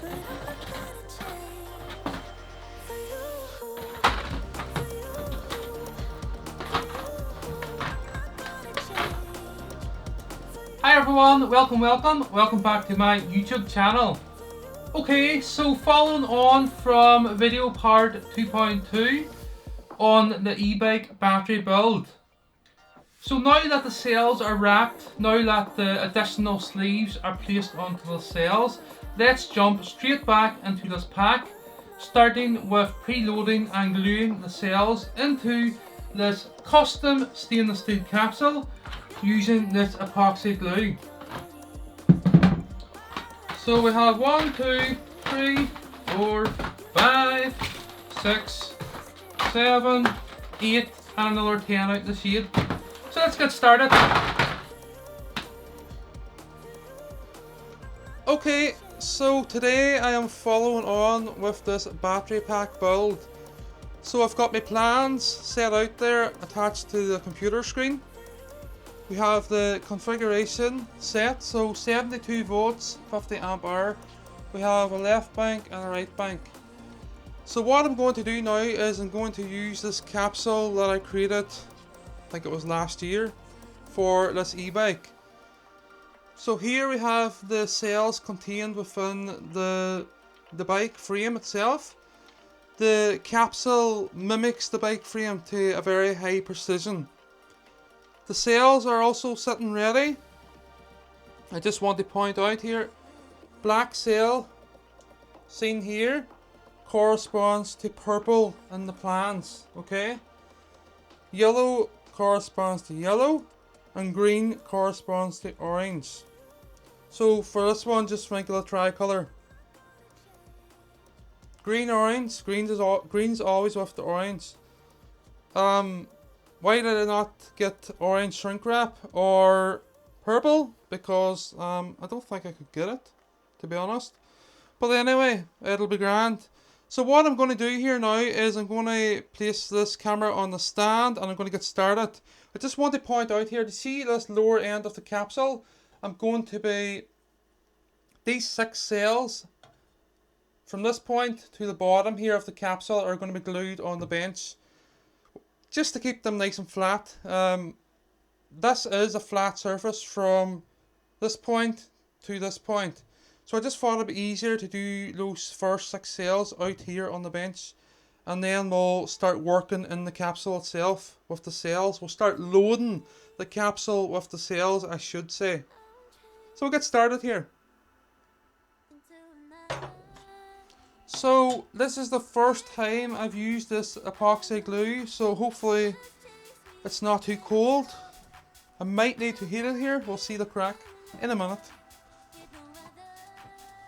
Hi everyone, welcome back to my YouTube channel. Okay, so following on from video part 2.2 on the e-bike battery build. So now that the sails are wrapped, now that the additional sleeves are placed onto the sails, let's jump straight back into this pack, starting with preloading and gluing the sails into this custom stainless steel capsule using this epoxy glue. So we have 1, 2, 3, 4, 5, 6, 7, 8 and another 10 out the shade. So let's get started. Okay, so today I am following on with this battery pack build. So I've got my plans set out there attached to the computer screen. We have the configuration set, so 72 volts, 50 amp hour. We have a left bank and a right bank. So what I'm going to do now is I'm going to use this capsule that I created, I think it was last year, for this e-bike. So here we have the cells contained within the bike frame itself. The capsule mimics the bike frame to a very high precision. The sails are also sitting ready. I just want to point out here, black sail seen here corresponds to purple in the plans, okay? Yellow corresponds to yellow and green corresponds to orange. So for this one, just regular tricolour. Green, orange, green's always with the orange. Why did I not get orange shrink wrap or purple? Because I don't think I could get it, to be honest. But anyway, it'll be grand. So what I'm going to do here now is I'm going to place this camera on the stand and I'm going to get started. I just want to point out here, to see this lower end of the capsule, I'm going to be, these 6 cells from this point to the bottom here of the capsule are going to be glued on the bench, just to keep them nice and flat. This is a flat surface from this point to this point. So I just thought it'd be easier to do those first 6 cells out here on the bench. And then we'll start working in the capsule itself with the cells. We'll start loading the capsule with the cells, I should say. So we'll get started here. So this is the first time I've used this epoxy glue, so hopefully it's not too cold. I might need to heat it here, we'll see the crack in a minute.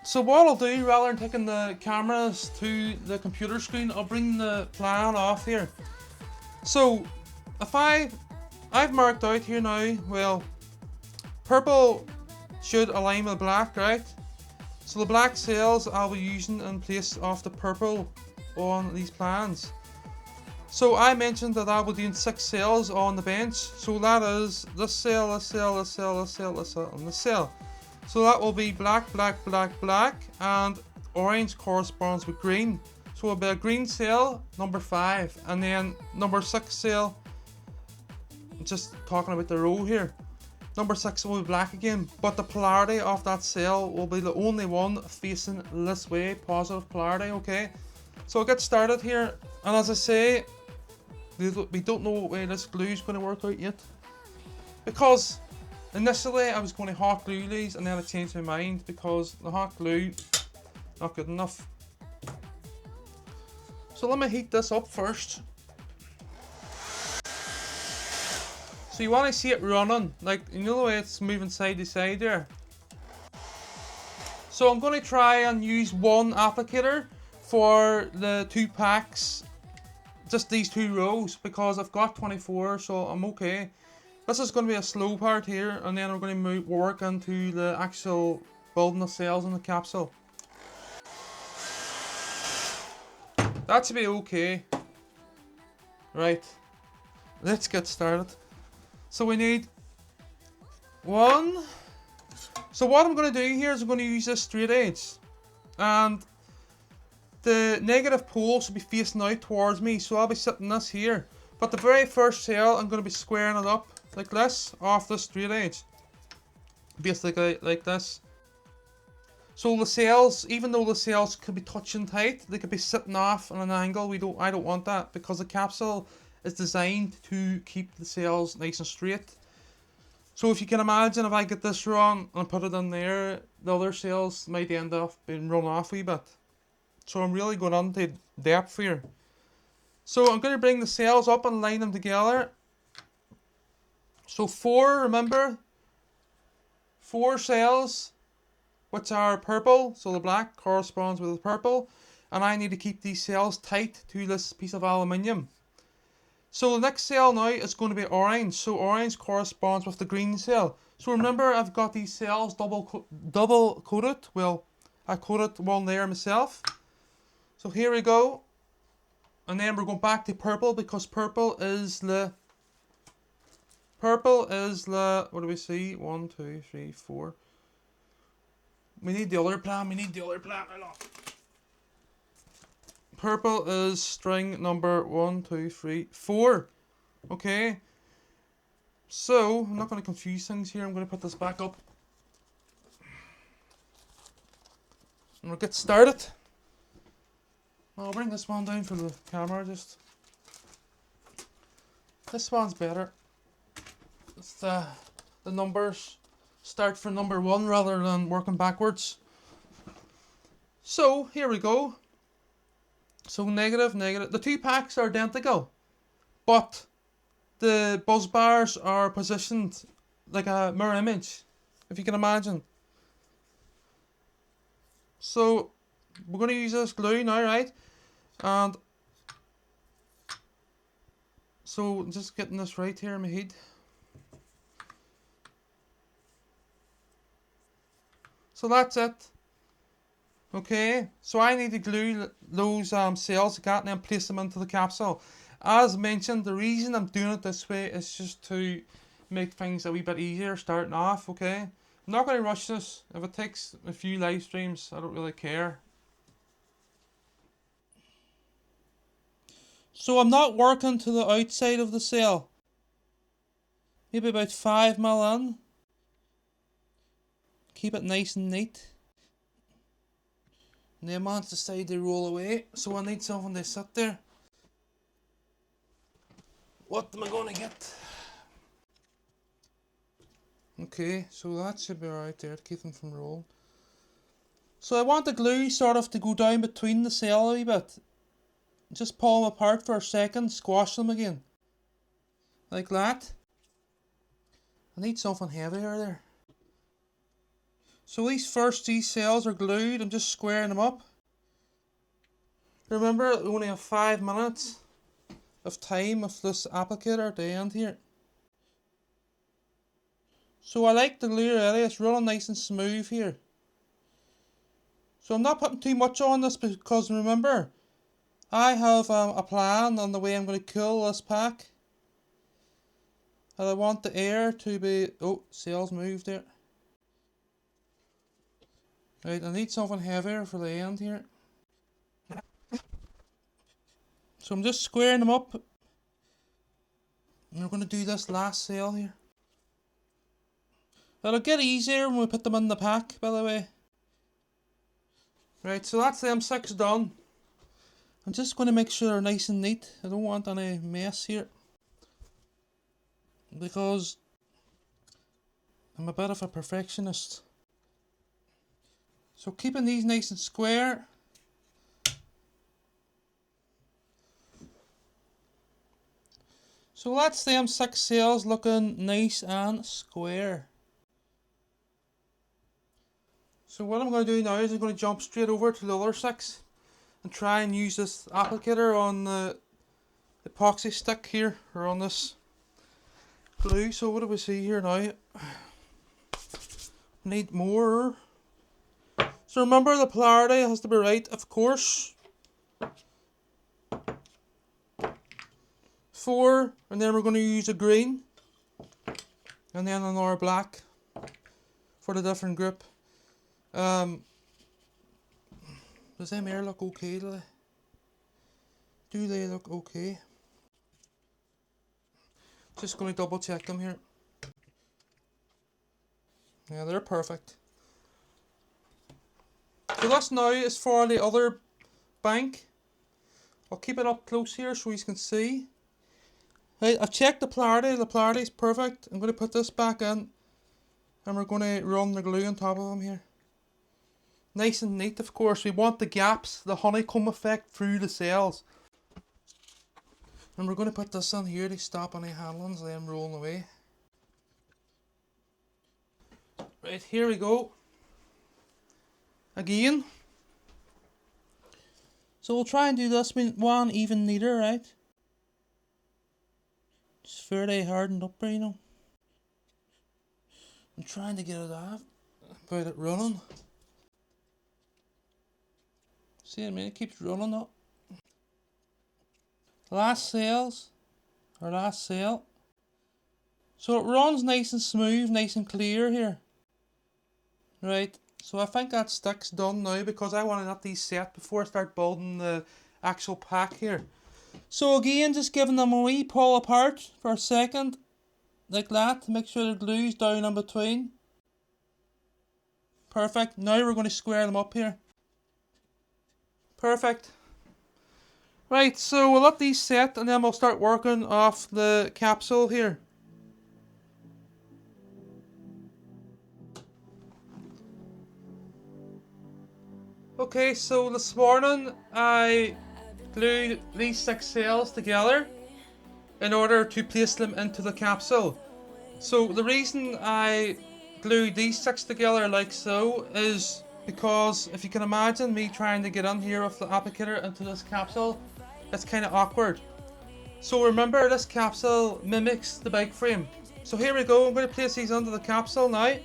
So what I'll do, rather than taking the cameras to the computer screen, I'll bring the plan off here. So if I've marked out here now, well, purple should align with black, right? So the black cells I'll be using in place of the purple on these plans. So I mentioned that I'll be doing 6 cells on the bench. So that is this cell, this cell, this cell, this cell, this cell, and this cell. So that will be black, black, black, black, and orange corresponds with green. So it'll be a green cell, number 5, and then number 6 cell, just talking about the row here. Number 6 will be black again, but the polarity of that cell will be the only one facing this way, positive polarity, okay? So I'll get started here, and as I say, we don't know what way this glue is going to work out yet. Because initially I was going to hot glue these, and then I changed my mind because the hot glue, not good enough. So let me heat this up first. So you want to see it running, like, you know the way it's moving side to side there. So I'm going to try and use one applicator for the 2 packs, just these 2 rows, because I've got 24, so I'm okay. This is going to be a slow part here, and then we're going to work into the actual building the cells in the capsule. That should be okay. Right, let's get started. So we need 1. So what I'm going to do here is I'm going to use this straight edge. and the negative pole should be facing out towards me, so I'll be sitting this here. But the very first cell, I'm going to be squaring it up like this, off the straight edge. Basically like this. So the cells, even though the cells could be touching tight, they could be sitting off on an angle. I don't want that, because the capsule is designed to keep the cells nice and straight. So if you can imagine, if I get this wrong and put it in there, the other cells might end up being run off a wee bit. So I'm really going into depth here. So I'm going to bring the cells up and line them together. So remember, 4 cells, which are purple, so the black corresponds with the purple, and I need to keep these cells tight to this piece of aluminium. So the next cell now is going to be orange, so orange corresponds with the green cell. So remember, I've got these cells double coated. Well, I coated one layer myself. So here we go, and then we're going back to purple, because purple is the, what do we see? 1, 2, 3, 4. We need the other plan, Purple is string number 1, 2, 3, 4. Okay. So, I'm not going to confuse things here. I'm going to put this back up. And we'll get started. I'll bring this one down for the camera, just. This one's better. It's the numbers start from number 1 rather than working backwards. So, here we go. So, negative, negative. The 2 packs are identical, but the buzz bars are positioned like a mirror image, if you can imagine. So, we're going to use this glue now, right? And so, just getting this right here in my head. So that's it. Okay, so I need to glue those cells I got and then place them into the capsule. As mentioned, the reason I'm doing it this way is just to make things a wee bit easier starting off, okay? I'm not going to rush this. If it takes a few live streams, I don't really care. So I'm not working to the outside of the cell. Maybe about 5 mil in. Keep it nice and neat. And then once decide to roll away, so I need something to sit there. What am I going to get? Okay, so that should be alright there to keep them from rolling. So I want the glue sort of to go down between the cell a wee bit. Just pull them apart for a second, squash them again. Like that. I need something heavier there. So these cells are glued. I'm just squaring them up. Remember, we only have 5 minutes of time with this applicator at the end here. So I like the glue already. It's running nice and smooth here. So I'm not putting too much on this, because remember, I have a plan on the way I'm going to cool this pack. And I want the air to be... Oh, cells moved there. Right, I need something heavier for the end here. So I'm just squaring them up. And we're going to do this last cell here. It'll get easier when we put them in the pack, by the way. Right, so that's them 6 done. I'm just going to make sure they're nice and neat. I don't want any mess here, because I'm a bit of a perfectionist. So keeping these nice and square. So that's them 6 cells looking nice and square. So what I'm going to do now is I'm going to jump straight over to the other 6 and try and use this applicator on the epoxy stick here, or on this glue. So what do we see here now? Need more. So remember, the polarity has to be right, of course. 4, and then we're going to use a green, and then another black for the different group. Does them here look okay? Do they look okay? Just going to double check them here. Yeah, they're perfect. So this now is for the other bank. I'll keep it up close here so you can see. Right, I've checked the polarity is perfect. I'm going to put this back in and we're going to run the glue on top of them here. Nice and neat, of course. We want the gaps, the honeycomb effect through the cells. And we're going to put this in here to stop any handlings, them rolling away. Right, here we go. Again. So we'll try and do this with one even neater, right? It's fairly hardened up, you know. I'm trying to get it off without it running. See, I mean, it keeps running up. Last cell. So it runs nice and smooth, nice and clear here. Right, so I think that stick's done now because I want to get these set before I start building the actual pack here. So again, just giving them a wee pull apart for a second, like that, to make sure the glue's down in between. Perfect, now we're going to square them up here. Perfect. Right, so we'll let these set and then we'll start working off the capsule here. Okay, so this morning I glued these 6 cells together in order to place them into the capsule. So the reason I glued these 6 together like so is because if you can imagine me trying to get in here with the applicator into this capsule, it's kind of awkward. So remember, this capsule mimics the bike frame. So here we go, I'm going to place these under the capsule now.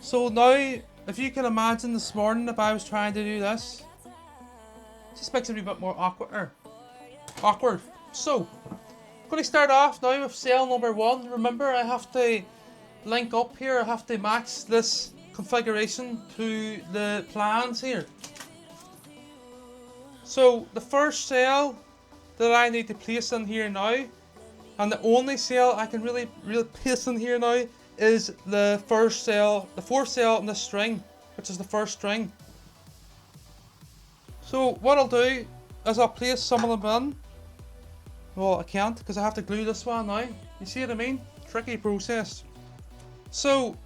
So now, if you can imagine this morning if I was trying to do this, it just makes it a bit more awkward. So, I'm going to start off now with cell number 1. Remember, I have to link up here, I have to match this configuration to the plans here. So, the first cell that I need to place in here now, and the only cell I can really place in here now, is the first cell, the 4th cell in the string, which is the first string. So what I'll do is I'll place some of them in. Well, I can't because I have to glue this one now. You see what I mean? Tricky process. So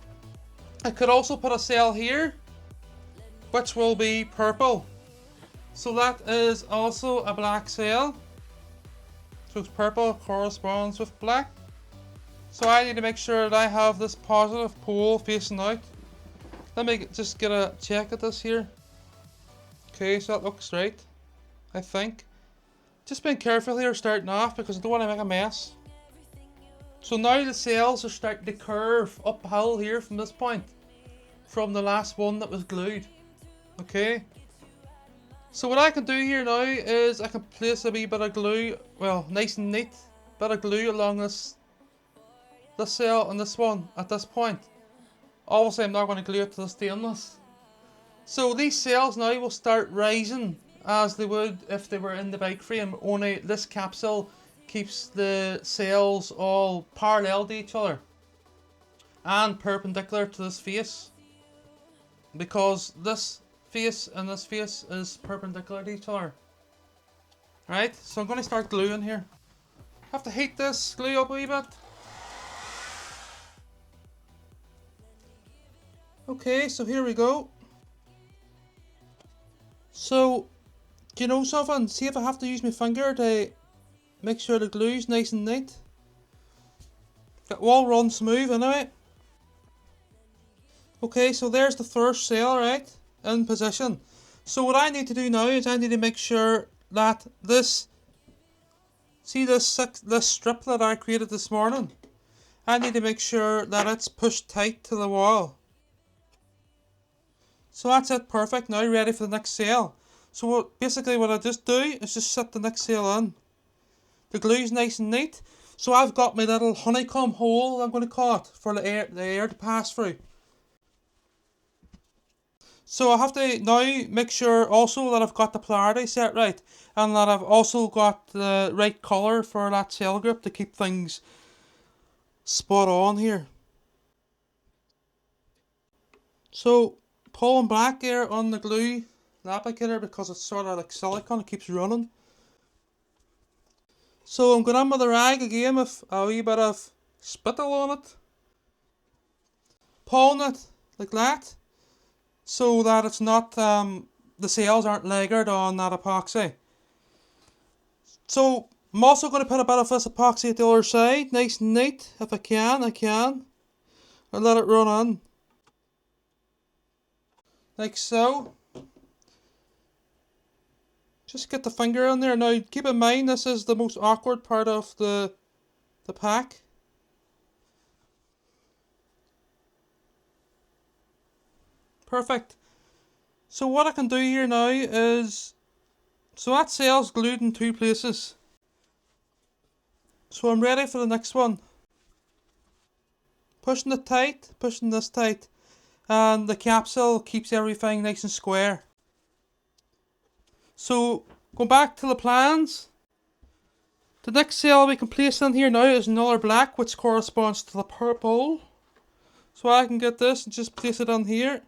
I could also put a cell here, which will be purple. So that is also a black cell. So it's purple corresponds with black. So I need to make sure that I have this positive pole facing out. Let me just get a check at this here. Okay, so that looks right, I think. Just being careful here starting off because I don't want to make a mess. So now the cells are starting to curve uphill here from this point, from the last one that was glued. Okay. So what I can do here now is I can place a wee bit of glue, well, nice and neat, bit of glue along this cell and this one at this point. Obviously I'm not going to glue it to the stainless. So these cells now will start rising as they would if they were in the bike frame, only this capsule keeps the cells all parallel to each other and perpendicular to this face, because this face and this face is perpendicular to each other. Right, so I'm going to start gluing here. Have to heat this glue up a wee bit. Okay, so here we go. So, do you know something? See if I have to use my finger to make sure the glue's nice and neat. It will run smooth anyway. Okay, so there's the first cell, right, in position. So what I need to do now is I need to make sure that this, see this strip that I created this morning, I need to make sure that it's pushed tight to the wall. So that's it, perfect, now ready for the next cell. So basically what I just do is just set the next cell in. The glue's nice and neat. So I've got my little honeycomb hole, I'm going to call it, for the air to pass through. So I have to now make sure also that I've got the polarity set right, and that I've also got the right colour for that cell group to keep things spot on here. So pulling back there on the glue, the applicator, because it's sort of like silicone, it keeps running. So I'm going in with the rag again with a wee bit of spittle on it, pulling it like that, so that it's not, the cells aren't lagered on that epoxy. So I'm also going to put a bit of this epoxy at the other side, nice and neat. If I can, I'll let it run on, like so. Just get the finger in there. Now keep in mind this is the most awkward part of the pack. Perfect. So what I can do here now is, so that cell's glued in 2 places. So I'm ready for the next one. Pushing it tight, pushing this tight, and the capsule keeps everything nice and square. So going back to the plans, the next cell we can place in here now is another black, which corresponds to the purple. So I can get this and just place it on here.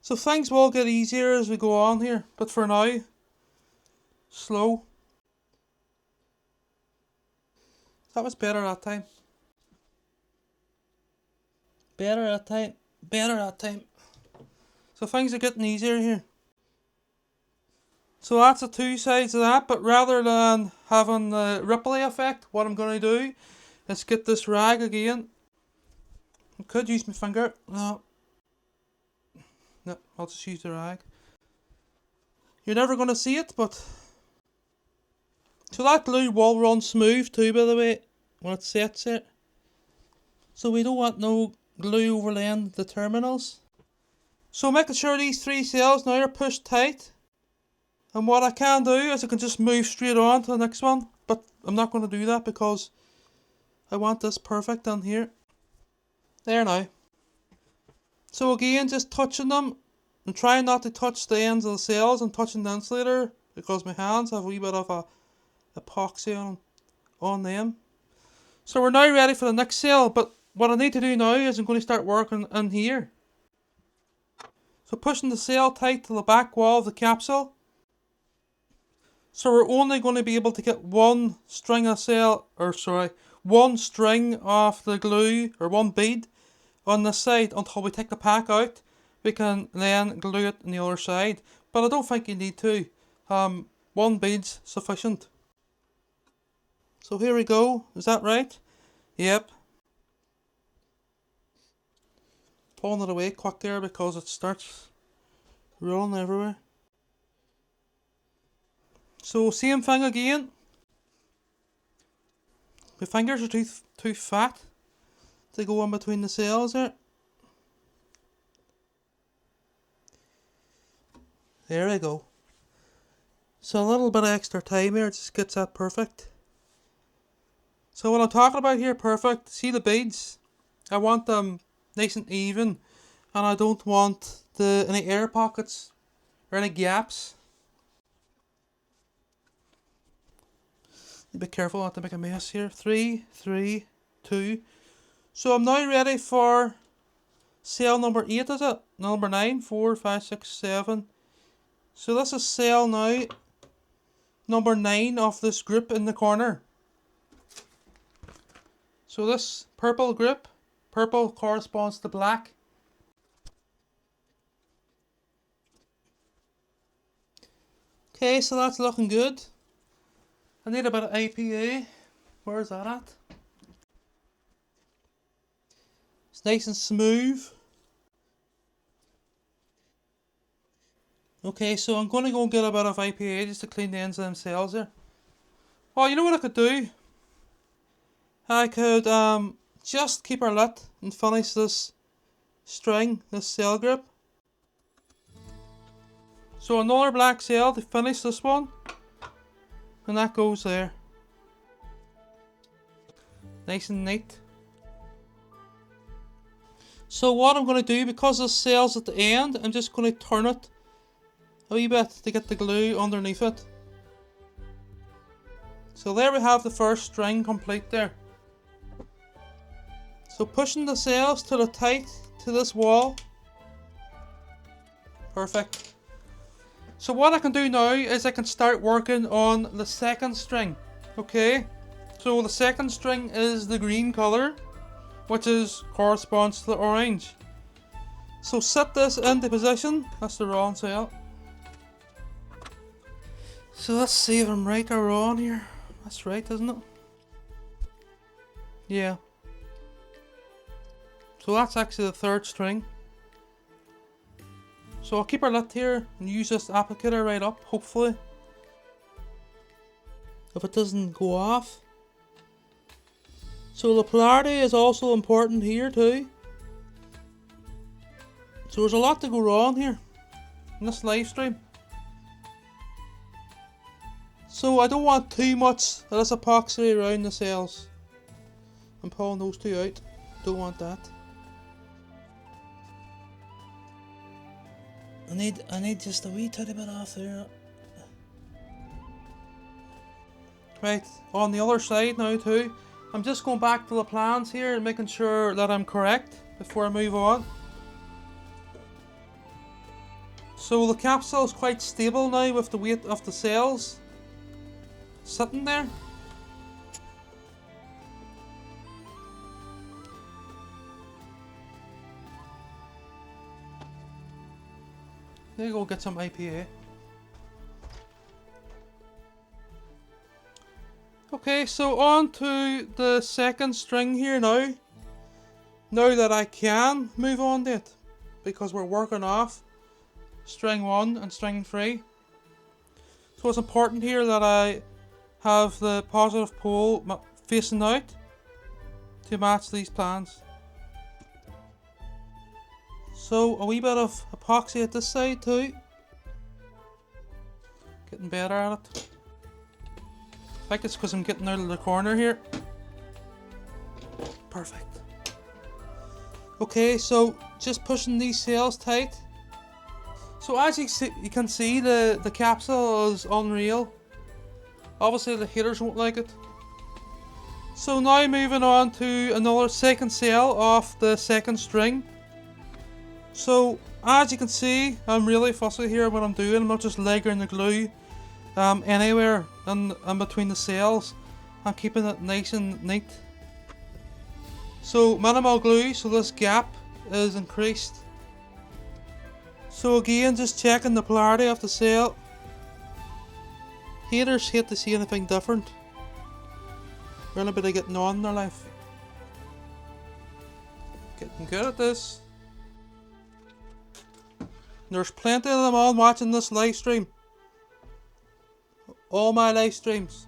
So things will get easier as we go on here, but for now, slow. That was better that time. Better that time. Better that time. So things are getting easier here. So that's the 2 sides of that, but rather than having the ripple effect, what I'm going to do is get this rag again. I could use my finger. No, I'll just use the rag. You're never going to see it, but... So that glue will run smooth too, by the way, when it sets it. So we don't want no glue overlaying the terminals. So making sure these 3 cells now are pushed tight. And what I can do is I can just move straight on to the next one. But I'm not going to do that because I want this perfect on here. There now. So again, just touching them and trying not to touch the ends of the cells and touching the insulator, because my hands have a wee bit of a epoxy on them. So we're now ready for the next cell, but what I need to do now is I'm going to start working in here. So pushing the cell tight to the back wall of the capsule. So we're only going to be able to get one string of one string of the glue, or one bead on this side until we take the pack out. We can then glue it on the other side, but I don't think you need to. One bead's sufficient. So here we go. Is that right? Yep. Pulling it away quick there because it starts rolling everywhere. So same thing again. My fingers are too fat to go in between the cells there. There we go. So a little bit of extra time here just gets that perfect. So what I'm talking about here, perfect. See the beads? I want them nice and even, and I don't want any air pockets or any gaps. Be careful not to make a mess here. 3, 3, 2. So I'm now ready for cell number 8, is it? Number 9, 4, 5, 6, 7. So this is cell now number 9 of this group in the corner. So this purple group, purple corresponds to black. Okay, so that's looking good. I need a bit of APA. Where is that at? It's nice and smooth. Okay, so I'm going to go and get a bit of APA just to clean the ends of them cells there. Well, you know what I could do? I could just keep her lit and finish this string, this cell group. So another black cell to finish this one, and that goes there. Nice and neat. So what I'm going to do, because the sail's at the end, I'm just going to turn it a wee bit to get the glue underneath it. So there we have the first string complete there. So pushing the sails to the tight to this wall. Perfect. So what I can do now is I can start working on the second string. Okay, so the second string is the green colour, which corresponds to the orange. So set this into position. That's the wrong sail. So let's see if I'm right or wrong here. That's right, isn't it? Yeah. So that's actually the third string. So I'll keep her lit here and use this applicator right up, hopefully. If it doesn't go off. So the polarity is also important here too. So there's a lot to go wrong here in this live stream. So I don't want too much of this epoxy around the sails. I'm pulling those two out. Don't want that. I need just a wee tiny bit off there. Right, on the other side now too. I'm just going back to the plans here and making sure that I'm correct before I move on. So the capsule is quite stable now with the weight of the sails sitting there. There you go, get some IPA. Okay, so on to the second string here now. Now that I can move on to it, because we're working off string 1 and string 3. So it's important here that I have the positive pole facing out to match these plans. So a wee bit of epoxy at this side too. Getting better at it. I think it's because I'm getting out of the corner here. Perfect. Okay, so just pushing these sails tight. So as you can see, the capsule is unreal. Obviously the haters won't like it. So now moving on to another second sail off the second string. So as you can see, I'm really fussy here what I'm doing. I'm not just layering the glue anywhere in between the sails. I'm keeping it nice and neat. So minimal glue, so this gap is increased. So again, just checking the polarity of the sail. Haters hate to see anything different. Really bit of getting on in their life. Getting good at this. There's plenty of them on watching this live stream. All my live streams.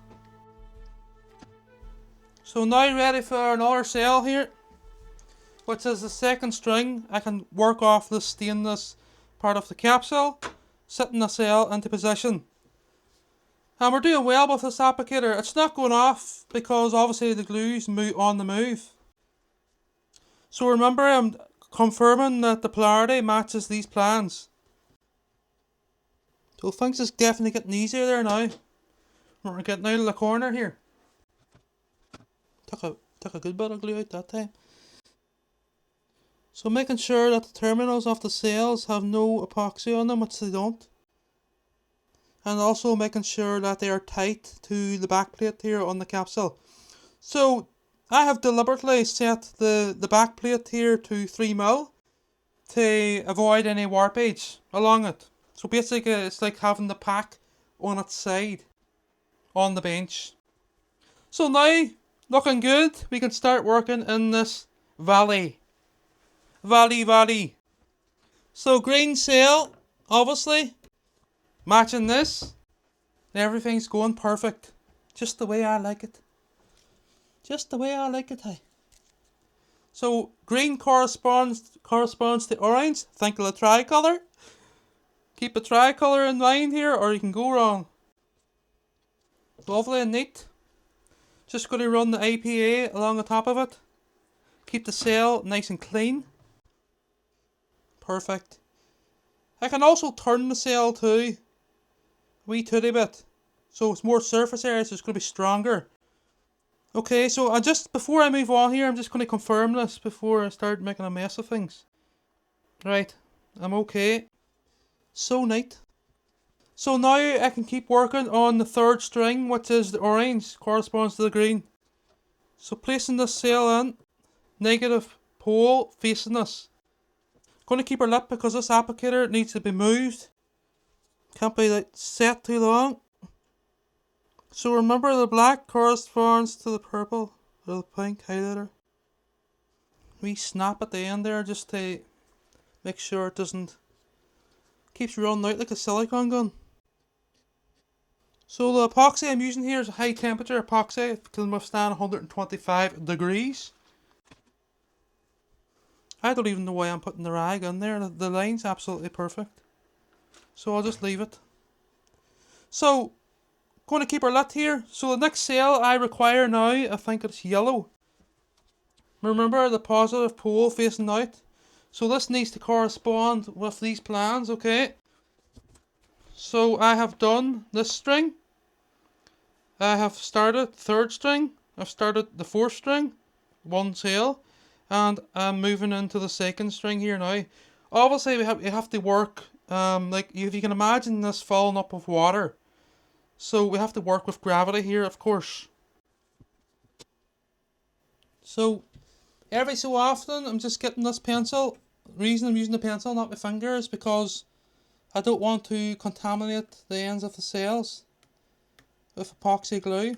So now ready for another sail here, which is the second string. I can work off the stainless part of the capsule, setting the sail into position. And we're doing well with this applicator. It's not going off because obviously the glue's on the move. So remember, I'm confirming that the polarity matches these plans. So things is definitely getting easier there now. We're getting out of the corner here. Took a good bit of glue out that time. So making sure that the terminals of the sails have no epoxy on them, which they don't. And also making sure that they are tight to the back plate here on the capsule. So I have deliberately set the back plate here to 3mm to avoid any warpage along it. So basically it's like having the pack on its side on the bench. So now, looking good, we can start working in this valley. Valley. So green sail, obviously, matching this. Everything's going perfect. Just the way I like it. Just the way I like it, hey. So green corresponds to orange. Think of the tricolour. Keep the tricolour in mind here or you can go wrong. Lovely and neat. Just going to run the IPA along the top of it. Keep the sail nice and clean. Perfect. I can also turn the sail too. A wee titty bit. So it's more surface area, so it's going to be stronger. Okay, so before I move on here, I'm just going to confirm this before I start making a mess of things. Right, I'm okay. So neat. So now I can keep working on the third string, which is the orange, corresponds to the green. So placing this sail in, negative pole facing this. Going to keep her lit because this applicator needs to be moved. Can't be like set too long. So remember the black corresponds to the purple or the pink highlighter. We snap at the end there just to make sure it doesn't keeps running out like a silicone gun. So the epoxy I'm using here is a high temperature epoxy. It can withstand 125 degrees. I don't even know why I'm putting the rag in there. The line's absolutely perfect. So I'll just leave it. So, going to keep her lit here. So the next sail I require now, I think it's yellow. Remember the positive pole facing out. So this needs to correspond with these plans, okay? So I have done this string. I have started third string. I've started the fourth string. One sail. And I'm moving into the second string here now. Obviously you have to work, like if you can imagine this falling up with water. So we have to work with gravity here, of course. So every so often I'm just getting this pencil. The reason I'm using the pencil, not my finger, is because I don't want to contaminate the ends of the sails with epoxy glue.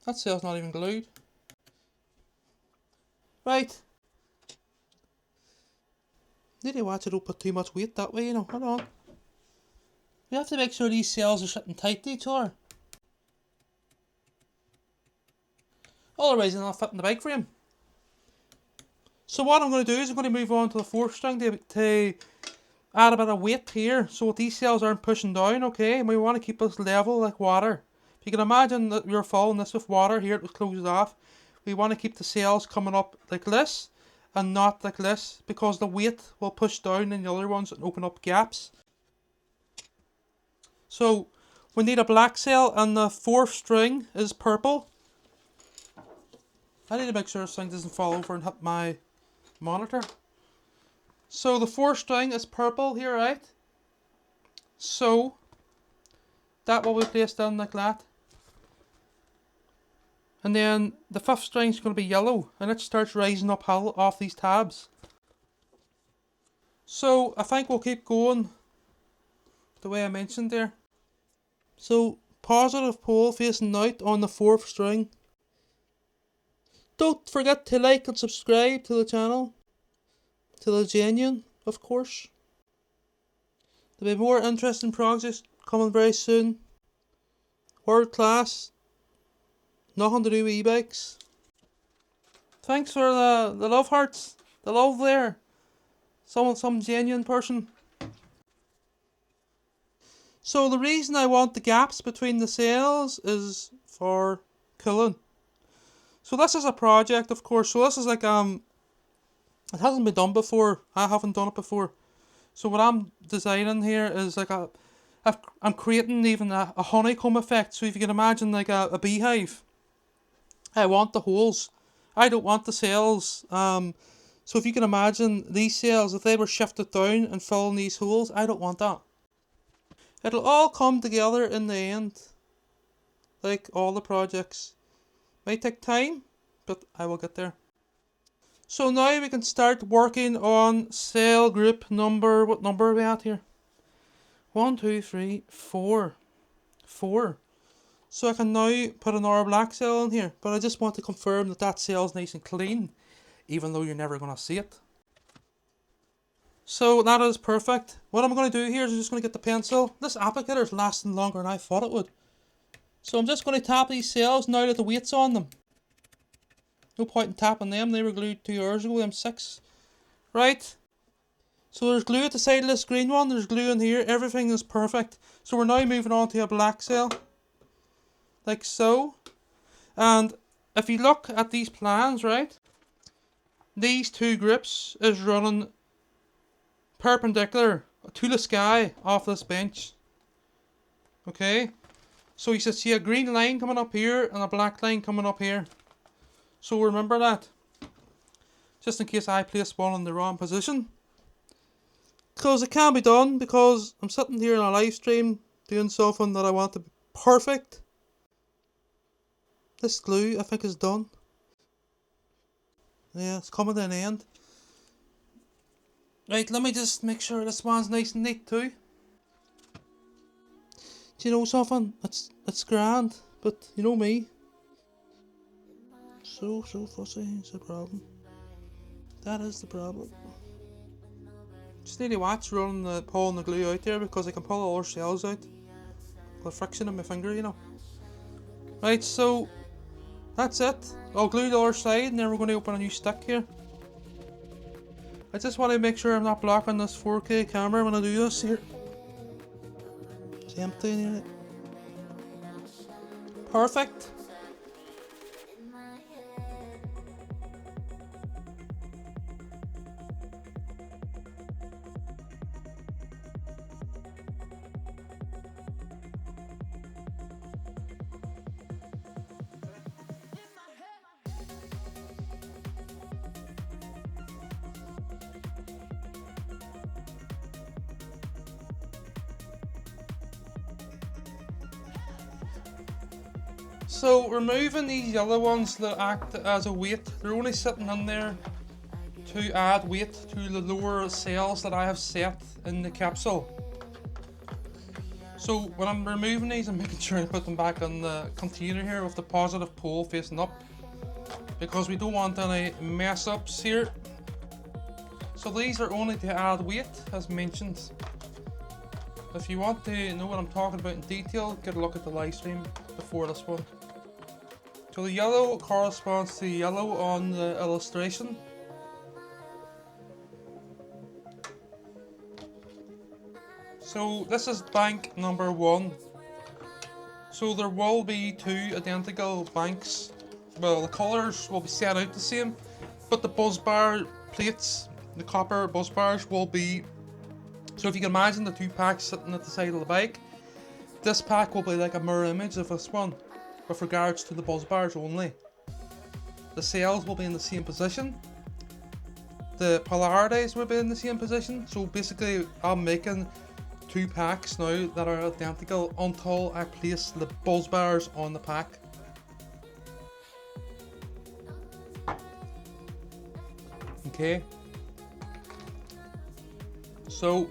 That sail's not even glued. Right. Need to watch it, don't put too much weight that way, you know. Hold on. We have to make sure these sails are sitting tight to each other. Otherwise they're not fit in the bike frame. So what I'm going to do is I'm going to move on to the fourth string to add a bit of weight here so these sails aren't pushing down, okay? And we want to keep this level like water. If you can imagine that you're following this with water here, it was closed off. We want to keep the sails coming up like this and not like this because the weight will push down in the other ones and open up gaps. So we need a black sail and the fourth string is purple. I need to make sure this thing doesn't fall over and hit my monitor. So the fourth string is purple here, right? So that will be placed in like that. And then the fifth string is going to be yellow and it starts rising up off these tabs. So I think we'll keep going the way I mentioned there. So positive pole facing out on the fourth string. Don't forget to like and subscribe to the channel. To the genuine, of course. There'll be more interesting projects coming very soon. World class. Nothing to do with e-bikes. Thanks for the love hearts. The love there. Some genuine person. So the reason I want the gaps between the sails is for cooling. So this is a project, of course. So this is like it hasn't been done before. I haven't done it before. So what I'm designing here is like I'm creating even a honeycomb effect. So if you can imagine like a beehive. I want the holes. I don't want the sails. So if you can imagine these sails, if they were shifted down and filling these holes, I don't want that. It'll all come together in the end. Like all the projects. Might take time, but I will get there. So now we can start working on sail group number, what number are we at here? 1, 2, 3, 4. 4. So I can now put another black sail in here, but I just want to confirm that that sail is nice and clean, even though you're never going to see it. So that is perfect. What I'm going to do here is I'm just going to get the pencil. This applicator is lasting longer than I thought it would. So I'm just going to tap these sails now that the weight's on them. No point in tapping them, they were glued 2 hours ago, them 6. Right. So there's glue at the side of this green one, there's glue in here, everything is perfect. So we're now moving on to a black sail. Like so. And if you look at these plans, right, these two grips is running perpendicular to the sky off this bench. Okay, so you should see a green line coming up here and a black line coming up here. So remember that, just in case I place one in the wrong position. Because it can be done, because I'm sitting here on a live stream doing something that I want to be perfect. This glue I think is done. Yeah, it's coming to an end. Right, let me just make sure this one's nice and neat too. Do you know something? It's grand, but you know me. So fussy is the problem. That is the problem. Just need to watch pulling the glue out there, because I can pull all our shells out. The friction in my finger, you know. Right, so that's it. I'll glue the other side and then we're going to open a new stick here. I just want to make sure I'm not blocking this 4K camera when I do this here. It's empty in here. Perfect. So removing these yellow ones that act as a weight, they're only sitting in there to add weight to the lower cells that I have set in the capsule. So when I'm removing these, I'm making sure I put them back in the container here with the positive pole facing up, because we don't want any mess ups here. So these are only to add weight, as mentioned. If you want to know what I'm talking about in detail, get a look at the live stream before this one. So the yellow corresponds to the yellow on the illustration. So this is bank number 1. So there will be 2 identical banks. Well, the colours will be set out the same, but the buzz bar plates, the copper buzz bars, will be... So if you can imagine the 2 packs sitting at the side of the bike, this pack will be like a mirror image of this one, with regards to the buzz bars only. The cells will be in the same position. The polarities will be in the same position. So basically I'm making 2 packs now that are identical until I place the buzz bars on the pack. Okay. So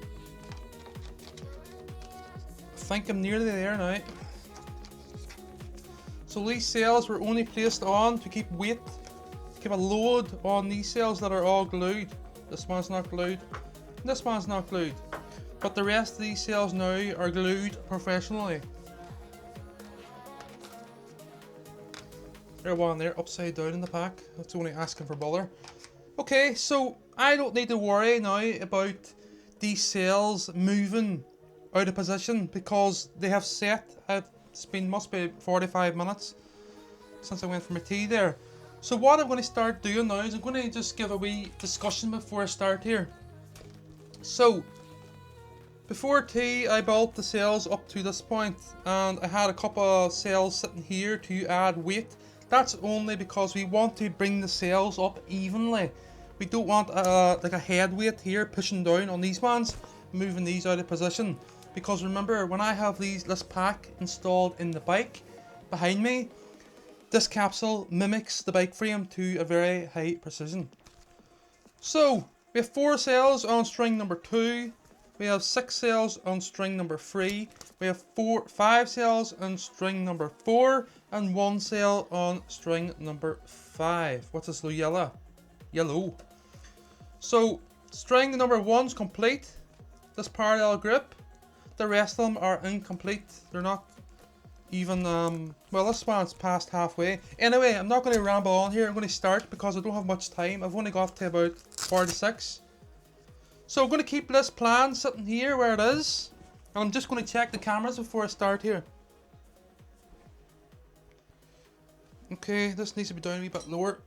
I think I'm nearly there now. So these cells were only placed on to keep weight, keep a load on these cells that are all glued. This one's not glued, and this one's not glued. But the rest of these cells now are glued professionally. There's one there upside down in the pack. That's only asking for bother. Okay, so I don't need to worry now about these cells moving out of position, because they have set at... It's been, must be 45 minutes since I went for my tea there. So what I'm going to start doing now is I'm going to just give a wee discussion before I start here. So before tea I built the cells up to this point, and I had a couple of cells sitting here to add weight. That's only because we want to bring the cells up evenly. We don't want like a head weight here pushing down on these ones, moving these out of position. Because remember, when I have this pack installed in the bike behind me, this capsule mimics the bike frame to a very high precision. So we have 4 cells on string number 2, we have 6 cells on string number 3, we have 5 cells on string number 4, and 1 cell on string number 5. What's this yellow? Yellow. So string number 1's complete, this parallel grip. The rest of them are incomplete. They're not even, well, this one's past halfway. Anyway, I'm not going to ramble on here. I'm going to start because I don't have much time. I've only got to about 46. So I'm going to keep this plan sitting here where it is. And I'm just going to check the cameras before I start here. Okay, this needs to be down a wee bit lower.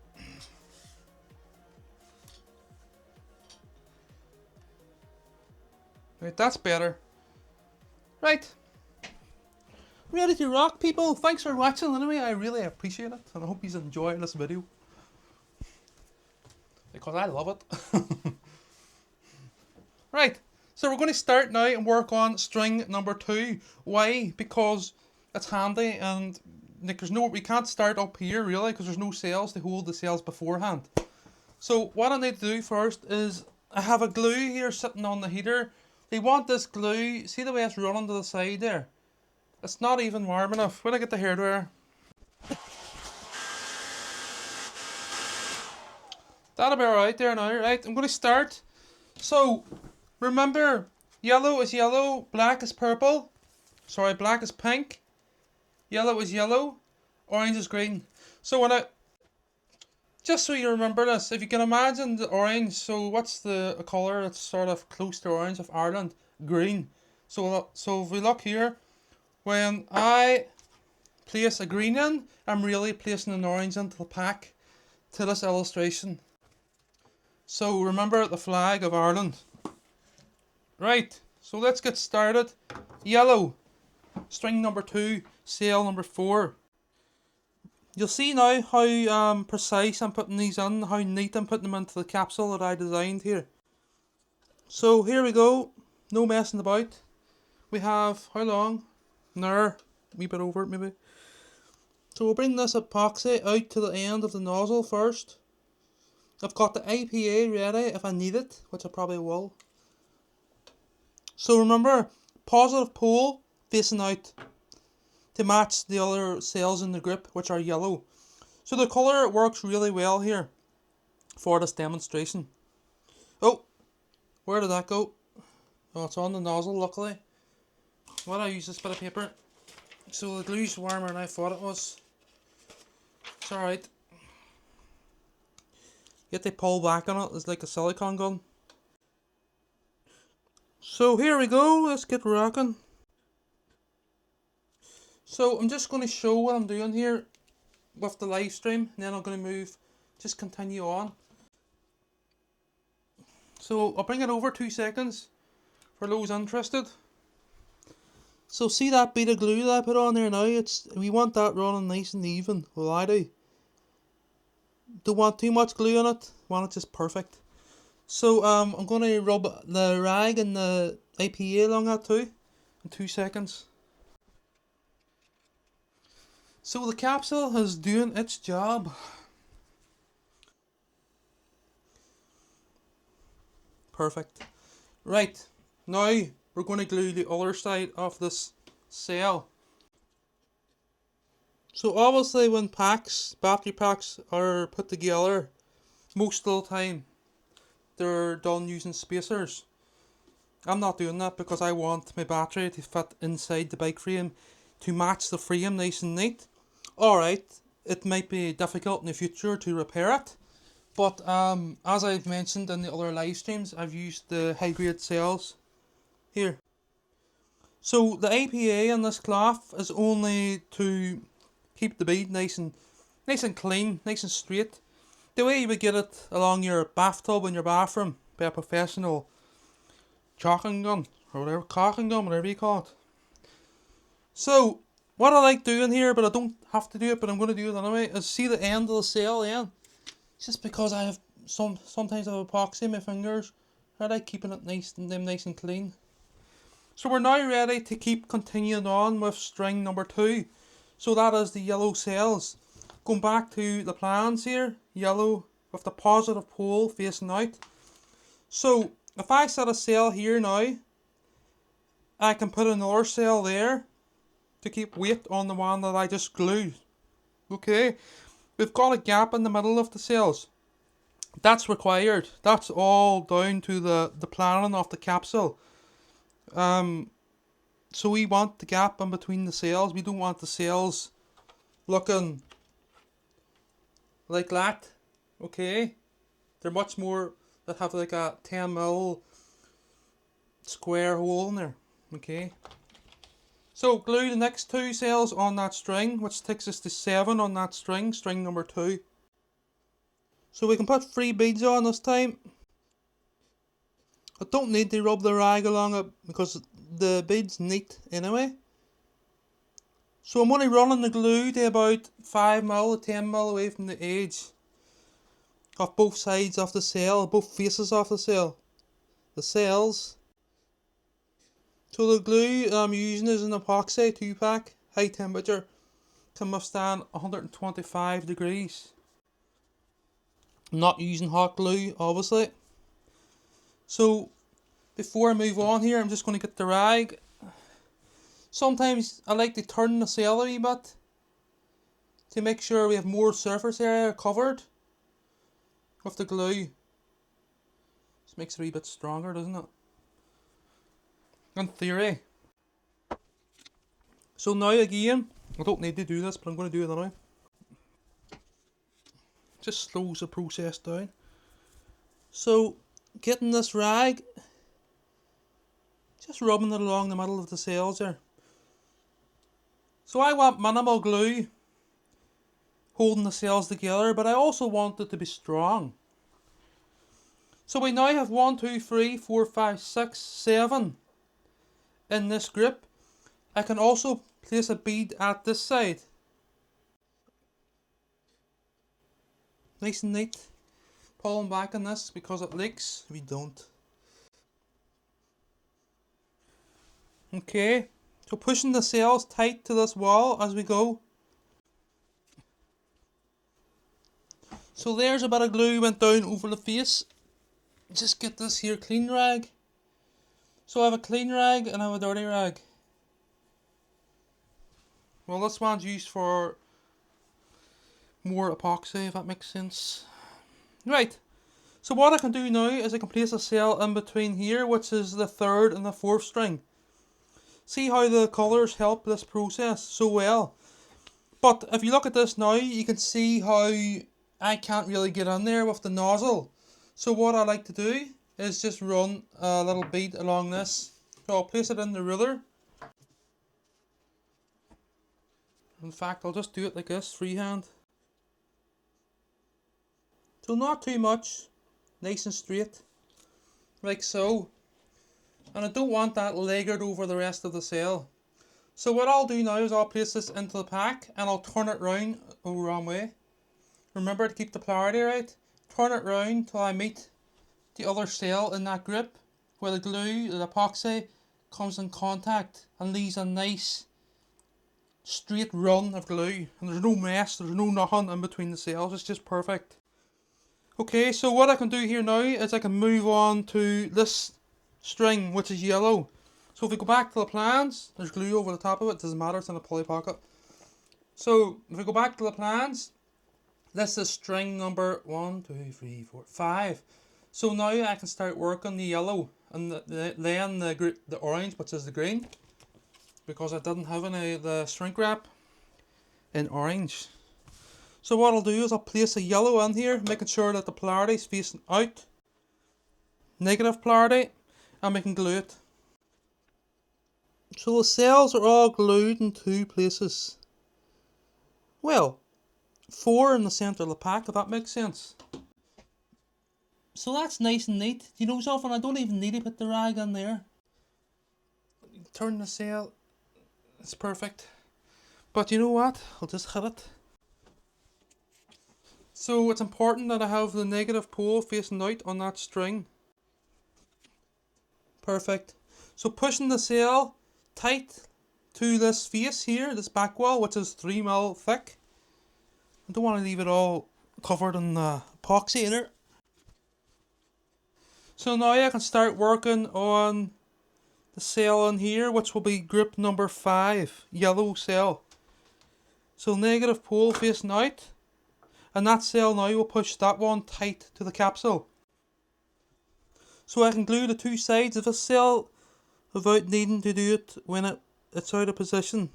Right, that's better. Right. Ready to rock, people. Thanks for watching anyway. I really appreciate it. And I hope you enjoy this video. Because I love it. Right. So we're going to start now and work on string number 2. Why? Because it's handy and like we can't start up here really because there's no cells to hold the cells beforehand. So what I need to do first is I have a glue here sitting on the heater. They want this glue, see the way it's running to the side there? It's not even warm enough. When I get the hairdryer. That'll be alright there now, right? I'm going to start. So, remember, yellow is yellow, black is purple. Sorry, black is pink. Yellow is yellow, orange is green. So just so you remember this, if you can imagine the orange, so what's the colour that's sort of close to orange of Ireland? Green. So if we look here, when I place a green in, I'm really placing an orange into the pack to this illustration. So remember the flag of Ireland. Right, so let's get started. Yellow, string number 2, sail number 4. You'll see now how precise I'm putting these in, how neat I'm putting them into the capsule that I designed here. So here we go, no messing about. We have, how long? There, a wee bit over it maybe. So we'll bring this epoxy out to the end of the nozzle first. I've got the IPA ready if I need it, which I probably will. So remember, positive pole facing out to match the other cells in the grip, which are yellow. So the colour works really well here for this demonstration. Oh, where did that go? Oh, it's on the nozzle, luckily. Why did I use this bit of paper? So the glue's warmer than I thought it was. It's alright. You have to pull back on it, it's like a silicone gun. So here we go, let's get rocking. So I'm just going to show what I'm doing here with the live stream, and then I'm going to just continue on. So I'll bring it over 2 seconds for those interested. So see that bit of glue that I put on there now, we want that running nice and even, well I do. Don't want too much glue on it, want it just perfect. So I'm going to rub the rag and the IPA along that too, in 2 seconds. So the capsule is doing its job. Perfect. Right, now we're going to glue the other side of this cell. So obviously when battery packs are put together, most of the time they're done using spacers. I'm not doing that because I want my battery to fit inside the bike frame to match the frame nice and neat. Alright, it might be difficult in the future to repair it, but as I've mentioned in the other live streams, I've used the high grade cells here. So the IPA in this cloth is only to keep the bead nice and clean, nice and straight. The way you would get it along your bathtub in your bathroom by a professional caulking gun, or whatever, caulking gun, whatever you call it. So what I like doing here, but I don't have to do it, but I'm going to do it anyway, is see the end of the cell in. Just because I have sometimes I have epoxy in my fingers, I like keeping it nice and clean. So we're now ready to keep continuing on with string number 2. So that is the yellow cells. Going back to the plans here, yellow with the positive pole facing out. So if I set a cell here now, I can put another cell there to keep weight on the one that I just glued. Okay, we've got a gap in the middle of the cells. That's required. That's all down to the planning of the capsule. So we want the gap in between the cells. We don't want the cells looking like that. Okay, they're much more that have like a 10mm square hole in there. Okay, so glue the next 2 cells on that string, which takes us to 7 on that string number 2. So we can put 3 beads on this time. I don't need to rub the rag along it because the bead's neat anyway. So I'm only running the glue to about 5mm to 10mm away from the edge of both sides of the cell, both faces of the cell, the cells. So the glue I'm using is an epoxy 2-pack, high temperature, can withstand 125 degrees. I'm not using hot glue, obviously. So before I move on here, I'm just going to get the rag. Sometimes I like to turn the cell a wee bit to make sure we have more surface area covered with the glue. Just makes it a wee bit stronger, doesn't it? In theory. So now again, I don't need to do this, but I'm going to do it now. Just slows the process down. So getting this rag, just rubbing it along the middle of the cells there. So I want minimal glue holding the cells together, but I also want it to be strong. So we now have 1, 2, 3, 4, 5, 6, 7 in this grip. I can also place a bead at this side. Nice and neat. Pulling back on this because it leaks. We don't. Okay, so pushing the cells tight to this wall as we go. So there's a bit of glue went down over the face. Just get this here clean rag. So I have a clean rag and I have a dirty rag. Well, this one's used for more epoxy, if that makes sense. Right, so what I can do now is I can place a cell in between here, which is the 3rd and the 4th string. See how the colours help this process so well. But if you look at this now, you can see how I can't really get in there with the nozzle. So what I like to do is just run a little bead along this. So I'll place it in the ruler. In fact, I'll just do it like this, freehand. So not too much, nice and straight, like so. And I don't want that layered over the rest of the cell. So what I'll do now is I'll place this into the pack and I'll turn it round the wrong way. Remember to keep the polarity right. Turn it round till I meet the other cell in that grip where the glue, the epoxy, comes in contact and leaves a nice straight run of glue. And there's no mess, there's no nothing in between the cells, it's just perfect. Okay, so what I can do here now is I can move on to this string, which is yellow. So if we go back to the plans, there's glue over the top of it, doesn't matter, it's in a pulley pocket. So if we go back to the plans, this is string number 1, 2, 3, 4, 5. So now I can start working the yellow and then the orange, which is the green, because I didn't have any of the shrink wrap in orange. So what I'll do is I'll place a yellow in here, making sure that the polarity is facing out. Negative polarity, and we can glue it. So the cells are all glued in 2 places. Well, 4 in the centre of the pack, if that makes sense. So that's nice and neat. You know something, I don't even need to put the rag in there. Turn the cell, it's perfect. But you know what, I'll just hit it. So it's important that I have the negative pole facing out on that string. Perfect. So pushing the cell tight to this face here, this back wall, which is 3mm thick. I don't want to leave it all covered in epoxy in it. So now I can start working on the cell in here, which will be group number 5, yellow cell. So negative pole facing out, and that cell now will push that one tight to the capsule. So I can glue the 2 sides of the cell without needing to do it when it's out of position.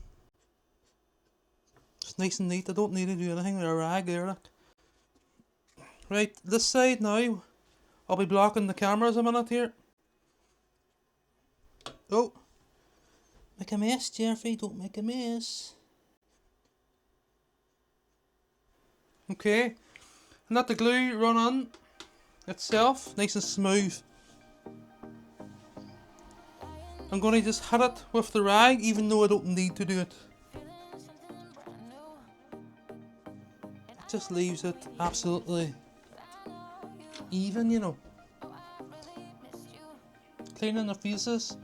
It's nice and neat, I don't need to do anything with a rag there. Right, this side now, I'll be blocking the cameras a minute here. Oh, make a mess, Jeffrey, don't make a mess. Okay, and let the glue run on itself, nice and smooth. I'm going to just hit it with the rag even though I don't need to do it. It just leaves it absolutely even, you know. Cleaning the faces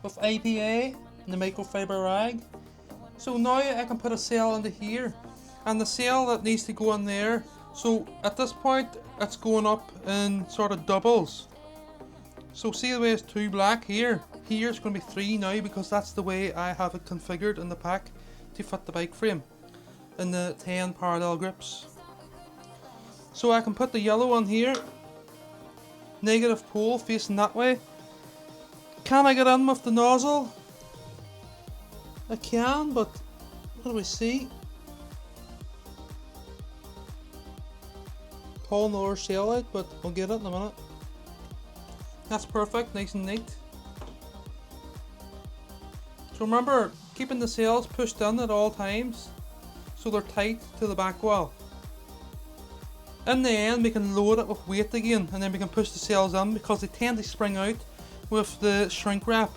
with APA and the microfiber rag. So now I can put a sail into here, and the sail that needs to go in there. So at this point it's going up in sort of doubles. So see the way it's 2 black here. Here it's going to be 3 now because that's the way I have it configured in the pack to fit the bike frame in the 10 parallel grips. So I can put the yellow on here, negative pole facing that way. Can I get in with the nozzle? I can, but what do we see? Pull another sail out, but we'll get it in a minute. That's perfect, nice and neat. So remember, keeping the sails pushed in at all times so they're tight to the back wall. In the end we can load it with weight again, and then we can push the sails in because they tend to spring out with the shrink wrap.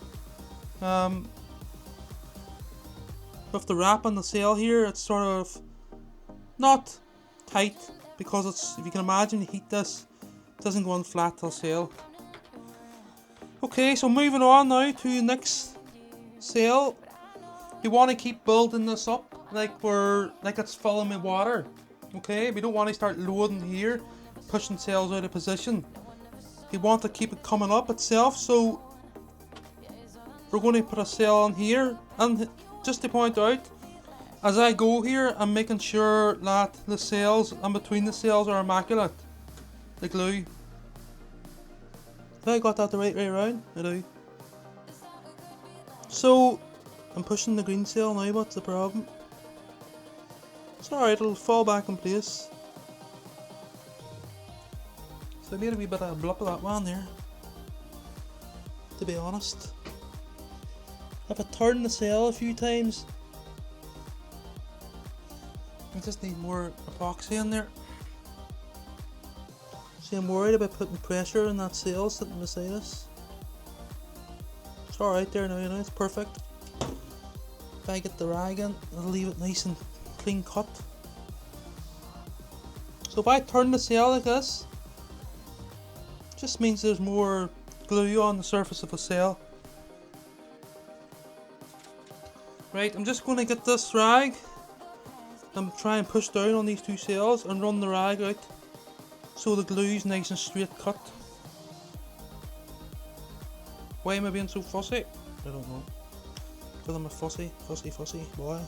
With the wrap on the sail here, it's sort of not tight because it's, if you can imagine, you heat this, it doesn't go on flat till sail. Okay, so moving on now to the next sail. You want to keep building this up like it's filling with water. Okay, we don't want to start loading here, pushing sails out of position. You want to keep it coming up itself, so we're going to put a sail on here. And just to point out, as I go here, I'm making sure that the sails and between the sails are immaculate. The glue. Have I got that the right way around? I do. So I'm pushing the green sail now. What's the problem? It's alright, it'll fall back in place. So I made a wee bit of a blip of that one there, to be honest. If I turn the sail a few times, I just need more epoxy in there. See, I'm worried about putting pressure on that sail sitting beside us. It's alright there now, you know, it's perfect. If I get the rag in, it'll leave it nice and clean cut. So if I turn the sail like this, it just means there's more glue on the surface of the sail. Right, I'm just going to get this rag and try and push down on these 2 sails and run the rag out so the glue's nice and straight cut. Why am I being so fussy? I don't know. Because I'm a fussy boy.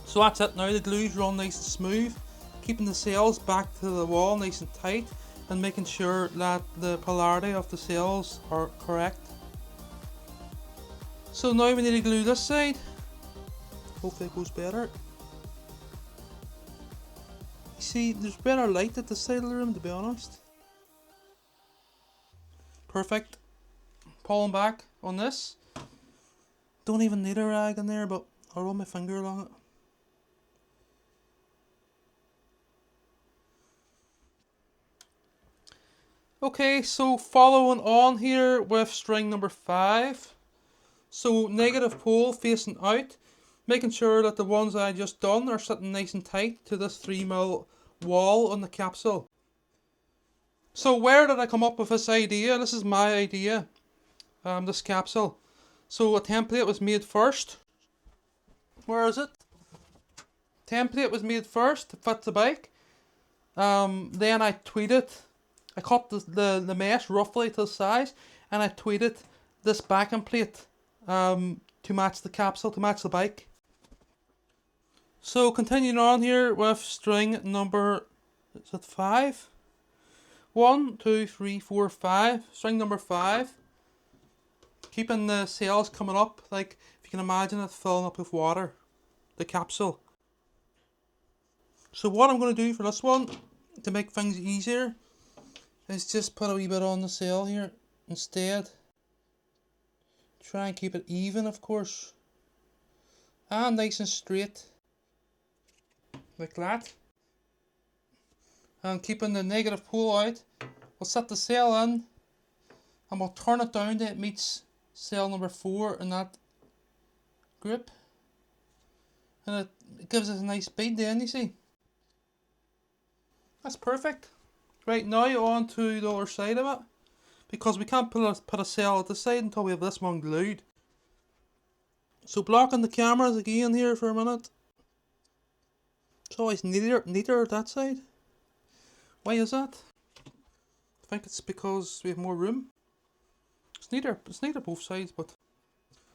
So that's it now, the glue's run nice and smooth, keeping the sails back to the wall nice and tight and making sure that the polarity of the sails are correct. So now we need to glue this side. Hopefully it goes better. You see, there's better light at this side of the room, to be honest. Perfect. Pulling back on this. Don't even need a rag in there, but I'll run my finger along it. Okay, so following on here with string number 5. So negative pole facing out, making sure that the ones I just done are sitting nice and tight to this 3mm wall on the capsule. So where did I come up with this idea? This is my idea, this capsule. So a template was made first. Where is it? Template was made first to fit the bike. Then I tweeted. I cut the mesh roughly to the size, and I tweeted this backing plate to match the capsule, to match the bike. So continuing on here with string number, is it 5? 1, 2, 3, 4, 5. String number 5. Keeping the sails coming up, like if you can imagine it filling up with water, the capsule. So what I'm going to do for this one, to make things easier, is just put a wee bit on the sail here instead. Try and keep it even, of course, and nice and straight, like that. And keeping the negative pole out, we'll set the sail in and we'll turn it down till it meets cell number 4 in that group, and it gives us a nice bead then, you see. That's perfect. Right, now on to the other side of it, because we can't put a cell at the side until we have this one glued. So blocking the cameras again here for a minute. It's always neater that side. Why is that? I think it's because we have more room. It's neater both sides, but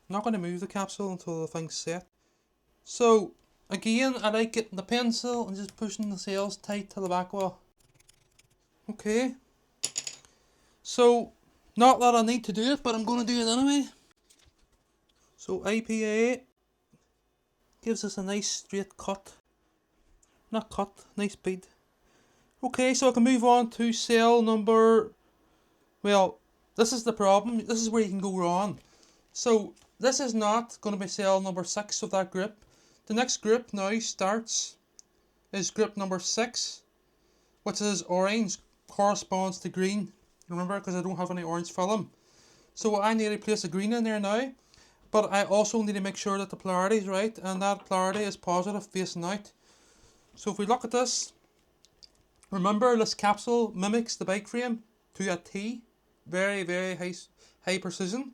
I'm not going to move the capsule until the thing's set. So again, I like getting the pencil and just pushing the cells tight to the back wall. Okay. So, not that I need to do it, but I'm going to do it anyway. So IPA gives us a nice straight cut. Not cut, nice bead. Okay, so I can move on to cell number... Well, this is the problem. This is where you can go wrong. So, this is not going to be cell number 6 of that group. The next group now is group number 6, which is orange, corresponds to green. Remember, because I don't have any orange film. So I need to place a green in there now. But I also need to make sure that the polarity is right, and that polarity is positive facing out. So if we look at this, remember this capsule mimics the bike frame to a T. Very, very high precision.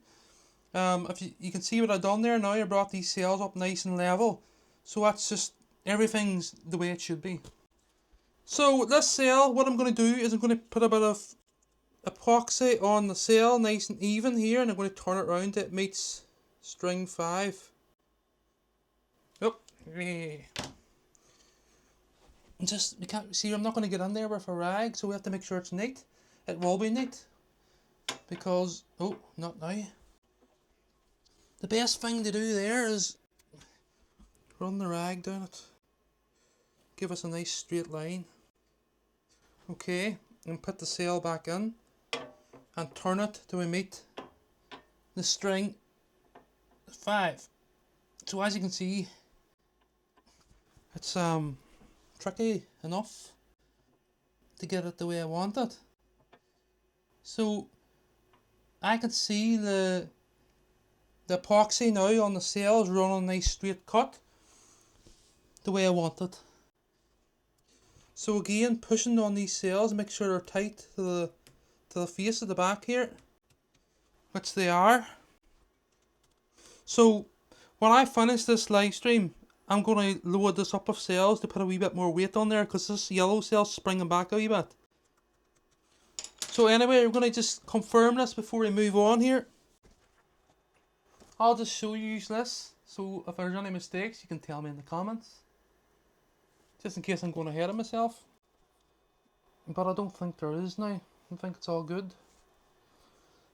If you can see what I've done there now, I brought these cells up nice and level. So that's just, everything's the way it should be. So this cell, what I'm going to do is I'm going to put a bit of epoxy on the cell, nice and even here, and I'm going to turn it around till it meets string 5. Oh, we can't see, I'm not going to get in there with a rag, so we have to make sure it's neat. It will be neat, because, oh, not now. The best thing to do there is run the rag down it. Give us a nice straight line. Okay, and put the cell back in and turn it till we meet the string 5. So as you can see, it's tricky enough to get it the way I want it. So I can see the epoxy now on the cells running a nice straight cut the way I want it. So again, pushing on these cells, make sure they're tight to the face of the back here, which they are. So when I finish this live stream, I'm going to load this up with cells to put a wee bit more weight on there, because this yellow cell's springing back a wee bit. So anyway, we're going to just confirm this before we move on here. I'll just show you this, so if there's any mistakes you can tell me in the comments. Just in case I'm going ahead of myself. But I don't think there is now. I think it's all good.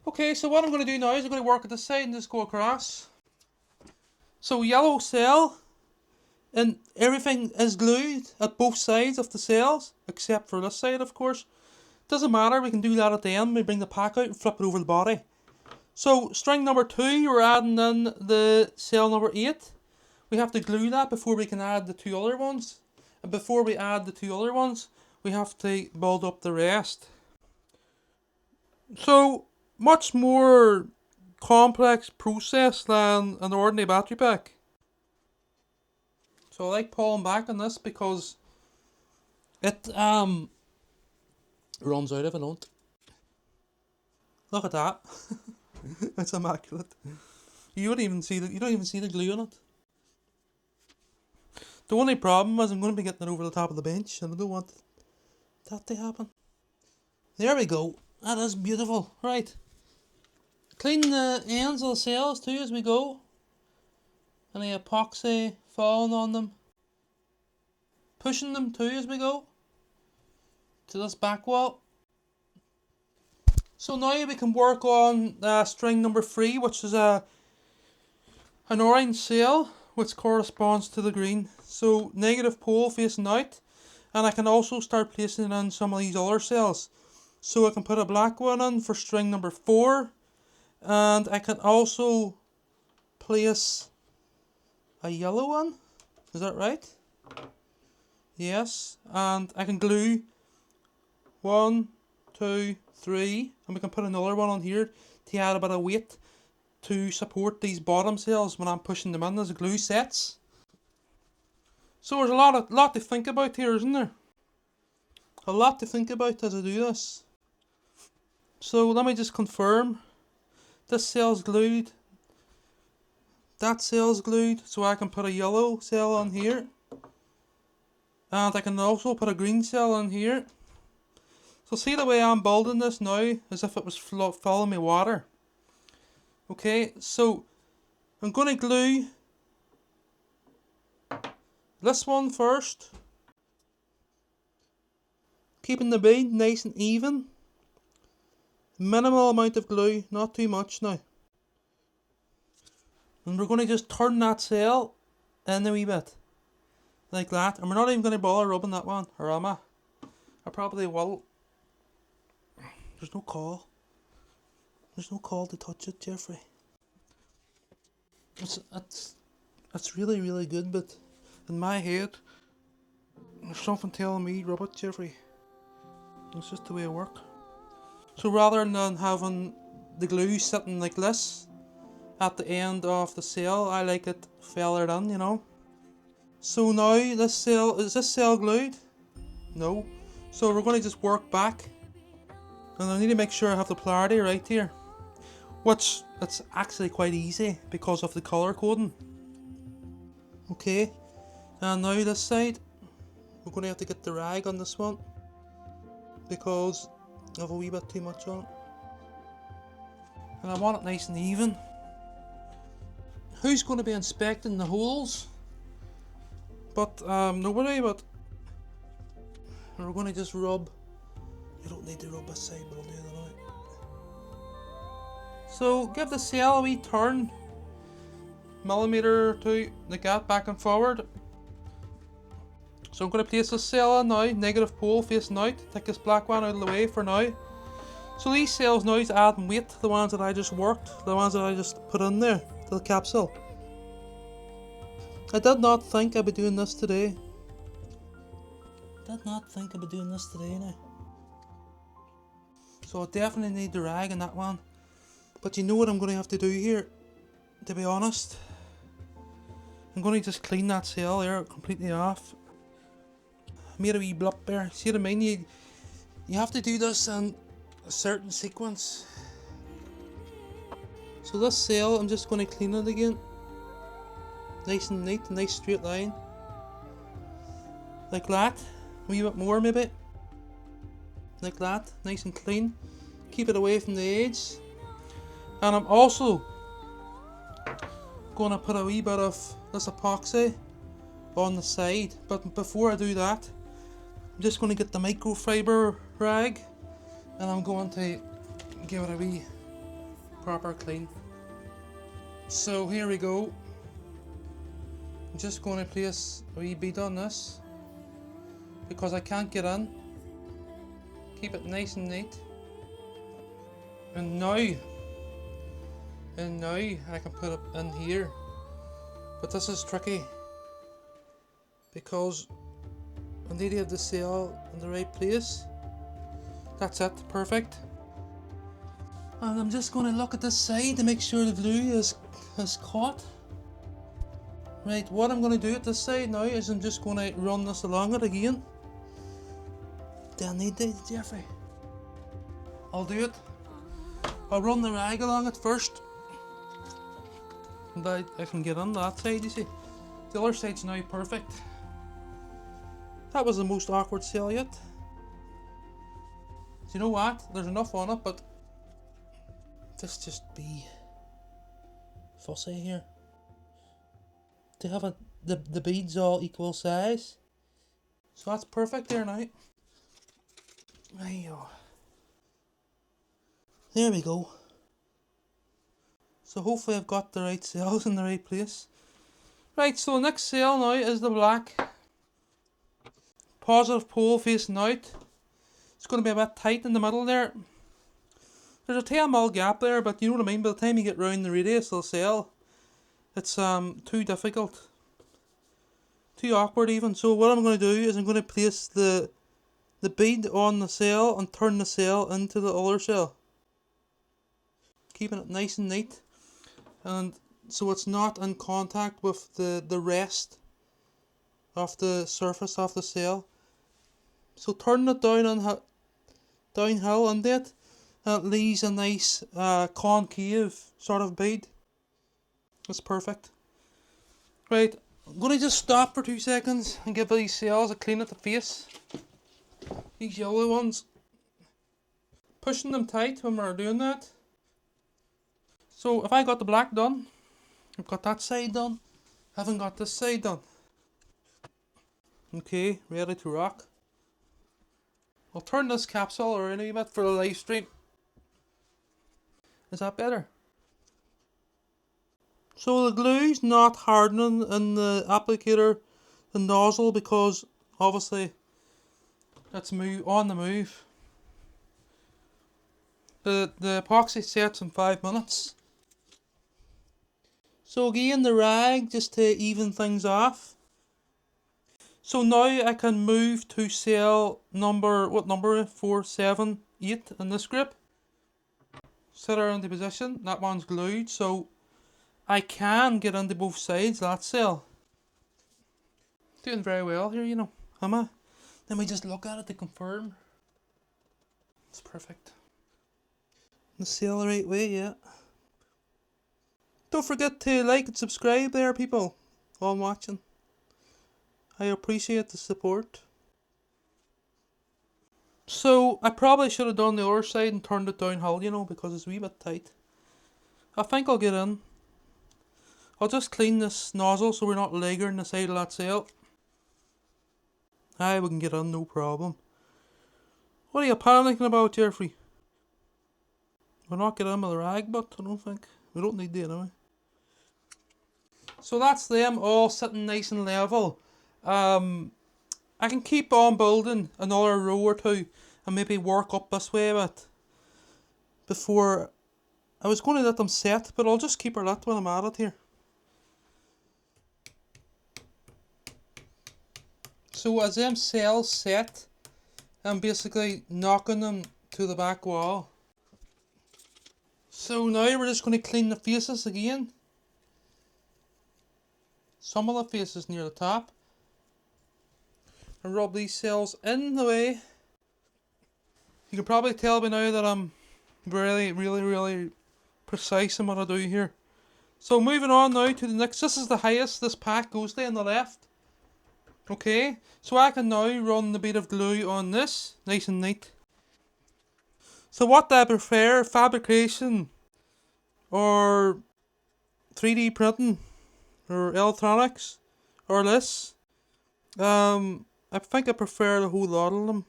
Okay, so what I'm going to do now is I'm going to work at this side and just go across. So yellow cell, and everything is glued at both sides of the cells, except for this side of course. Doesn't matter, we can do that at the end. We bring the pack out and flip it over the body. So string number 2, we're adding in the cell number 8. We have to glue that before we can add the 2 other ones. And before we add the 2 other ones, we have to build up the rest. So much more complex process than an ordinary battery pack. So I like pulling back on this because it runs out if I don't. Look at that. It's immaculate. You don't even see the glue on it. The only problem is I'm going to be getting it over the top of the bench, and I don't want that to happen. There we go. That is beautiful. Right. Clean the ends of the cells too as we go. Any epoxy falling on them. Pushing them too as we go to this back wall. So now we can work on string number 3, which is an orange cell which corresponds to the green. So negative pole facing out, and I can also start placing in some of these other cells. So I can put a black one in for string number 4, and I can also place a yellow one. Is that right? Yes, and I can glue 1, 2, 3, and we can put another one on here to add a bit of weight to support these bottom cells when I'm pushing them in as glue sets. So there's a lot to think about here, isn't there? A lot to think about as I do this. So let me just confirm. This cell's glued. That cell's glued, so I can put a yellow cell on here. And I can also put a green cell on here. So see the way I'm building this now, as if it was following me water. Okay, so I'm going to glue this one first. Keeping the bead nice and even. Minimal amount of glue, not too much now. And we're going to just turn that cell in a wee bit. Like that. And we're not even going to bother rubbing that one, or am I? I probably will. There's no call. There's no call to touch it, Jeffrey. It's really, really good, but in my head, there's something telling me, rub it, Jeffrey. It's just the way I work. So rather than having the glue sitting like this at the end of the cell, I like it feathered in, you know. So now is this cell glued? No. So we're going to just work back. And I need to make sure I have the polarity right here. Which, it's actually quite easy because of the colour coding. Okay. And now this side, we're going to have to get the rag on this one. Because I have a wee bit too much on it. And I want it nice and even. Who's going to be inspecting the holes? But nobody, but we're going to just rub. You don't need to rub this side, but I'll do it now. So give the cell a wee turn. Millimetre or two, like that, back and forward. So I'm going to place this cell in now, negative pole facing out. Take this black one out of the way for now. So these cells now is adding weight to the ones that I just worked, the ones that I just put in there, to the capsule. I did not think I'd be doing this today. Now. So I definitely need the rag in that one. But you know what I'm going to have to do here, to be honest? I'm going to just clean that cell there completely off. Made a wee blip there. See what I mean? You have to do this in a certain sequence. So this cell, I'm just going to clean it again. Nice and neat, nice straight line. Like that. A wee bit more maybe. Like that, nice and clean. Keep it away from the edge. And I'm also going to put a wee bit of this epoxy on the side. But before I do that, I'm just going to get the microfiber rag and I'm going to give it a wee proper clean. So here we go. I'm just going to place a wee bead on this because I can't get in. Keep it nice and neat. And now I can put it in here. But this is tricky because I need to have the cell in the right place. That's it, perfect. And I'm just going to look at this side to make sure the glue is caught. Right, what I'm going to do at this side now is I'm just going to run this along it again. Do I need this, Jeffrey? I'll do it. I'll run the rag along it first. And I can get on that side, you see. The other side's now perfect. That was the most awkward cell yet. Do you know what? There's enough on it, but let's just be fussy here. To have the beads all equal size. So that's perfect there now. There we go. So hopefully I've got the right cells in the right place. Right, so the next cell now is the black. Positive pole facing out. It's going to be a bit tight in the middle there. There's a 10mm gap there, but you know what I mean, by the time you get round the radius of the cell, it's too difficult. Too awkward even. So what I'm going to do is I'm going to place the the bead on the cell and turn the cell into the other cell. Keeping it nice and neat, and so it's not in contact with the rest of the surface of the cell. So turn it downhill into it, and it leaves a nice concave sort of bead. That's perfect. Right, I'm going to just stop for 2 seconds and give these cells a clean at the face. These yellow ones. Pushing them tight when we're doing that. So if I got the black done, I've got that side done, haven't got this side done. Okay, ready to rock. I'll turn this capsule around a bit for the live stream. Is that better? So the glue's not hardening in the applicator, the nozzle, because obviously it's on the move. The epoxy sets in 5 minutes. So again, the rag just to even things off. So now I can move to cell number, what number? 4, 7, 8 in this grip. Set her into position. That one's glued, so I can get into both sides of that cell. Doing very well here, you know. Am I? Let me just look at it to confirm. It's perfect. The cell the right way, yeah. Don't forget to like and subscribe there, people. All watching. I appreciate the support. So I probably should have done the other side and turned it downhill, you know, because it's a wee bit tight. I think I'll get in. I'll just clean this nozzle so we're not lagering the side of that cell. Aye, we can get in, no problem. What are you panicking about, Jeffrey? We're not getting in with the rag, but I don't think. We don't need to anyway. So that's them all sitting nice and level. I can keep on building another row or two and maybe work up this way a bit before I was going to let them set, but I'll just keep her lit when I'm at it here. So as them cells set, I'm basically knocking them to the back wall. So now we're just going to clean the faces again. Some of the faces near the top. And rub these cells in the way. You can probably tell by now that I'm really precise in what I do here. So moving on now to the next. This is the highest this pack goes to on the left. Okay, so I can now run the bit of glue on this, nice and neat. So what I prefer, fabrication or 3D printing or electronics or this. I think I prefer the whole lot of them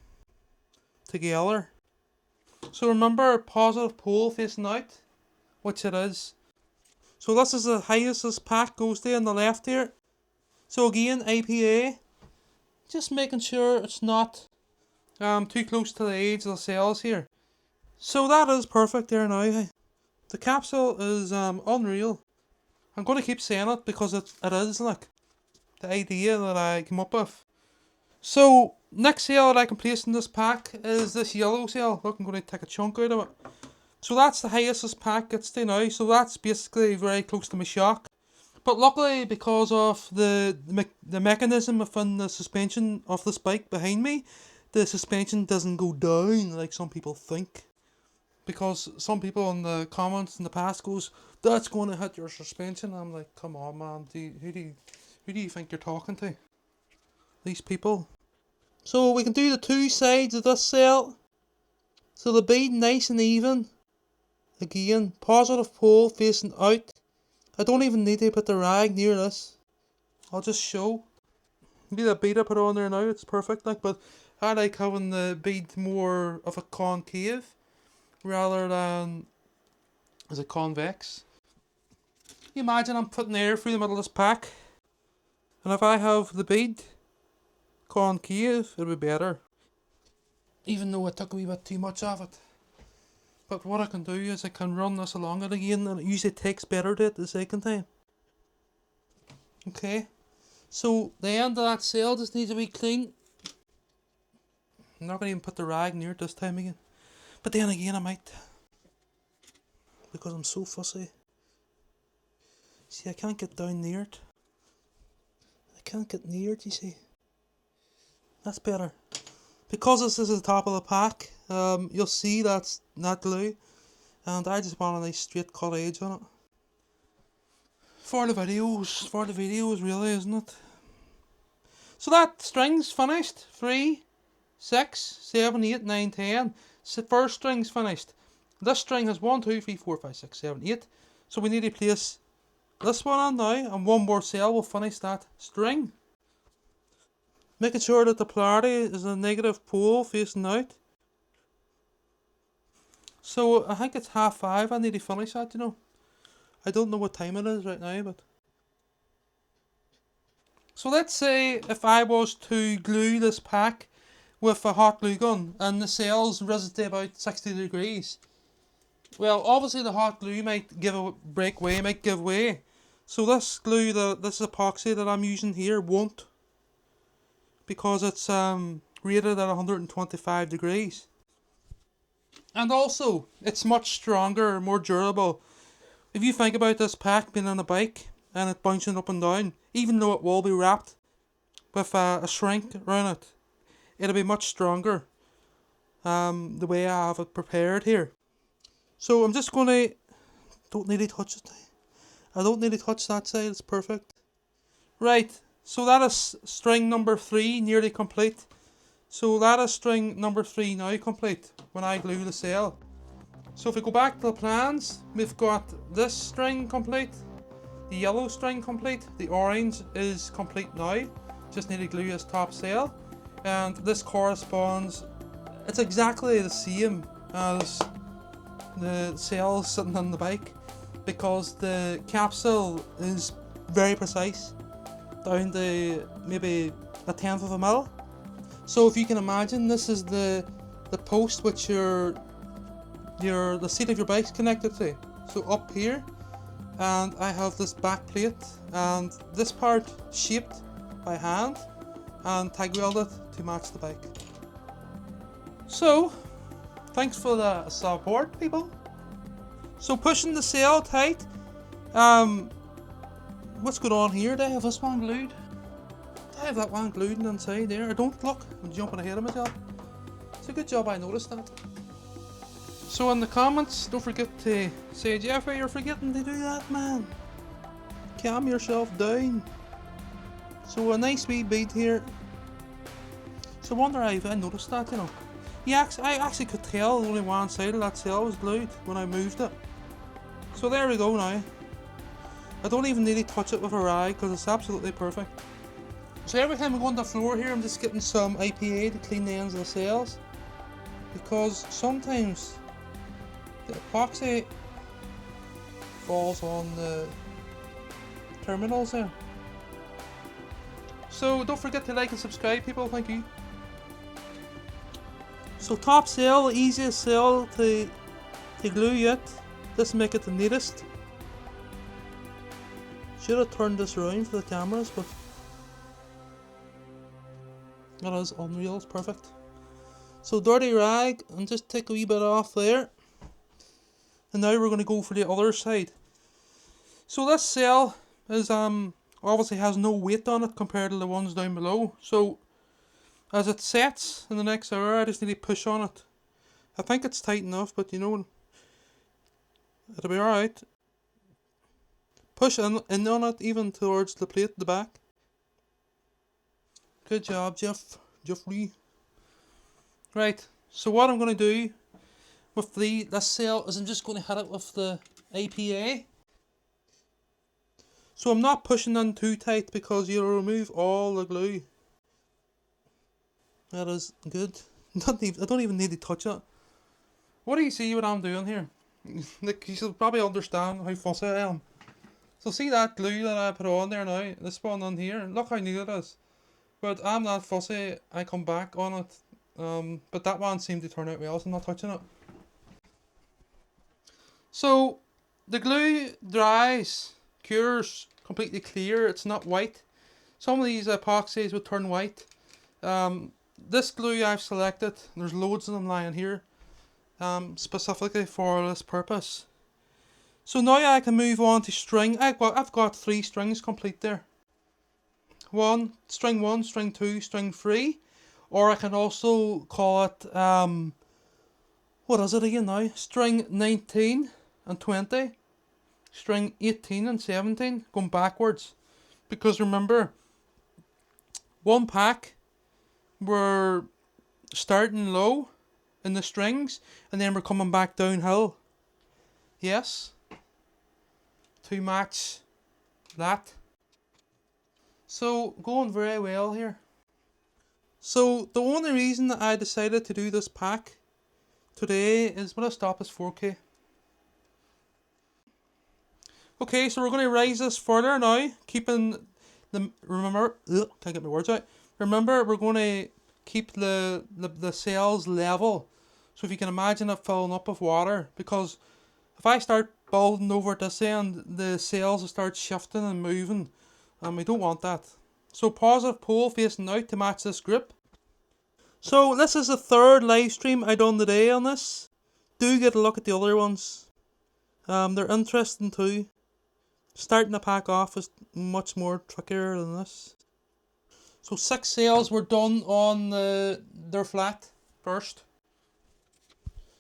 together. So remember, positive pole facing out, which it is. So this is the highest this pack goes to on the left here. So again, IPA, just making sure it's not too close to the edge of the cells here. So that is perfect there now. The capsule is unreal. I'm going to keep saying it because it is like the idea that I came up with. So next cell that I can place in this pack is this yellow cell. Look, I'm going to take a chunk out of it. So that's the highest this pack gets to now. So that's basically very close to my shock. But luckily, because of the mechanism within the suspension of this bike behind me, the suspension doesn't go down like some people think. Because some people in the comments in the past goes, that's going to hit your suspension. I'm like, come on, man. Who do you think you're talking to? These people. So we can do the two sides of this cell. So the bead nice and even. Again, positive pole facing out. I don't even need to put the rag near this. I'll just show. Maybe the bead I put on there now, it's perfect. But I like having the bead more of a concave rather than as a convex. Can you imagine I'm putting air through the middle of this pack, and if I have the bead concave, it'll be better. Even though I took a wee bit too much of it. But what I can do is I can run this along it again, and it usually takes better to it the second time. Okay, so the end of that cell just needs to be clean. I'm not going to even put the rag near it this time again. But then again I might. Because I'm so fussy. See, I can't get down near it. I can't get near it, you see. That's better. Because this is the top of the pack, you'll see that's not glue. And I just want a nice straight cut edge on it. For the videos really, isn't it? So that string's finished. 3, 6, 7, 8, 9, 10. So first string's finished. This string has 1, 2, 3, 4, 5, 6, 7, 8. So we need to place this one on now, and one more cell will finish that string. Making sure that the polarity is a negative pole facing out. So I think it's 5:30. I need to finish that, you know. I don't know what time it is right now, but. So let's say if I was to glue this pack with a hot glue gun and the cells risen to about 60 degrees. Well, obviously the hot glue might might give way. So this glue, this epoxy that I'm using here won't. Because it's rated at 125 degrees. And also, it's much stronger, more durable. If you think about this pack being on a bike and it bouncing up and down, even though it will be wrapped with a shrink around it, it'll be much stronger the way I have it prepared here. So I'm just going to, don't need to touch it. I don't need to touch that side, it's perfect. Right, so that is string number 3 nearly complete. So that is string number 3 now complete when I glue the cell. So if we go back to the plans, we've got this string complete, the yellow string complete, the orange is complete now, just need to glue this top cell, and this corresponds, it's exactly the same as the cells sitting on the bike, because the capsule is very precise, down to maybe a tenth of a mil. So if you can imagine, this is the post which the seat of your bike's connected to. So up here, and I have this back plate, and this part shaped by hand and TIG welded to match the bike. So, thanks for the support, people. So pushing the cell tight. What's going on here? Do I have this one glued? Do I have that one glued inside there? I don't, look, I'm jumping ahead of myself. It's a good job I noticed that. So in the comments, don't forget to say, Jeffrey, you're forgetting to do that, man. Calm yourself down. So a nice wee bead here. So I wonder if I noticed that, you know. Yeah, I actually could tell only one side of that cell was glued when I moved it. So there we go now. I don't even need to touch it with a rag because it's absolutely perfect. So every time I go on the floor here, I'm just getting some IPA to clean the ends of the cells. Because sometimes the epoxy falls on the terminals there. So don't forget to like and subscribe, people, thank you. So top cell, the easiest cell to glue yet. This make it the neatest. Should have turned this around for the cameras, but that is unreal, it's perfect. So dirty rag, and just take a wee bit off there. And now we're going to go for the other side. So this cell is obviously has no weight on it compared to the ones down below. So as it sets in the next hour, I just need to push on it. I think it's tight enough, but you know, it'll be alright. Push in on it even towards the plate at the back. Good job, Jeffrey. Right, so what I'm going to do with this cell is I'm just going to hit it with the APA. So I'm not pushing in too tight because you'll remove all the glue. That is good. I don't even need to touch it. What do you see what I'm doing here? Like, you should probably understand how fussy I am. So see that glue that I put on there now? This one on here. Look how neat it is. But I'm not fussy. I come back on it. But that one seemed to turn out well, so I'm not touching it. So the glue dries, cures, completely clear. It's not white. Some of these epoxies would turn white. this glue I've selected, there's loads of them lying here, specifically for this purpose. So now I can move on to string. I've got 3 strings complete there. String 1, string 2, string 3. Or I can also call it, what is it again now? String 19 and 20. String 18 and 17, going backwards. Because remember, one pack, we're starting low in the strings, and then we're coming back downhill. Yes? To match that. So, going very well here. So, the only reason that I decided to do this pack today is when I stop is 4K. Okay, so we're going to raise this further now, keeping the, can't get my words out. Remember, we're going to keep the cells level. So if you can imagine it filling up with water, because if I start building over at this end, the cells will start shifting and moving, and we don't want that. So positive pole facing out to match this grip. So this is the 3rd live stream I done today on this. Do get a look at the other ones. They're interesting too. Starting the pack off is much more trickier than this. So 6 cells were done on their flat first.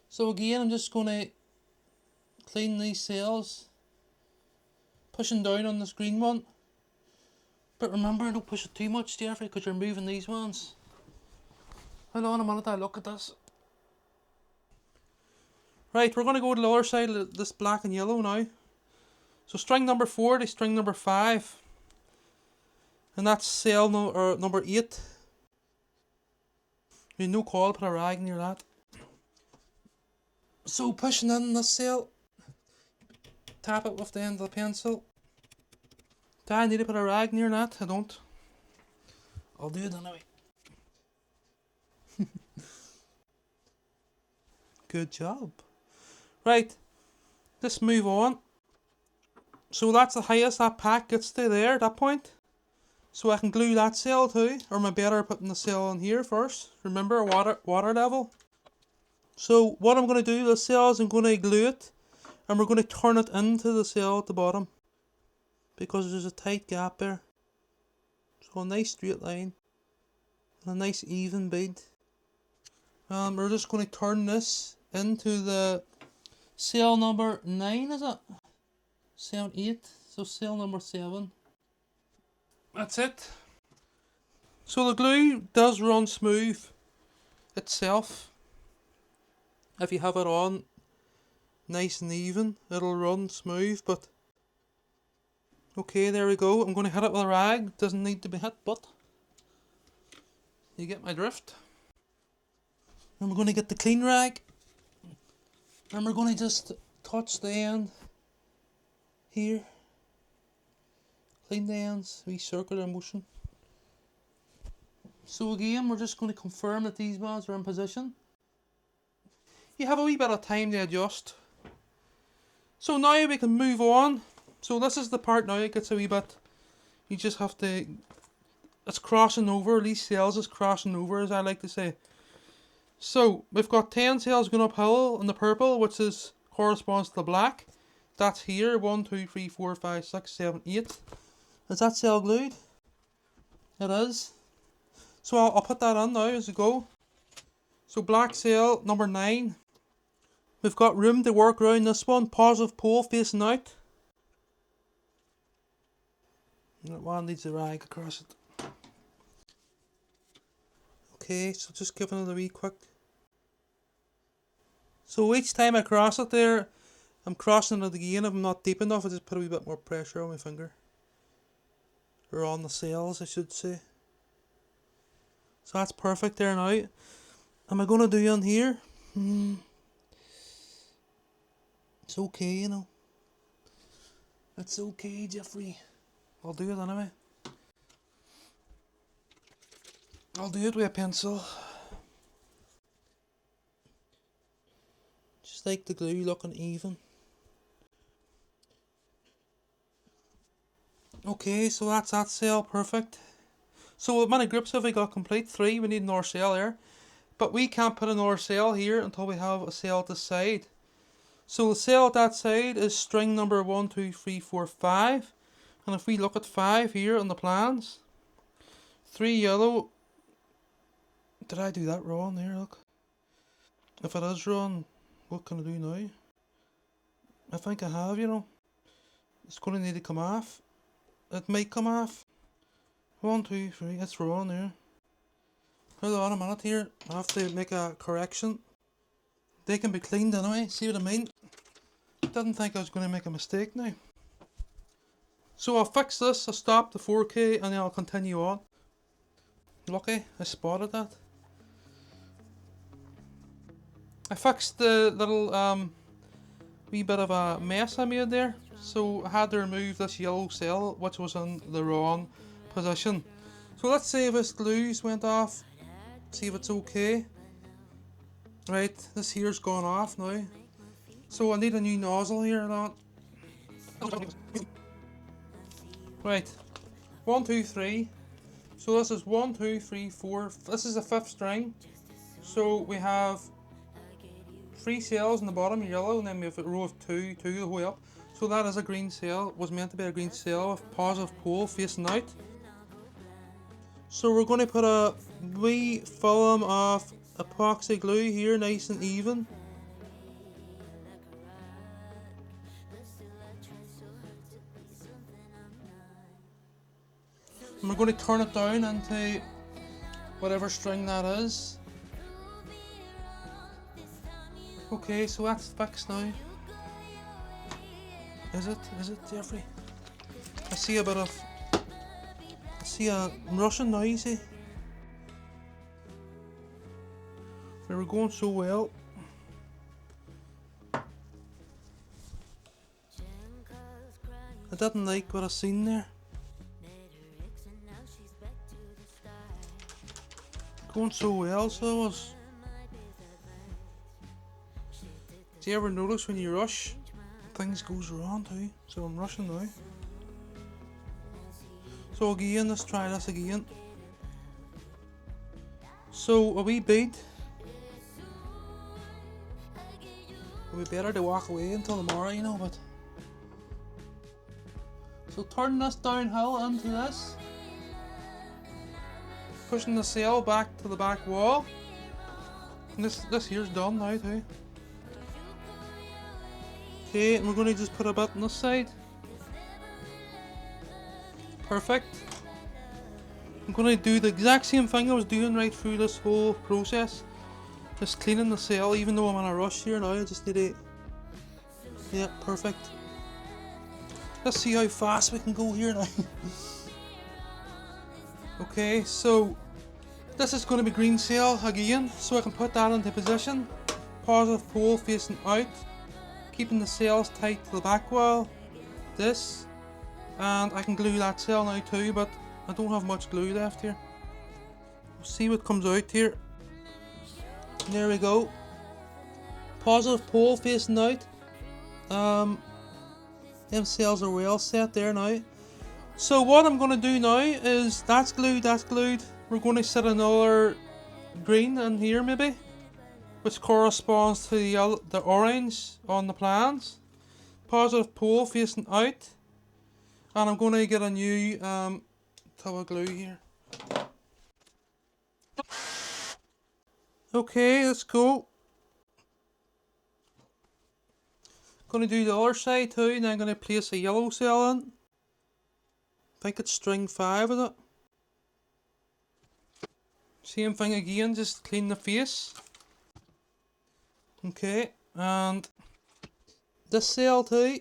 So again, I'm just going to clean these cells, pushing down on this green one. But remember, don't push it too much, Jeffrey, because you're moving these ones. Hold on a minute, I'll look at this. Right, we're going to go to the other side of this black and yellow now. So string number 4 to string number 5. And that's cell number 8. You no call to put a rag near that. So pushing in this cell, tap it with the end of the pencil. Do I need to put a rag near that? I don't. I'll do it anyway. Good job. Right, let's move on. So that's the highest that pack gets to there at that point. So I can glue that cell too, or am I better putting the cell in here first? Remember, water level. So what I'm going to do, the cell is I'm going to glue it, and we're going to turn it into the cell at the bottom, because there's a tight gap there. So a nice straight line, and a nice even bead. We're just going to turn this into the cell number 9, is it? Cell 8, so cell number 7. That's it. So the glue does run smooth itself. If you have it on nice and even, it'll run smooth, but okay, there we go. I'm going to hit it with a rag. Doesn't need to be hit, but you get my drift. And we're going to get the clean rag, and we're going to just touch the end here. Clean the ends, wee circular motion. So again, we're just going to confirm that these ones are in position. You have a wee bit of time to adjust. So now we can move on. So this is the part now it gets a wee bit, you just have to, it's crossing over, these cells is crossing over, as I like to say. So we've got 10 cells going uphill in the purple, which is corresponds to the black. That's here, 1, 2, 3, 4, 5, 6, 7, 8. Is that cell glued? It is. So I'll put that on now as we go. So black cell number 9. We've got room to work around this one. Positive pole facing out. That one needs a rag across it. Okay, so just giving it a wee quick. So each time I cross it there, I'm crossing it again. If I'm not deep enough, I just put a wee bit more pressure on my finger. Or on the cells, I should say. So that's perfect there now. Am I going to do on here? It's okay, you know. It's okay, Jeffrey. I'll do it anyway. I'll do it with a pencil. Just like the glue looking even. Okay, so that's that cell, perfect. So how many groups have we got complete? 3. We need another cell there. But we can't put another cell here until we have a cell at the side. So the cell at that side is string number 1, 2, 3, 4, 5. And if we look at 5 here on the plans, 3 yellow. Did I do that wrong there? Look. If it is wrong, what can I do now? I think I have, you know. It's going to need to come off. It might come off. 1, 2, 3. It's wrong there. Hold on a minute here. I have to make a correction. They can be cleaned anyway. See what I mean? Didn't think I was going to make a mistake now. So I'll fix this. I'll stop the 4K and then I'll continue on. Lucky I spotted that. I fixed the little wee bit of a mess I made there. So I had to remove this yellow cell which was in the wrong position. So let's see if this glue's went off. See if it's okay. Right, this here's gone off now. So I need a new nozzle here and that. Right. 1, 2, 3. So this is 1, 2, 3, 4. This is the 5th string. So we have 3 cells in the bottom, yellow, and then we have a row of 2 the way up. So that is a green cell. Was meant to be a green cell with positive pole facing out. So we're going to put a wee film of epoxy glue here, nice and even. And we're going to turn it down into whatever string that is. Okay, so that's fixed now. Is it, Jeffrey? I see a bit of... I see a Russian now, you see. They were going so well. I didn't like what I seen there. Going so well, so it was. Do you ever notice when you rush, things goes wrong too? So I'm rushing now. So again, let's try this again. So a wee bead. It would be better to walk away until tomorrow, you know, but. So turn this downhill into this. Pushing the cell back to the back wall. And this here's done now too. Okay, and we're going to just put a bit on this side. Perfect. I'm going to do the exact same thing I was doing right through this whole process. Just cleaning the cell, even though I'm in a rush here now. I just need to... Yeah, perfect. Let's see how fast we can go here now. Okay, so this is going to be green cell again, so I can put that into position. Positive pole facing out, keeping the cells tight to the back wall. This, and I can glue that cell now too, but I don't have much glue left here. We'll see what comes out here. There we go. Positive pole facing out. Them cells are well set there now. So what I'm going to do now is that's glued. We're going to set another green in here maybe, which corresponds to the orange on the plans. Positive pole facing out, and I'm going to get a new tub of glue here. Okay, let's go. Going to do the other side too, and then I'm going to place a yellow cell in. I think it's string 5, is it? Same thing again, just clean the face. Okay, and this cell too.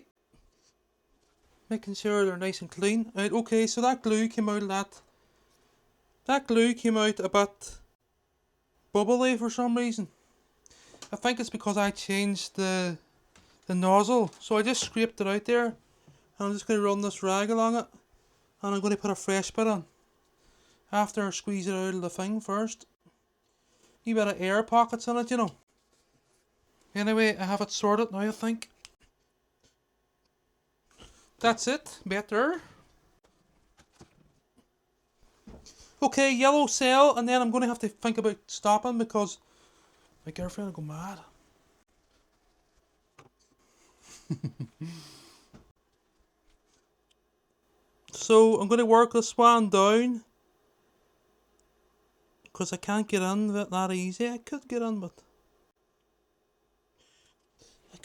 Making sure they're nice and clean. Right, okay, so that glue came out of that. That glue came out a bit bubbly for some reason. I think it's because I changed the nozzle. So I just scraped it out there. And I'm just going to run this rag along it. And I'm going to put a fresh bit on. After I squeeze it out of the thing first. A bit of air pockets in it, you know. Anyway, I have it sorted now, I think. That's it. Better. Okay, yellow cell, and then I'm going to have to think about stopping because my girlfriend will go mad. So I'm going to work this one down because I can't get in that easy. I could get in, but I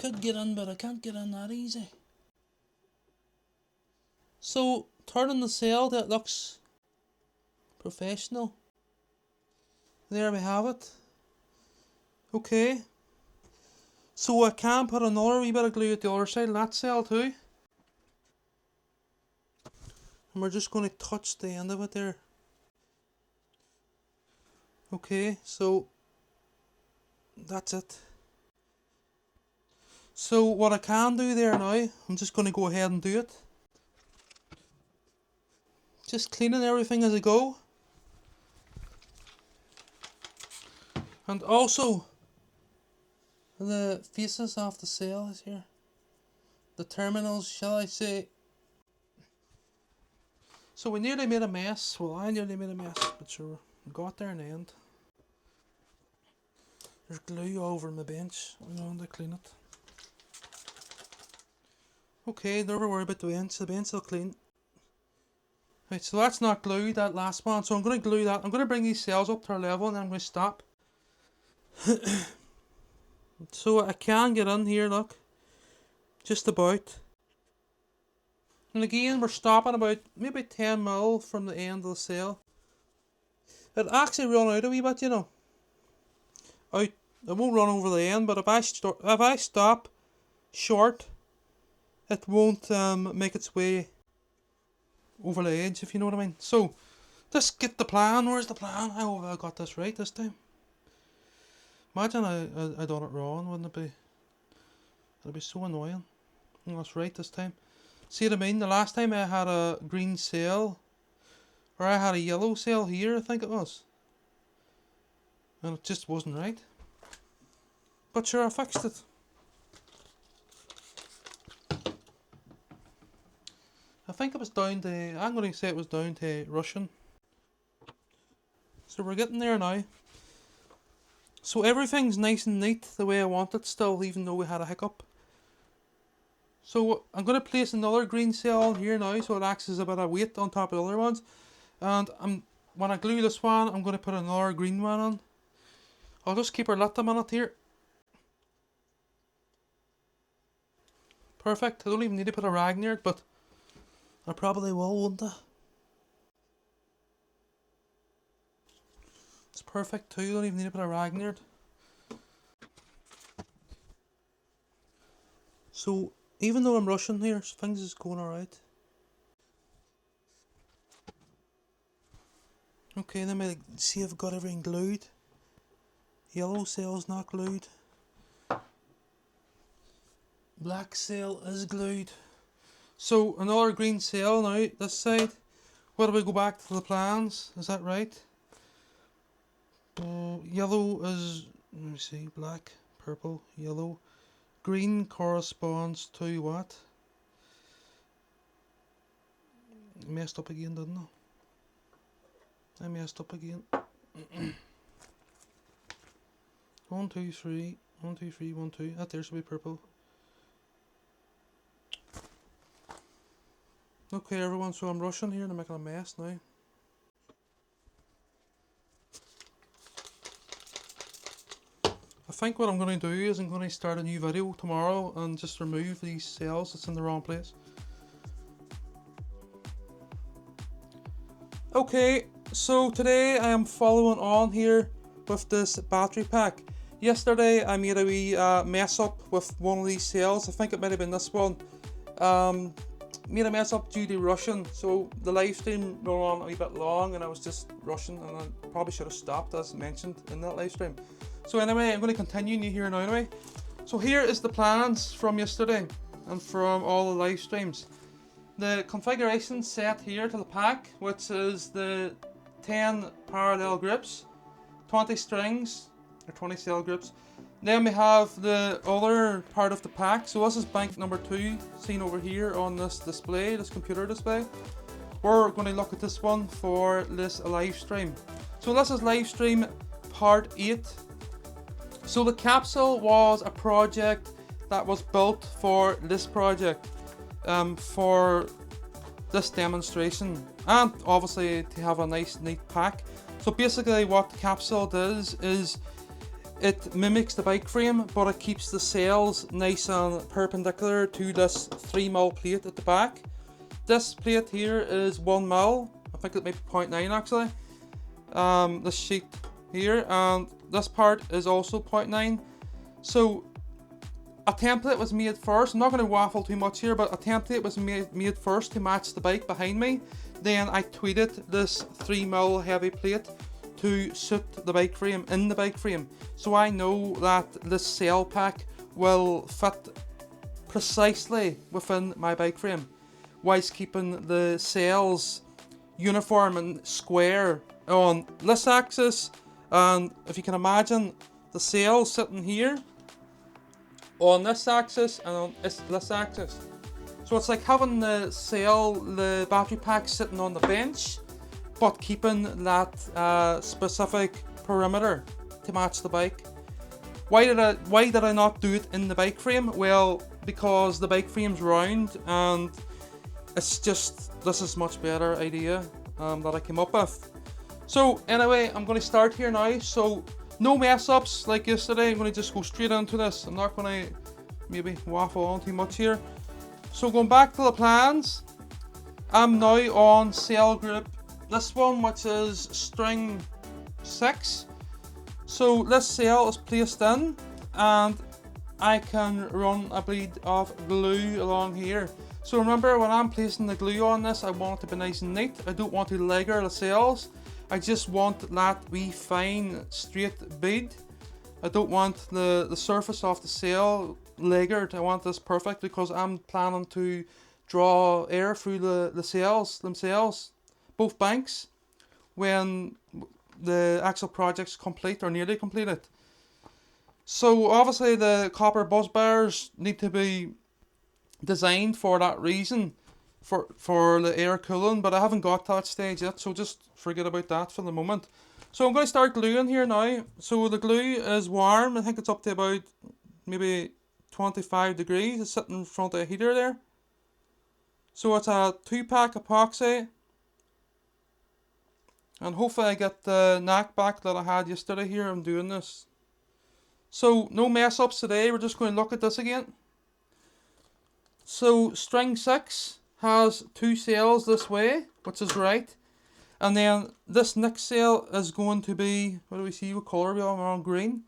can't get in that easy. So turning the cell that looks professional. There we have it. Okay. So I can put another wee bit of glue at the other side of that cell too. And we're just going to touch the end of it there. Okay, so that's it. So what I can do there now, I'm just going to go ahead and do it. Just cleaning everything as I go. And also, the faces of the cell is here. The terminals, shall I say. So we nearly made a mess. Well, I nearly made a mess, but sure, we got there in the end. There's glue all over my bench. I'm going to clean it. Okay, never worry about the bench. The bench will clean. Right, so that's not glued, that last one. So I'm going to glue that. I'm going to bring these cells up to our level and then I'm going to stop. So I can get in here, look. Just about. And again, we're stopping about maybe 10mm from the end of the cell. It actually run out a wee bit, you know. Out. It won't run over the end, but if I stop short, it won't make its way over the edge, if you know what I mean. So, let's get the plan. Where's the plan? I hope I got this right this time. Imagine I done it wrong, wouldn't it be? It'd be so annoying. I was right this time. See what I mean? The last time I had a green cell, or I had a yellow cell here, I think it was. And it just wasn't right. But sure, I fixed it. I think it was down to, I'm going to say it was down to Russian. So we're getting there now. So everything's nice and neat the way I want it still, even though we had a hiccup. So I'm going to place another green cell on here now, so it acts as a bit of weight on top of the other ones. And when I glue this one, I'm going to put another green one on. I'll just keep her lit a minute here. Perfect. I don't even need to put a rag near it, but I probably will, won't I? It's perfect too, I don't even need to put a rag near it. So, even though I'm rushing here, things is going alright. Okay, let me see if I've got everything glued. Yellow cell's not glued. Black cell is glued. So, another green cell now, this side. Where do we go back to the plans? Is that right? Yellow is, let me see, black, purple, yellow. Green corresponds to what? Messed up again, didn't I? I messed up again. 1, 2, 3, 1, 2, 3, 1, 2. That there should be purple. Okay, everyone, so I'm rushing here and I'm making a mess now. I think what I'm going to do is I'm going to start a new video tomorrow and just remove these cells that's in the wrong place. Okay, so today I am following on here with this battery pack. Yesterday I made a wee mess up with one of these cells. I think it might have been this one. Made a mess up due to rushing, so the live stream ran on a wee bit long and I was just rushing and I probably should have stopped as mentioned in that live stream. So anyway, I'm going to continue here now anyway. So here is the plans from yesterday and from all the live streams. The configuration set here to the pack, which is the 10 parallel grips, 20 strings, or 20 cell grips. Then we have the other part of the pack. So this is bank number 2, seen over here on this display, this computer display. we're going to look at this one for this live stream. So this is live stream part 8. So the capsule was a project that was built for this project, for this demonstration, and obviously to have a nice neat pack. So basically what the capsule does is it mimics the bike frame, but it keeps the sails nice and perpendicular to this 3mm plate at the back. This plate here is 1mm, I think it might be 0.9 actually. This sheet here, and this part is also 0.9. So a template was made first. I'm not going to waffle too much here, but a template was made first to match the bike behind me. Then I tweeted this 3mm heavy plate to suit the bike frame in the bike frame. So I know that this sail pack will fit precisely within my bike frame, whilst keeping the sails uniform and square on this axis. And if you can imagine, the sails sitting here on this axis and on this axis. So it's like having the battery pack sitting on the bench, but keeping that specific perimeter to match the bike. Why did I not do it in the bike frame? Well, because the bike frame's round, and it's just, this is much better idea that I came up with. So anyway, I'm going to start here now. So no mess ups like yesterday. I'm going to just go straight into this. I'm not going to maybe waffle on too much here. So going back to the plans, I'm now on sail group, this one, which is string 6. So this sail is placed in, and I can run a bleed of glue along here. So remember, when I'm placing the glue on this, I want it to be nice and neat. I don't want to lager the sails. I just want that wee fine straight bead. I don't want the surface of the sail lagered. I want this perfect because I'm planning to draw air through the sails themselves, both banks, when the actual project's complete or nearly completed. So obviously the copper buzz bars need to be designed for that reason, for the air cooling, but I haven't got to that stage yet, so just forget about that for the moment. So I'm going to start gluing here now. So the glue is warm. I think it's up to about maybe 25 degrees. It's sitting in front of a heater there. So it's a 2-pack epoxy, and hopefully I get the knack back that I had yesterday here. I'm doing this. So no mess ups today. We're just going to look at this again. So string 6 has 2 sails this way, which is right. And then this next sail is going to be, what do we see, what colour we are? We're on green.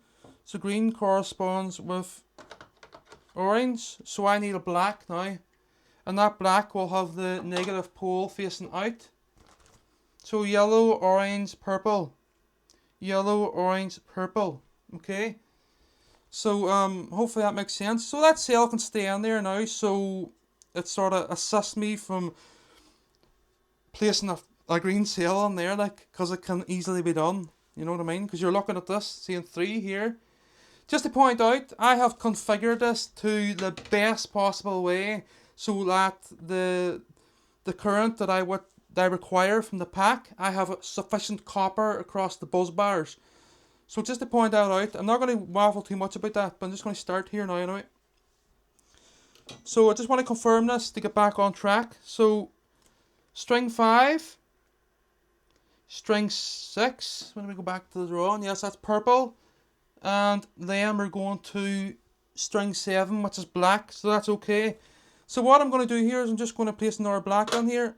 So green corresponds with orange. So I need a black now. And that black will have the negative pole facing out. So yellow, orange, purple. Yellow, orange, purple. Okay. So hopefully that makes sense. So that sail can stay in there now, so it sort of assists me from placing a green sail in there, like, because it can easily be done. You know what I mean? Because you're looking at this, seeing 3 here. Just to point out, I have configured this to the best possible way so that the current that I require from the pack, I have sufficient copper across the buzz bars. So just to point that out, I'm not going to waffle too much about that, but I'm just going to start here now anyway. So I just want to confirm this to get back on track. So string 5, string 6, when we go back to the drawing, yes, that's purple. And then we're going to string 7, which is black, so that's okay. So what I'm going to do here is I'm just going to place another black on here.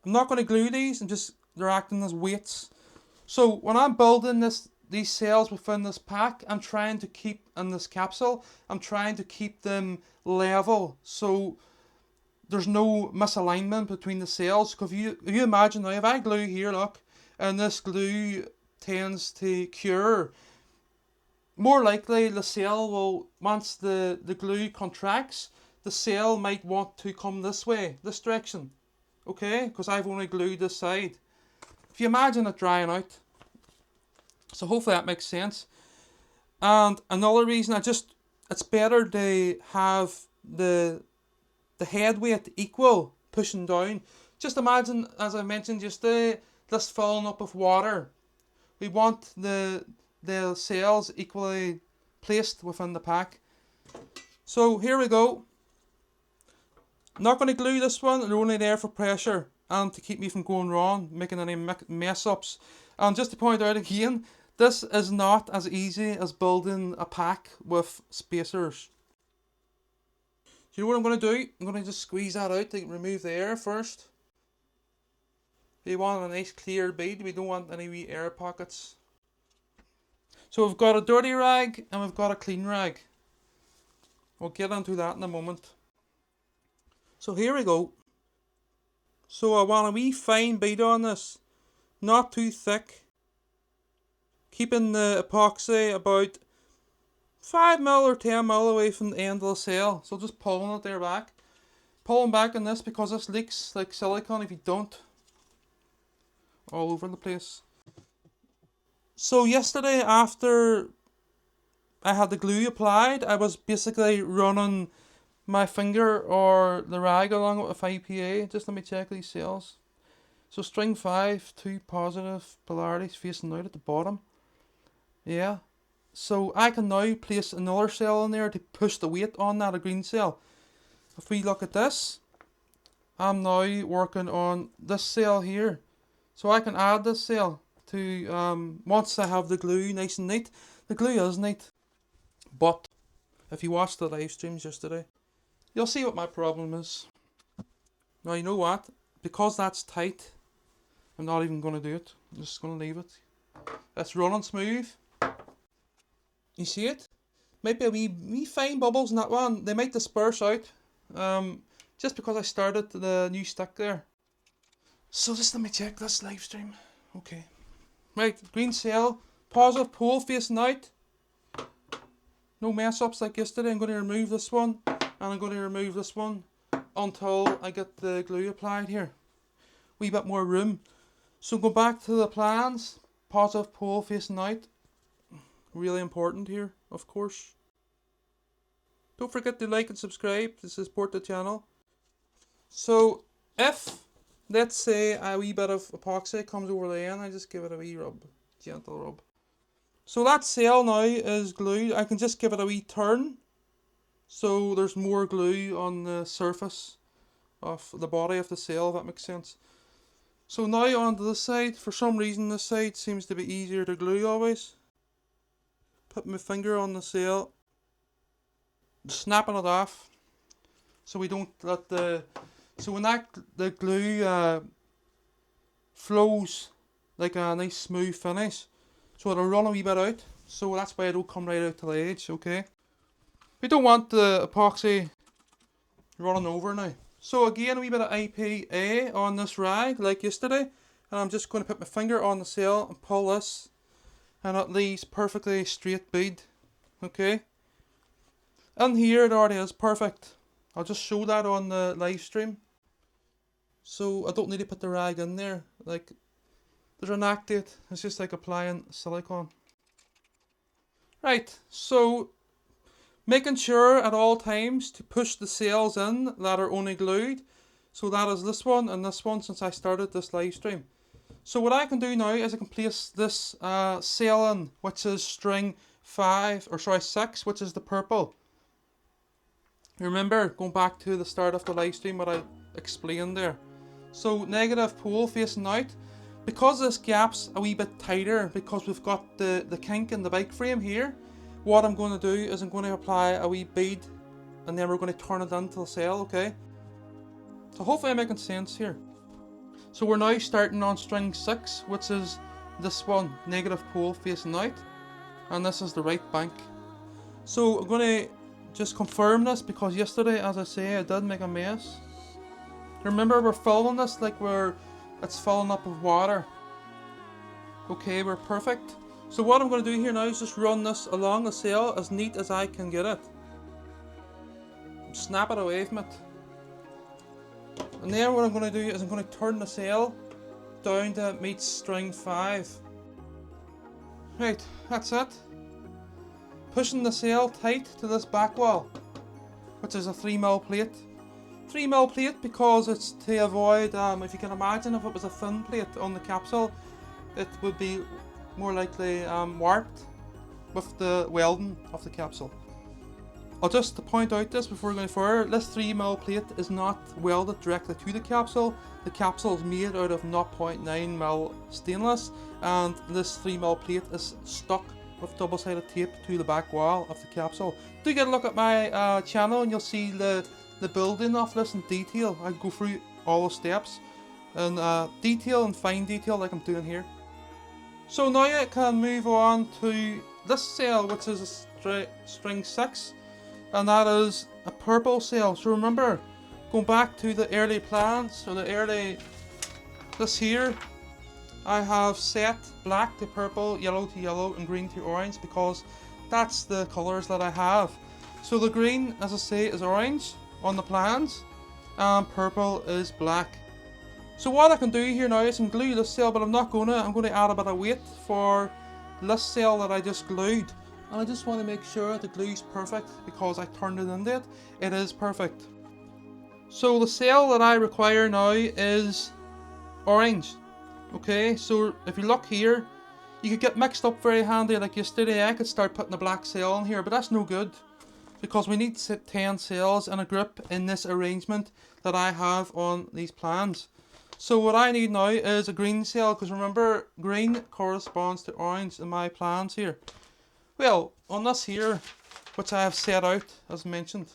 I'm not going to glue these, they're acting as weights. So when I'm building these sails within this pack, I'm trying to keep, in this capsule, I'm trying to keep them level, so there's no misalignment between the sails. Because if you imagine now, if I glue here, look, and this glue tends to cure, more likely the sail will, once the glue contracts, the sail might want to come this way, this direction. Okay, because I've only glued this side. If you imagine it drying out. So hopefully that makes sense. And another reason, it's better to have the head weight equal pushing down Just imagine, as I mentioned yesterday, this filling up with water. We want the cells equally placed within the pack. So here we go. Not going to glue this one, they're only there for pressure and to keep me from going wrong, making any mess ups. And just to point out again, this is not as easy as building a pack with spacers. Do you know what I'm going to do? I'm going to just squeeze that out to remove the air first. We want a nice clear bead, we don't want any wee air pockets. So we've got a dirty rag and we've got a clean rag. We'll get into that in a moment. So here we go. So I want a wee fine bead on this, not too thick. Keeping the epoxy about 5mm or 10mm away from the end of the cell. So just pulling it there back. Pulling back on this because this leaks like silicone if you don't. All over the place. So yesterday after I had the glue applied, I was basically running my finger or the rag along with 5PA. Just let me check these cells. So string 5, 2 positive polarities facing out at the bottom. Yeah. So I can now place another cell in there to push the weight on that green cell. If we look at this, I'm now working on this cell here. So I can add this cell to, once I have the glue nice and neat. The glue is neat. But if you watched the live streams yesterday, you'll see what my problem is. Now you know what? Because that's tight, I'm not even going to do it. I'm just going to leave it. It's running smooth. You see it? Might be a wee fine bubbles in that one. They might disperse out. Just because I started the new stick there. So just let me check this live stream. Okay. Right, green cell. Positive pole facing out. No mess ups like yesterday. I'm going to remove this one. And I'm going to remove this one until I get the glue applied here. Wee bit more room. So go back to the plans. Positive pole facing out. Really important here, of course. Don't forget to like and subscribe to support the channel. So if, let's say, a wee bit of epoxy comes over the end, I just give it a wee rub. Gentle rub. So that cell now is glued. I can just give it a wee turn. So there's more glue on the surface of the body of the cell, if that makes sense. So now onto this side. For some reason this side seems to be easier to glue always. Put my finger on the cell. Snapping it off. So we don't let the... So when the glue flows like a nice smooth finish. So it'll run a wee bit out. So that's why it'll come right out to the edge, okay? We don't want the epoxy running over now. So again, a wee bit of IPA on this rag like yesterday. And I'm just going to put my finger on the cell and pull this. And it leaves perfectly straight bead. Okay? And here it already is perfect. I'll just show that on the live stream. So I don't need to put the rag in there. Like, there's an act date. It's just like applying silicone. Right, so making sure at all times to push the cells in that are only glued. So that is this one and this one since I started this live stream. So what I can do now is I can place this cell in, which is string 6, which is the purple. Remember, going back to the start of the live stream, what I explained there. So negative pole facing out. Because this gap's a wee bit tighter, because we've got the kink in the bike frame here, what I'm going to do is I'm going to apply a wee bead and then we're going to turn it into the cell, okay? So hopefully I'm making sense here. So we're now starting on string 6, which is this one, negative pole facing out, and this is the right bank. So I'm going to just confirm this because yesterday, as I say, I did make a mess. Remember, we're filling this like it's filling up with water. Okay, we're perfect. So what I'm going to do here now is just run this along the cell as neat as I can get it. Snap it away from it. And then what I'm going to do is I'm going to turn the cell down to meet string 5. Right, that's it. Pushing the cell tight to this back wall, which is a 3mm plate. 3mm plate because it's to avoid, if you can imagine, if it was a thin plate on the capsule, it would be more likely warped with the welding of the capsule. I'll just point out this before going further, this 3mm plate is not welded directly to the capsule. The capsule is made out of 0.9mm stainless, and this 3mm plate is stuck with double-sided tape to the back wall of the capsule. Do get a look at my channel and you'll see the building of this in detail. I go through all the steps in detail and fine detail like I'm doing here. So now I can move on to this sail, which is a string 6, and that is a purple sail. So remember, going back to the early plans, so this here, I have set black to purple, yellow to yellow, and green to orange because that's the colours that I have. So the green, as I say, is orange on the plans, and purple is black. So what I can do here now is I can glue this sail, but I'm going to add a bit of weight for this sail that I just glued. And I just want to make sure the glue's perfect because I turned it into it. It is perfect. So the sail that I require now is orange. Okay, so if you look here, you could get mixed up very handy like yesterday. I could start putting a black sail in here, but that's no good because we need 10 sails in a group in this arrangement that I have on these plans. So what I need now is a green sail, because remember, green corresponds to orange in my plans here. Well, on this here, which I have set out as mentioned.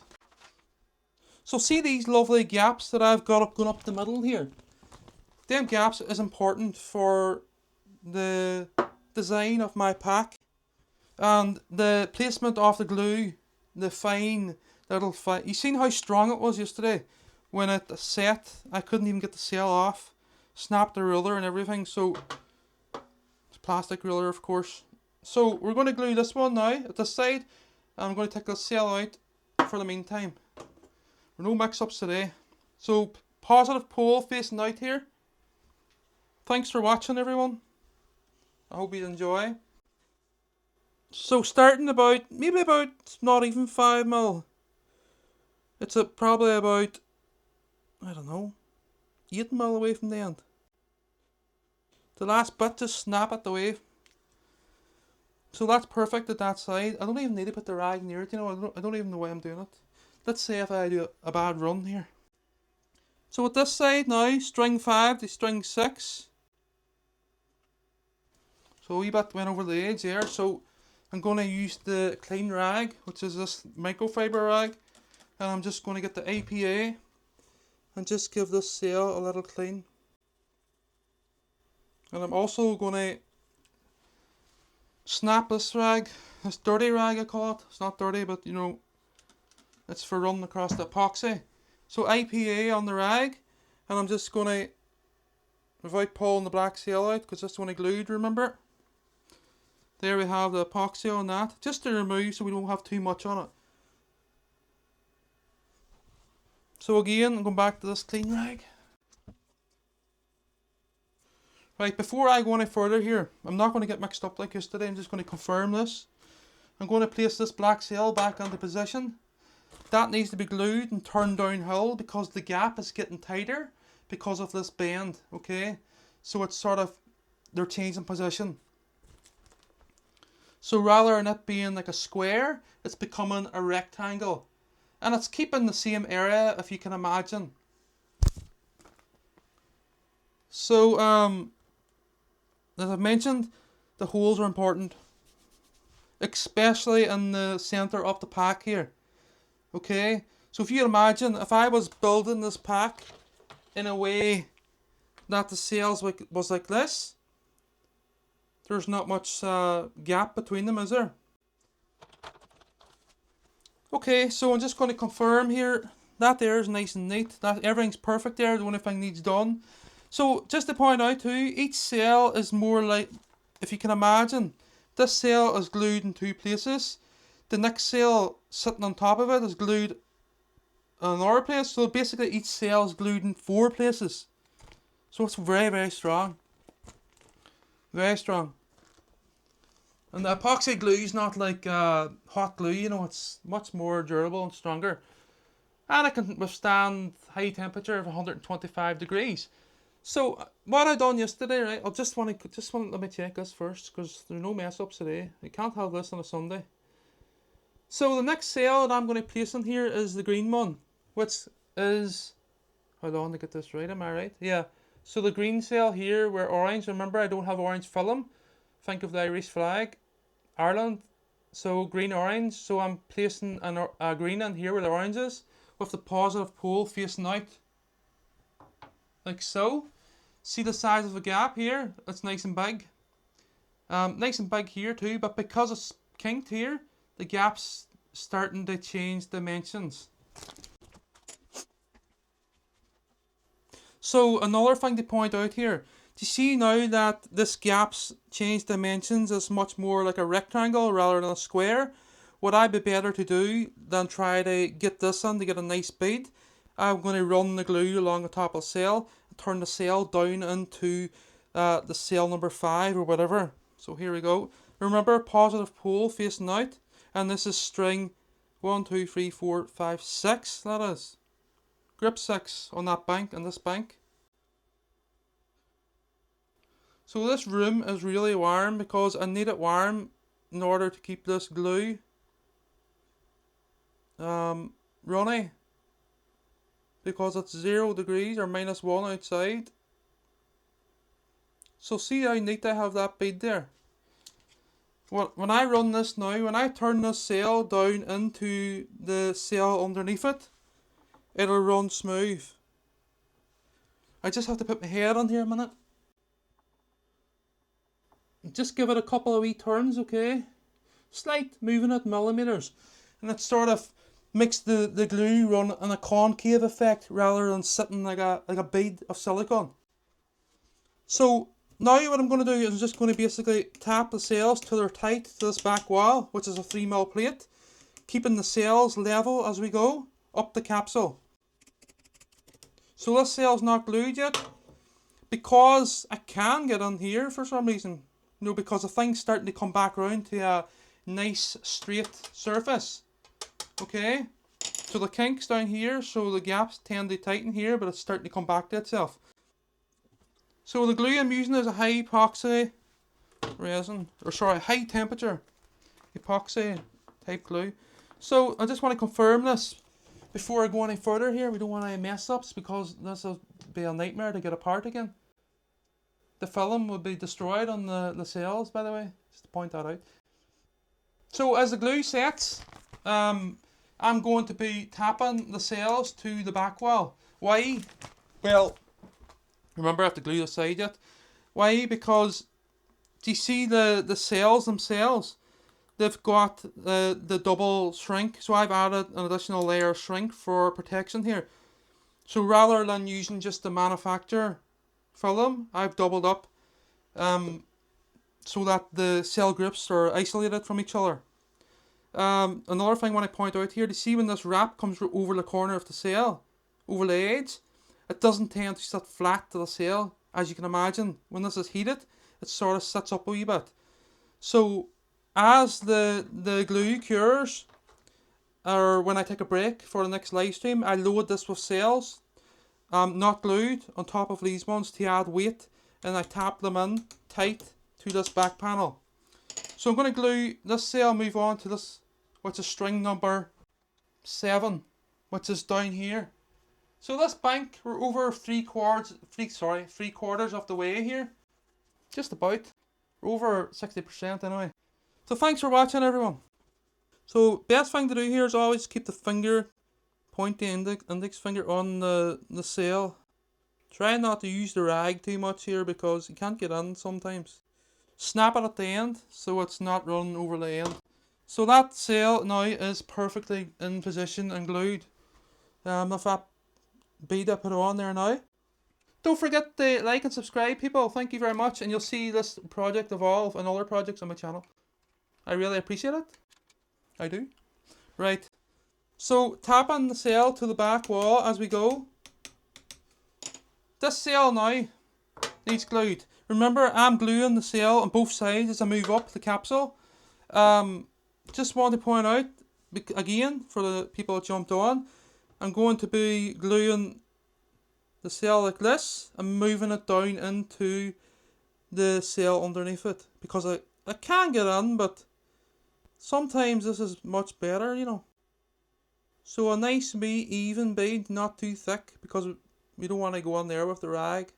So see these lovely gaps that I've got going up the middle here? Them gaps is important for the design of my pack and the placement of the glue, the fine little you seen how strong it was yesterday when it set. I couldn't even get the sail off, snapped the ruler and everything. So it's plastic ruler, of course. So we're going to glue this one now at this side, and I'm going to take the sail out for the meantime. No mix-ups today. So positive pole facing out here. Thanks for watching, everyone. I hope you enjoy. So starting maybe about not even 5mm. It's probably about, I don't know, 8mm away from the end. The last bit, just snap it away. So that's perfect at that side. I don't even need to put the rag near it, you know. I don't even know why I'm doing it. Let's say if I do a bad run here. So at this side now, string 5 to string 6. So a wee bit went over the edge there. So I'm going to use the clean rag, which is this microfiber rag. And I'm just going to get the APA and just give this sail a little clean. And I'm also going to snap this rag, this dirty rag I call it. It's not dirty, but you know, it's for running across the epoxy. So APA on the rag, and I'm just going to, without pulling the black sail out, because that's when I glued, remember? There we have the epoxy on that, just to remove so we don't have too much on it. So again, I'm going back to this clean rag. Right, before I go any further here, I'm not going to get mixed up like yesterday. I'm just going to confirm this. I'm going to place this black sail back into position. That needs to be glued and turned downhill because the gap is getting tighter because of this bend, okay? So it's sort of, they're changing position. So rather than it being like a square, it's becoming a rectangle. And it's keeping the same area, if you can imagine. So, as I've mentioned, the holes are important. Especially in the centre of the pack here. Okay? So if you imagine, if I was building this pack in a way that the sails was like this, there's not much gap between them, is there? Okay, so I'm just going to confirm here. That there is nice and neat. That everything's perfect there. The only thing needs done. So just to point out too, each sail is more like, if you can imagine, this sail is glued in 2 places. The next sail sitting on top of it is glued in another place. So basically each sail is glued in 4 places. So it's very, very strong. Very strong. And the epoxy glue is not like hot glue, you know, it's much more durable and stronger. and it can withstand high temperature of 125 degrees. So what I done yesterday, right? I just want to let me check this first because there's no mess ups today. You can't have this on a Sunday. So the next cell that I'm going to place in here is the green one, which is, hold on to get this right. Am I right? Yeah. So the green cell here, where orange. Remember, I don't have orange film. Think of the Irish flag, Ireland. So green orange. So I'm placing a green in here where the orange is, with the positive pole facing out, like so. See the size of the gap here? It's nice and big. Nice and big here too, but because it's kinked here, the gap's starting to change dimensions. So another thing to point out here, do you see now that this gap's changed dimensions is much more like a rectangle rather than a square? What I'd be better to do than try to get this in to get a nice bead, I'm going to run the glue along the top of the cell and turn the cell down into the cell number 5 or whatever. So here we go. Remember, positive pole facing out, and this is string 1, 2, 3, 4, 5, 6, that is. Grip 6 on that bank and this bank. So this room is really warm because I need it warm in order to keep this glue runny, because it's 0 degrees or -1 outside. So see how neat I have that bead there. Well, when I run this now, when I turn this cell down into the cell underneath it, it'll run smooth. I just have to put my head on here a minute. Just give it a couple of wee turns, okay? Slight moving it millimeters. And it sort of makes the glue run in a concave effect rather than sitting like a bead of silicone. So now what I'm going to do is I'm just going to basically tap the cells till they're tight to this back wall, which is a 3mm plate, keeping the cells level as we go up the capsule. So this cell's not glued yet, because I can get on here for some reason. You know, because the thing's starting to come back around to a nice straight surface. Okay, so the kink's down here, so the gaps tend to tighten here, but it's starting to come back to itself. So the glue I'm using is a high epoxy resin, or sorry, high temperature epoxy type glue. So I just want to confirm this before I go any further here. We don't want any mess ups, because this will be a nightmare to get apart again. The film will be destroyed on the cells, by the way, just to point that out. So as the glue sets, I'm going to be tapping the cells to the back wall. Why? Well, remember, I have to glue the side yet. Why? Because do you see the cells themselves? They've got the double shrink. So I've added an additional layer of shrink for protection here. So rather than using just the manufacturer film, I've doubled up so that the cell grips are isolated from each other. Another thing I want to point out here, to see when this wrap comes over the corner of the cell, over the edge, it doesn't tend to sit flat to the cell. As you can imagine, when this is heated, it sort of sits up a wee bit. So as the glue cures, or when I take a break for the next live stream, I load this with cells, not glued, on top of these ones to add weight, and I tap them in tight to this back panel. So I'm going to glue this cell, move on to this, which is string number 7, which is down here. So this bank, we're over three quarters of the way here. Just about. We're over 60% anyway. So thanks for watching, everyone. So best thing to do here is always keep the finger, point the index finger on the cell. Try not to use the rag too much here, because you can't get in sometimes. Snap it at the end so it's not running over the end. So that cell now is perfectly in position and glued. With that bead I put on there now. Don't forget to like and subscribe, people. Thank you very much, and you'll see this project evolve and other projects on my channel. I really appreciate it. I do. Right. So tapping the cell to the back wall as we go. This cell now needs glued. Remember, I'm gluing the cell on both sides as I move up the capsule. Just want to point out, again, for the people that jumped on, I'm going to be gluing the cell like this and moving it down into the cell underneath it, because I can get in, but sometimes this is much better, you know. So a nice wee even bead, not too thick, because we don't want to go in there with the rag.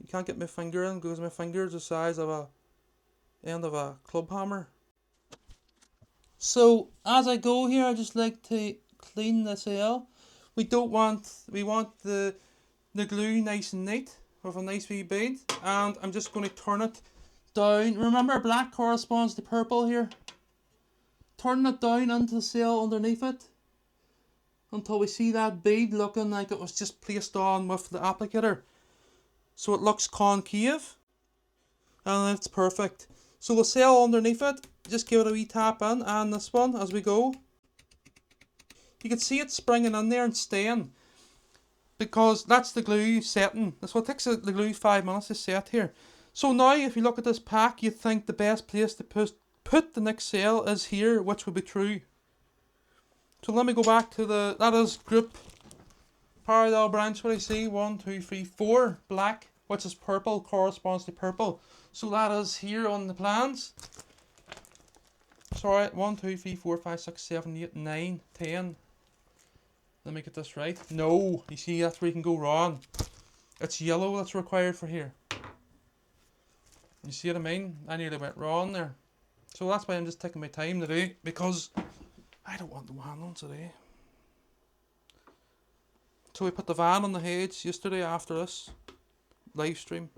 You can't get my finger in because my finger is the size of a end of a club hammer. So as I go here, I just like to clean the cell. We want the glue nice and neat with a nice wee bead, and I'm just going to turn it down. Remember, black corresponds to purple here. Turn it down into the cell underneath it until we see that bead looking like it was just placed on with the applicator, so it looks concave, and it's perfect. So the cell underneath it, just give it a wee tap in, and this one as we go. You can see it springing in there and staying, because that's the glue setting. That's what takes the glue 5 minutes to set here. So now if you look at this pack, you'd think the best place to put the next cell is here, which would be true. So let me go back to that is group parallel branch. What I see, 1, 2, 3, 4 black, which is purple, corresponds to purple. So that is here on the plans. Sorry, 1, 2, 3, 4, 5, 6, 7, 8, 9, 10. Let me get this right. No, you see, that's where you can go wrong. It's yellow that's required for here. You see what I mean? I nearly went wrong there. So that's why I'm just taking my time today, because I don't want the van on today. So we put the van on the hedge yesterday after this live stream.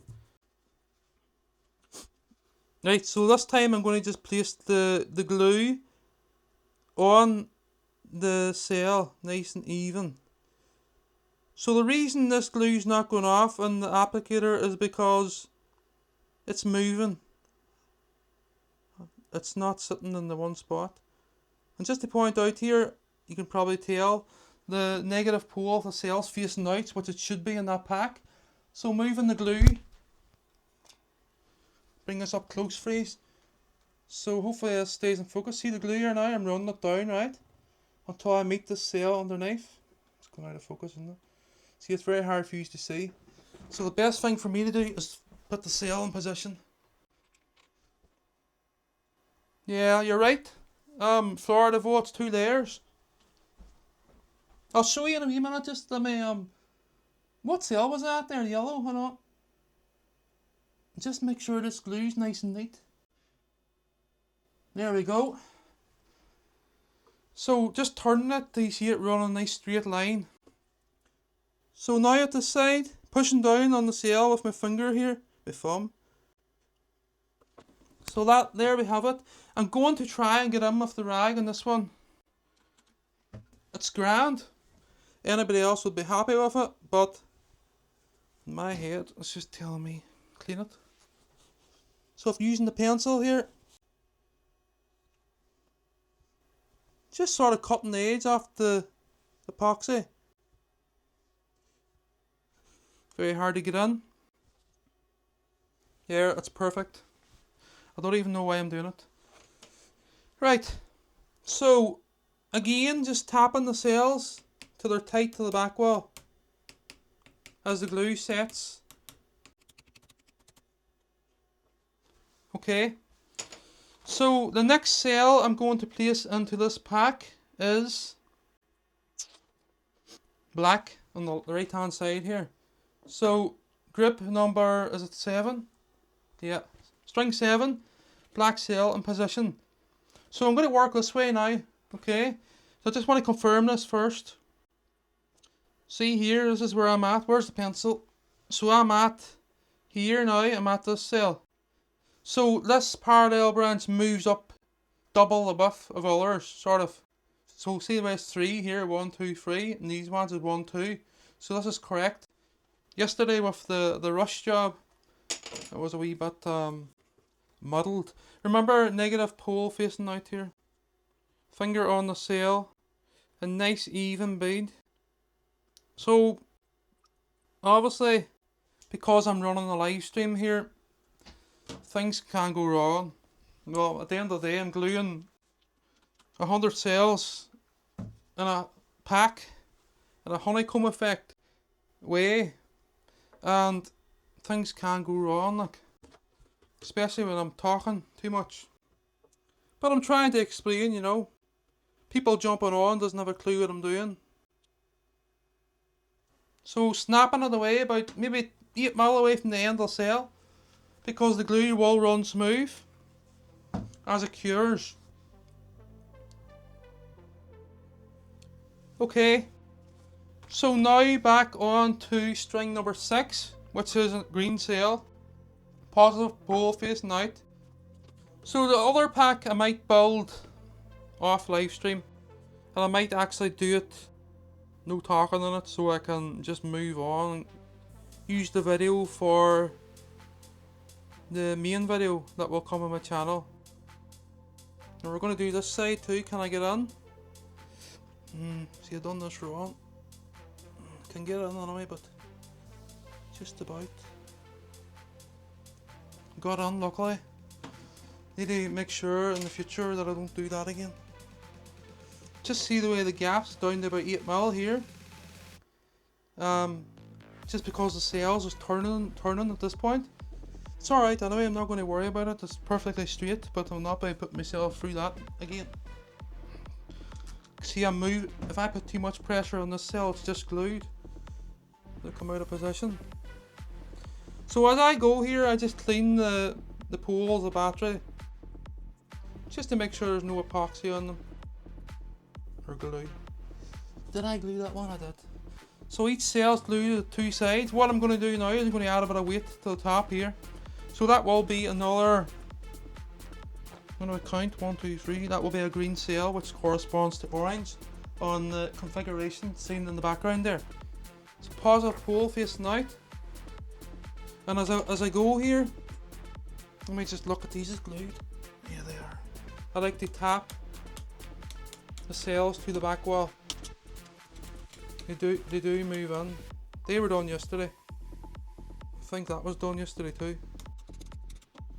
Right, so this time I'm going to just place the glue on the cell nice and even. So the reason this glue's not going off in the applicator is because it's moving. It's not sitting in the one spot. And just to point out here, you can probably tell the negative pole of the cell's facing out, which it should be in that pack. So moving the glue, bring us up close, freeze. So hopefully it stays in focus. See the glue here now, I'm running it down, right? Until I meet the cell underneath. It's going out of focus, isn't it? See, it's very hard for you to see. So the best thing for me to do is put the cell in position. Yeah, you're right. Florida it's 2 layers. I'll show you in a wee minute. Just let me what cell was that there? Yellow, hold on. Just make sure this glue's nice and neat. There we go. So just turning it, do you see it running a nice straight line? So now at the side, pushing down on the cell with my finger here, my thumb. So that, there we have it. I'm going to try and get in with the rag on this one. It's grand. Anybody else would be happy with it, but in my head, it's just telling me clean it. So if you're using the pencil here, just sort of cutting the edge off the epoxy. Very hard to get in. Yeah, it's perfect. I don't even know why I'm doing it. Right, so again, just tapping the cells till they're tight to the back wall as the glue sets. Okay, so the next cell I'm going to place into this pack is black on the right hand side here. So grip number, is it 7? Yeah, string 7, black cell in position. So I'm going to work this way now, okay? So I just want to confirm this first. See here, this is where I'm at. Where's the pencil? So I'm at here now, I'm at this cell. So this parallel branch moves up double the width of others, sort of. So see there's 3 here, 1, 2, 3, and these ones is 1, 2. So this is correct. Yesterday with the rush job, it was a wee bit muddled. Remember, negative pole facing out here. Finger on the cell. A nice even bead. So, obviously, because I'm running a live stream here, things can go wrong. Well, at the end of the day, I'm gluing 100 cells in a pack. in a honeycomb effect way, and things can go wrong, like, especially when I'm talking too much. But I'm trying to explain, you know. People jumping on doesn't have a clue what I'm doing. So snapping it away about maybe 8 mil away from the end of the cell, because the glue will run smooth as it cures. Okay, so now back on to string number 6, which is a green cell, positive pole facing out. So the other pack I might build off live stream, and I might actually do it no talking on it, so I can just move on and use the video for the main video that will come on my channel. And we're going to do this side too. Can I get in? See, I've done this wrong. Can get in anyway, but just about. Got in, luckily. Need to make sure in the future that I don't do that again. Just see the way the gap's down to about 8 mil here. Just because the cells is turning at this point. It's alright anyway, I'm not going to worry about it. It's perfectly straight, but I'm not going to put myself through that again. See, if I put too much pressure on this cell, it's just glued. It'll come out of position. So as I go here, I just clean the poles of the battery, just to make sure there's no epoxy on them. Or glue. Did I glue that one? I did. So each cell's glued to the 2 sides. What I'm going to do now is I'm going to add a bit of weight to the top here. So that will be another, I'm going to count 1, 2, 3. That will be a green cell, which corresponds to orange on the configuration seen in the background there. It's a positive pole facing out. And as I go here, let me just look at these as glued. Yeah, they are. I like to tap the cells to the back wall. They do move in. They were done yesterday. I think that was done yesterday too.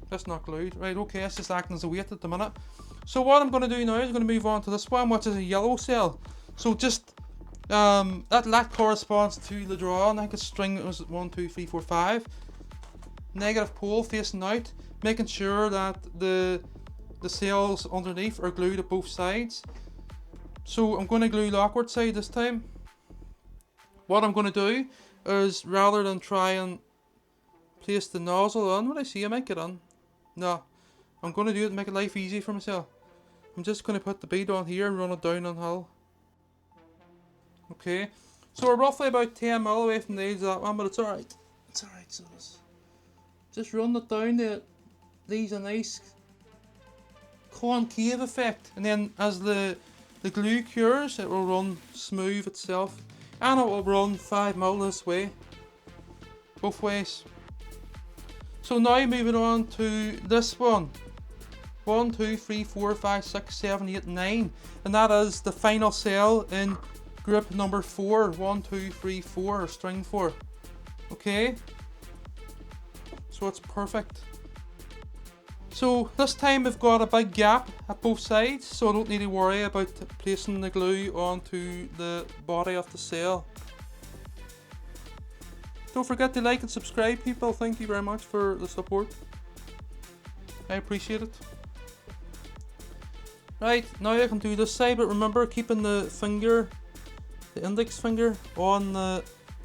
That's not glued. Right, okay, it's just acting as a weight at the minute. So what I'm going to do now is I'm going to move on to this one, which is a yellow cell. So just that corresponds to the drawing. I think it's string was 1, 2, 3, 4, 5. Negative pole facing out, making sure that the cells underneath are glued at both sides. So I'm going to glue the awkward side this time. What I'm going to do is, rather than try and place the nozzle on, what I see I might get on. No, I'm going to do it to make life easy for myself. I'm just going to put the bead on here and run it down on hill. Okay, so we're roughly about 10 mil away from the edge of that one, but it's alright. It's alright, so just run it down to these a nice concave effect, and then as the glue cures, it will run smooth itself, and it will run 5 mil this way, both ways. So now moving on to this one. 1, 2, 3, 4, 5, 6, 7, 8, 9, and that is the final cell in group number 4. 1, 2, 3, 4, or string 4. Okay, so it's perfect. So this time we've got a big gap at both sides, so I don't need to worry about placing the glue onto the body of the cell. Don't forget to like and subscribe, people. Thank you very much for the support. I appreciate it. Right, now I can do this side, but remember keeping the index finger on the,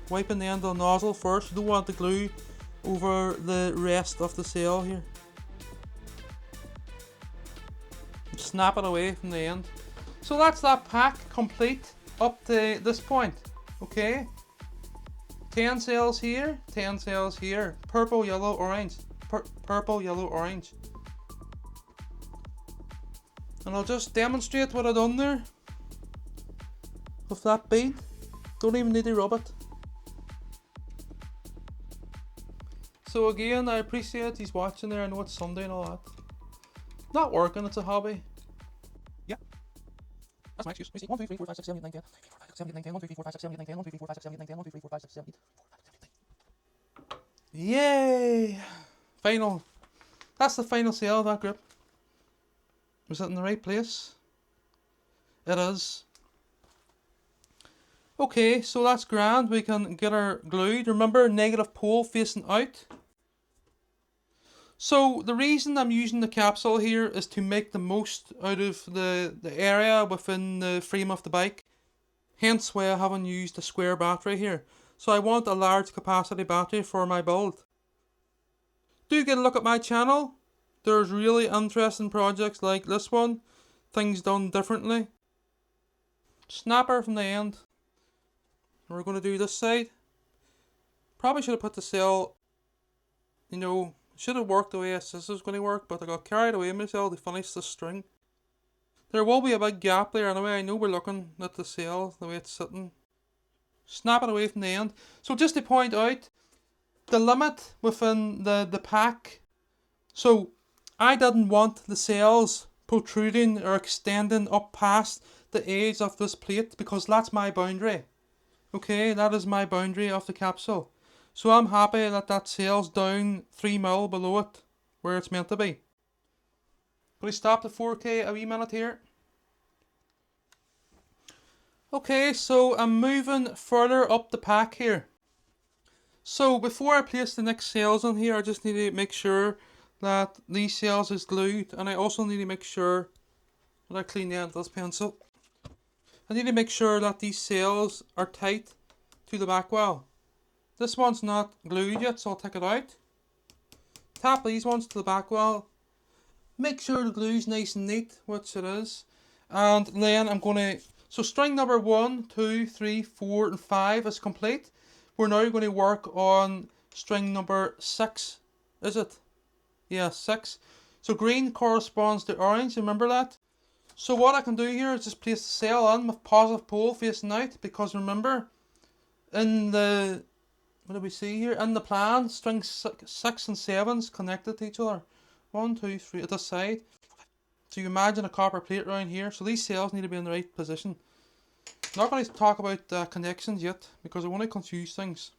wiping the end of the nozzle first. You don't want the glue over the rest of the cell here. Snap it away from the end. So that's that pack complete up to this point. Okay, 10 cells here, 10 cells here, purple, yellow, orange, purple, yellow, orange. And I'll just demonstrate what I've done there with that bead. Don't even need to rub it. So again, I appreciate he's watching there. I know it's Sunday and all that. Not working, it's a hobby. Yeah. That's my excuse. 1, 2, 3, 4, 5, 6, 7, 8, 9, 10. 7, 8, 9, 10. 1, 2, 3, 4, 5, 6, 7, 8, 9, 10. 1, 2, 3, 4, 5, 6, 7, 8, 9, 10. 1, 2, 3, 4, 5, 6, 7, 8, 9, 10. 1, 2, 3, 4, 5, 6, 7, 8, 9. 1, 2, 3, 4, 5, 6, 7, 8, 9. Yay! Final. That's the final cell of that group. Was that in the right place? It is. Okay, so that's grand. We can get our glue. Remember, negative pole facing out. So the reason I'm using the capsule here is to make the most out of the area within the frame of the bike. Hence why I haven't used a square battery here. So I want a large capacity battery for my build. Do get a look at my channel. There's really interesting projects like this one. Things done differently. Snapper from the end. We're going to do this side. Probably should have put the cell, should have worked the way this was going to work, but I got carried away myself to finish the string. There will be a big gap there anyway. I know we're looking at the cell, the way it's sitting. Snap it away from the end. So just to point out, the limit within the pack. So I didn't want the cells protruding or extending up past the edge of this plate because that's my boundary. Okay, that is my boundary of the capsule. So I'm happy that that cell's down 3mm below it, where it's meant to be. Can we stop the 4K a wee minute here? Okay, so I'm moving further up the pack here. So before I place the next cells on here, I just need to make sure that these cells is glued, and I also need to make sure that I clean the end of this pencil. I need to make sure that these cells are tight to the back wall. This one's not glued yet, so I'll take it out. Tap these ones to the back wall. Make sure the glue's nice and neat, which it is. And then I'm going to... So string number 1, 2, 3, 4 and 5 is complete. We're now going to work on string number 6. Is it? Yeah, 6. So green corresponds to orange, remember that? So what I can do here is just place the cell in with positive pole facing out, because remember, in the... What do we see here? In the plan, string 6 and 7 is connected to each other. 1, 2, 3 at this side. So you imagine a copper plate around here. So these cells need to be in the right position. Not going to talk about connections yet because I want to confuse things.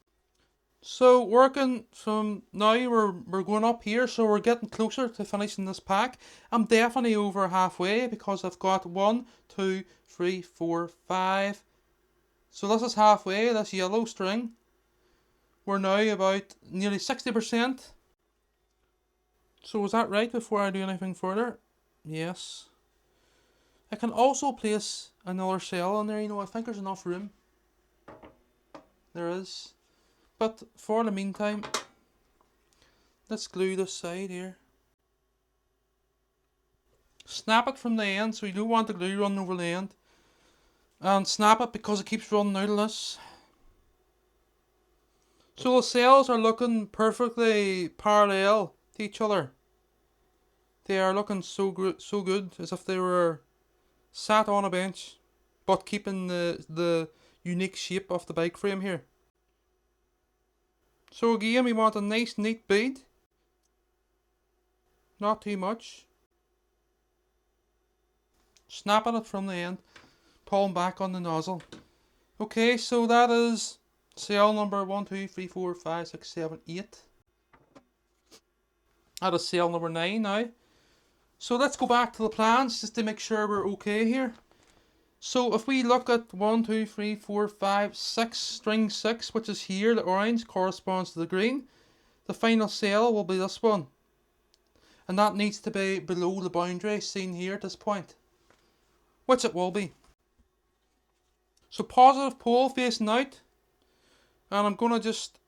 So working from now, we're going up here, so we're getting closer to finishing this pack. I'm definitely over halfway because I've got 1, 2, 3, 4, 5. So this is halfway, this yellow string. We're now about nearly 60%. So was that right before I do anything further? Yes. I can also place another cell on there, I think there's enough room. There is. But for the meantime, let's glue this side here. Snap it from the end, so you don't want the glue running over the end. And snap it because it keeps running out of this. So the cells are looking perfectly parallel to each other. They are looking so good, as if they were sat on a bench, but keeping the unique shape of the bike frame here. So again, we want a nice neat bead, not too much. Snapping it from the end, pulling back on the nozzle. Okay, so that is cell number 1, 2, 3, 4, 5, 6, 7, 8. That is cell number 9 now. So let's go back to the plans just to make sure we're okay here. So if we look at 1, 2, 3, 4, 5, 6, string 6, which is here, the orange corresponds to the green. The final cell will be this one. And that needs to be below the boundary seen here at this point, which it will be. So positive pole facing out. And I'm going to just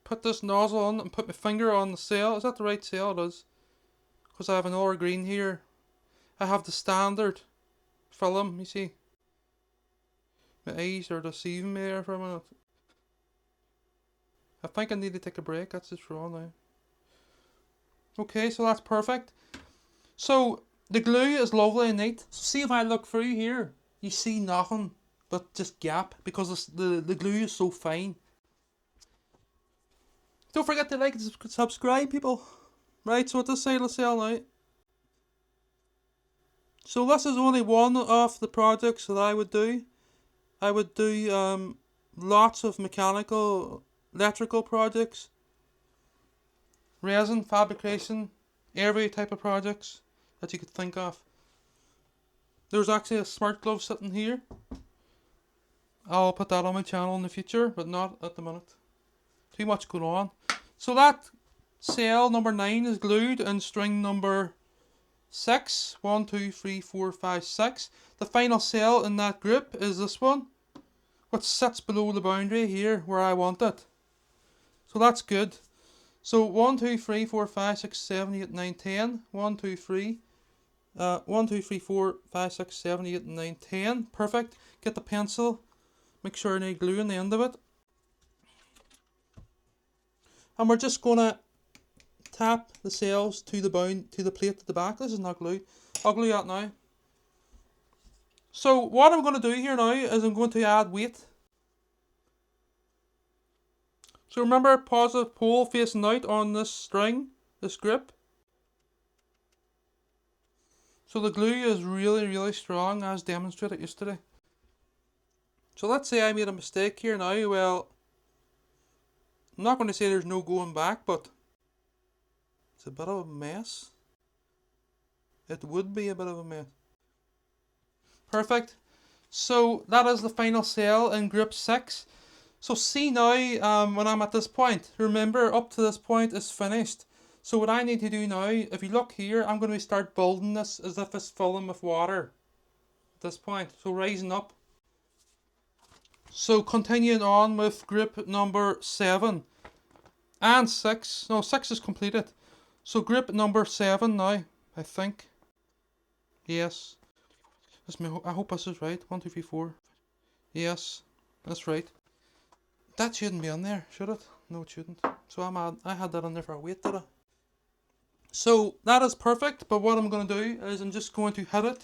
put this nozzle on and put my finger on the cell. Is that the right cell? It is. Because I have another green here. I have the standard film, you see. My eyes are deceiving me there for a minute. I think I need to take a break. That's just wrong now. Okay, so that's perfect. So the glue is lovely and neat. So see if I look through here, you see nothing but just gap because the glue is so fine. Don't forget to like and subscribe, people. Right, so at this side of the cell now. So this is only one of the projects that I would do. I would do lots of mechanical, electrical projects, resin fabrication, every type of projects that you could think of. There's actually a smart glove sitting here. I'll put that on my channel in the future, but not at the minute. Too much going on. So that cell number 9 is glued in string number 6. 1, 2, 3, 4, 5, 6. The final cell in that group is this one, which sits below the boundary here where I want it. So that's good. So 1, 2, 3, 4, 5, 6, 7, 8, 9, 10. 1, 2, 3. 1, 2, 3, 4, 5, 6, 7, 8, 9, 10. Perfect. Get the pencil. Make sure I need glue on the end of it. And we're just going to tap the cells to the plate at the back. This is not glued. I'll glue that now. So what I'm going to do here now is I'm going to add weight. So remember, positive pole facing out on this string, this grip. So the glue is really strong, as demonstrated yesterday. So let's say I made a mistake here now. Well, I'm not going to say there's no going back, but it's a bit of a mess. It would be a bit of a mess. Perfect. So that is the final cell in group 6. So see now, when I'm at this point, remember up to this point is finished. So what I need to do now, if you look here, I'm going to start building this as if it's filling with water at this point. So rising up. So continuing on with group number 7 and 6. No, 6 is completed. So group number 7 now, I think. Yes. I hope this is right. 1, 2, 3, 4. Yes, that's right. That shouldn't be on there, should it? No, it shouldn't. So I had that on there for a weight, did I? So that is perfect, but what I'm going to do is I'm just going to hit it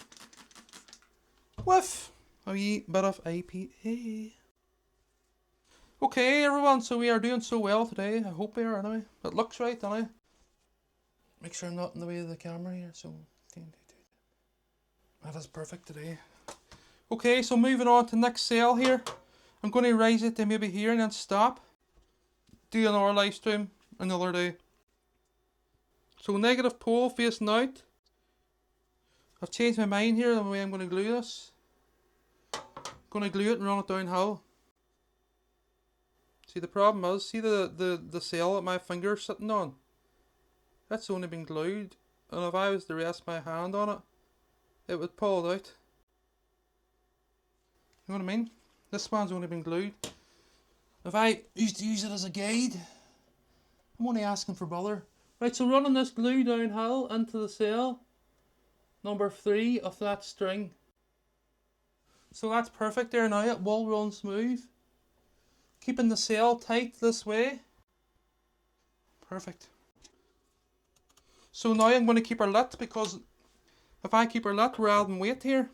with a wee bit of IPA. Okay, everyone, so we are doing so well today. I hope we are, anyway. It looks right, doesn't it? Make sure I'm not in the way of the camera here, so... That is perfect today. Okay, so moving on to next cell here. I'm going to raise it to maybe here and then stop. Do another live stream another day. So negative pole facing out. I've changed my mind here on the way I'm going to glue this. I'm going to glue it and run it downhill. See, the problem is, see the cell that my finger's sitting on? That's only been glued. And if I was to rest my hand on it, it would pull it out. You know what I mean? This one's only been glued. If I used to use it as a guide, I'm only asking for bother. Right, so running this glue downhill into the cell number 3 of that string. So that's perfect there now. It will run smooth. Keeping the cell tight this way. Perfect. So now I'm going to keep her lit, because if I keep her lit, we're adding weight here.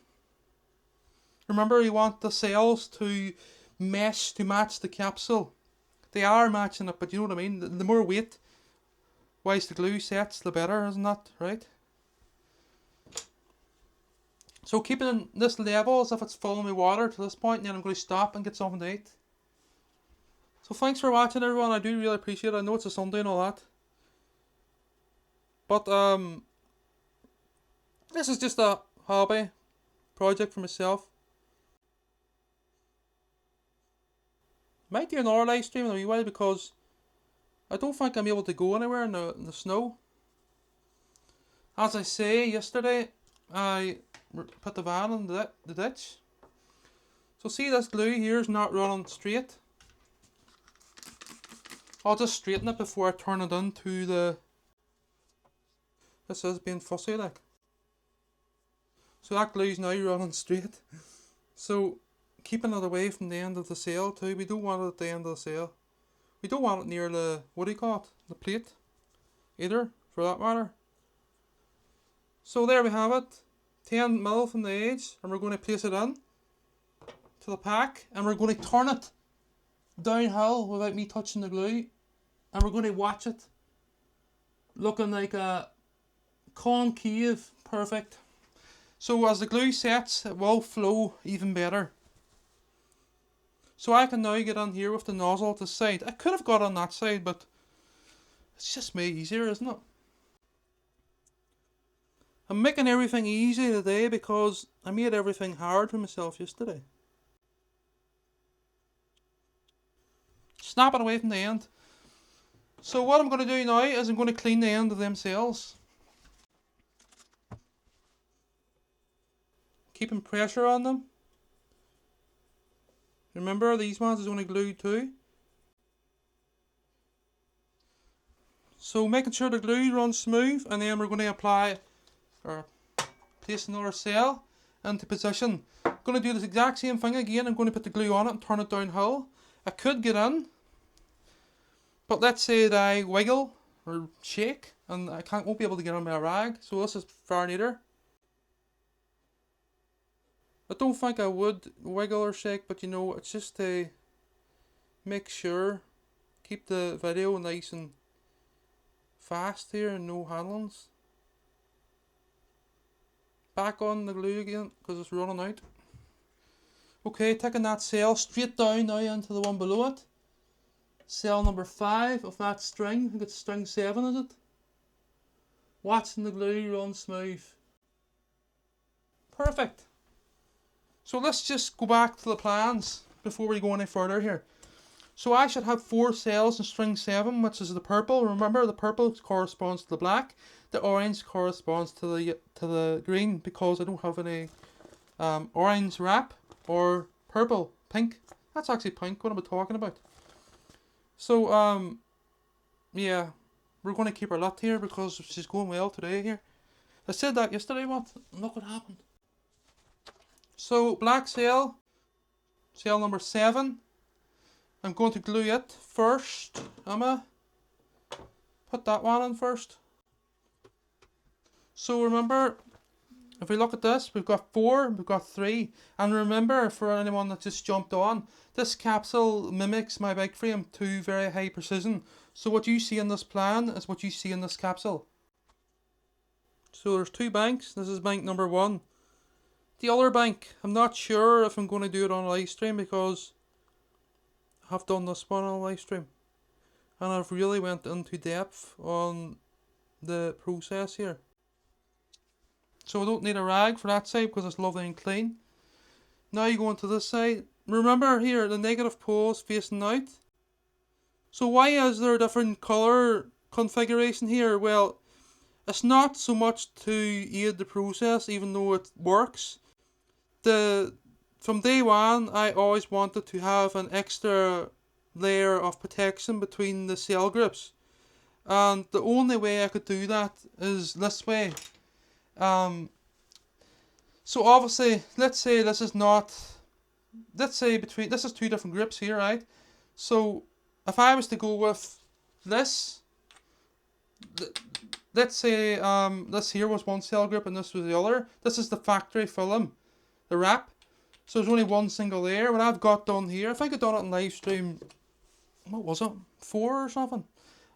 Remember, you want the cells to mesh to match the capsule. They are matching it, but you know what I mean? The more weight, wise the glue sets, the better, isn't that right? So keeping this level as if it's filling with water to this point, and then I'm going to stop and get something to eat. So thanks for watching, everyone. I do really appreciate it. I know it's a Sunday and all that. But this is just a hobby project for myself. Might do another live stream in a wee while, because I don't think I'm able to go anywhere in the snow. As I say, yesterday I put the van in the ditch. So see, this glue here is not running straight. I'll just straighten it before I turn it into the... This is being fussy like. So that glue's now running straight. So keeping it away from the end of the cell too. We don't want it at the end of the cell. We don't want it near the, what do you call it? The plate. Either, for that matter. So there we have it. 10mm from the edge. And we're going to place it in to the pack. And we're going to turn it downhill without me touching the glue. And we're going to watch it looking like a concave. Perfect. So as the glue sets, it will flow even better. So I can now get on here with the nozzle at the side. I could have got on that side, but it's just made easier, isn't it? I'm making everything easy today because I made everything hard for myself yesterday. snap it away from the end. So what I'm going to do now is I'm going to clean the end of them cells. Keeping pressure on them. Remember, these ones is only glued too. So making sure the glue runs smooth, and then we're going to apply or place another cell into position. I'm going to do this exact same thing again. I'm going to put the glue on it and turn it downhill. I could get in, but let's say that I wiggle or shake and won't be able to get on my rag. So this is far neater. I don't think I would wiggle or shake, but you know, it's just to make sure, keep the video nice and fast here and no handlings. Back on the glue again because it's running out. Okay, taking that cell straight down now into the one below it. Cell number 5 of that string. I think it's string 7, is it? Watching the glue run smooth. Perfect. So let's just go back to the plans before we go any further here. So I should have 4 cells in string 7, which is the purple. Remember, the purple corresponds to the black. The orange corresponds to the green, because I don't have any orange wrap or purple, pink. That's actually pink. What am I talking about? So yeah, we're going to keep her lit here because she's going well today here. I said that yesterday, what? Look what happened. So black cell, cell number 7. I'm going to glue it first. Emma, put that one in first. So remember, if we look at this, we've got 4, we've got 3. And remember, for anyone that just jumped on, this capsule mimics my bike frame to very high precision. So what you see in this plan is what you see in this capsule. So there's 2 banks. This is bank number 1. The other bank, I'm not sure if I'm going to do it on a live stream, because I have done this one on a live stream. And I've really went into depth on the process here. So I don't need a rag for that side because it's lovely and clean. Now you go into this side. Remember here, the negative pole is facing out. So why is there a different colour configuration here? Well, it's not so much to aid the process, even though it works. From day one, I always wanted to have an extra layer of protection between the cell groups. And the only way I could do that is this way. So obviously, let's say this is 2 different groups here, right? So if I was to go with this, let's say this here was one cell group and this was the other. This is the factory film, the wrap. So there's only one single layer. What I've got done here, I think I done it in live stream, what was it, 4 or something?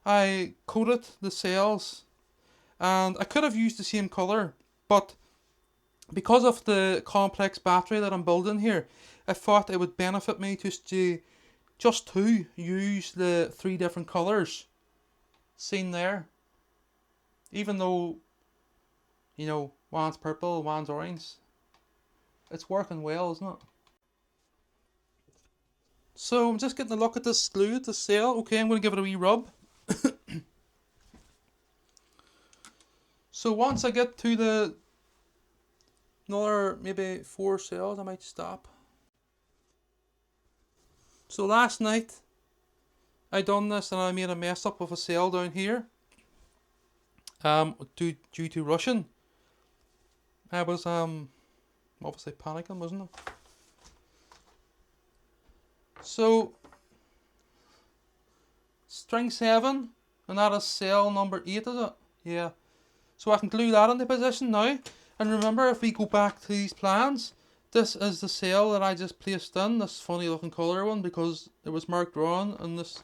I coated the cells, and I could have used the same colour, but because of the complex battery that I'm building here, I thought it would benefit me just to use the 3 different colours seen there. Even though, you know, one's purple, one's orange. It's working well, isn't it? So I'm just getting a look at this glue at the cell. Okay, I'm going to give it a wee rub. So once I get to another maybe 4 cells, I might stop. So last night I done this and I made a mess up with a cell down here. Due to rushing. I was obviously panicking, wasn't it? So string 7, and that is cell number 8, is it? Yeah. So I can glue that into position now. And remember, if we go back to these plans, this is the cell that I just placed in, this funny looking colour one, because it was marked wrong in this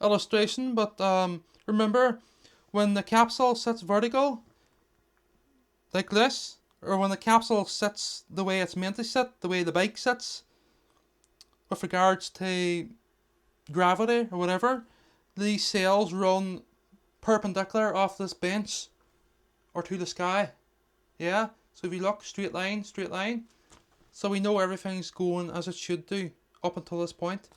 illustration. But remember, when the capsule sits vertical, like this, or when the capsule sits the way it's meant to sit, the way the bike sits, with regards to gravity or whatever, these cells run perpendicular off this bench or to the sky. Yeah, so if you look, straight line, so we know everything's going as it should do up until this point.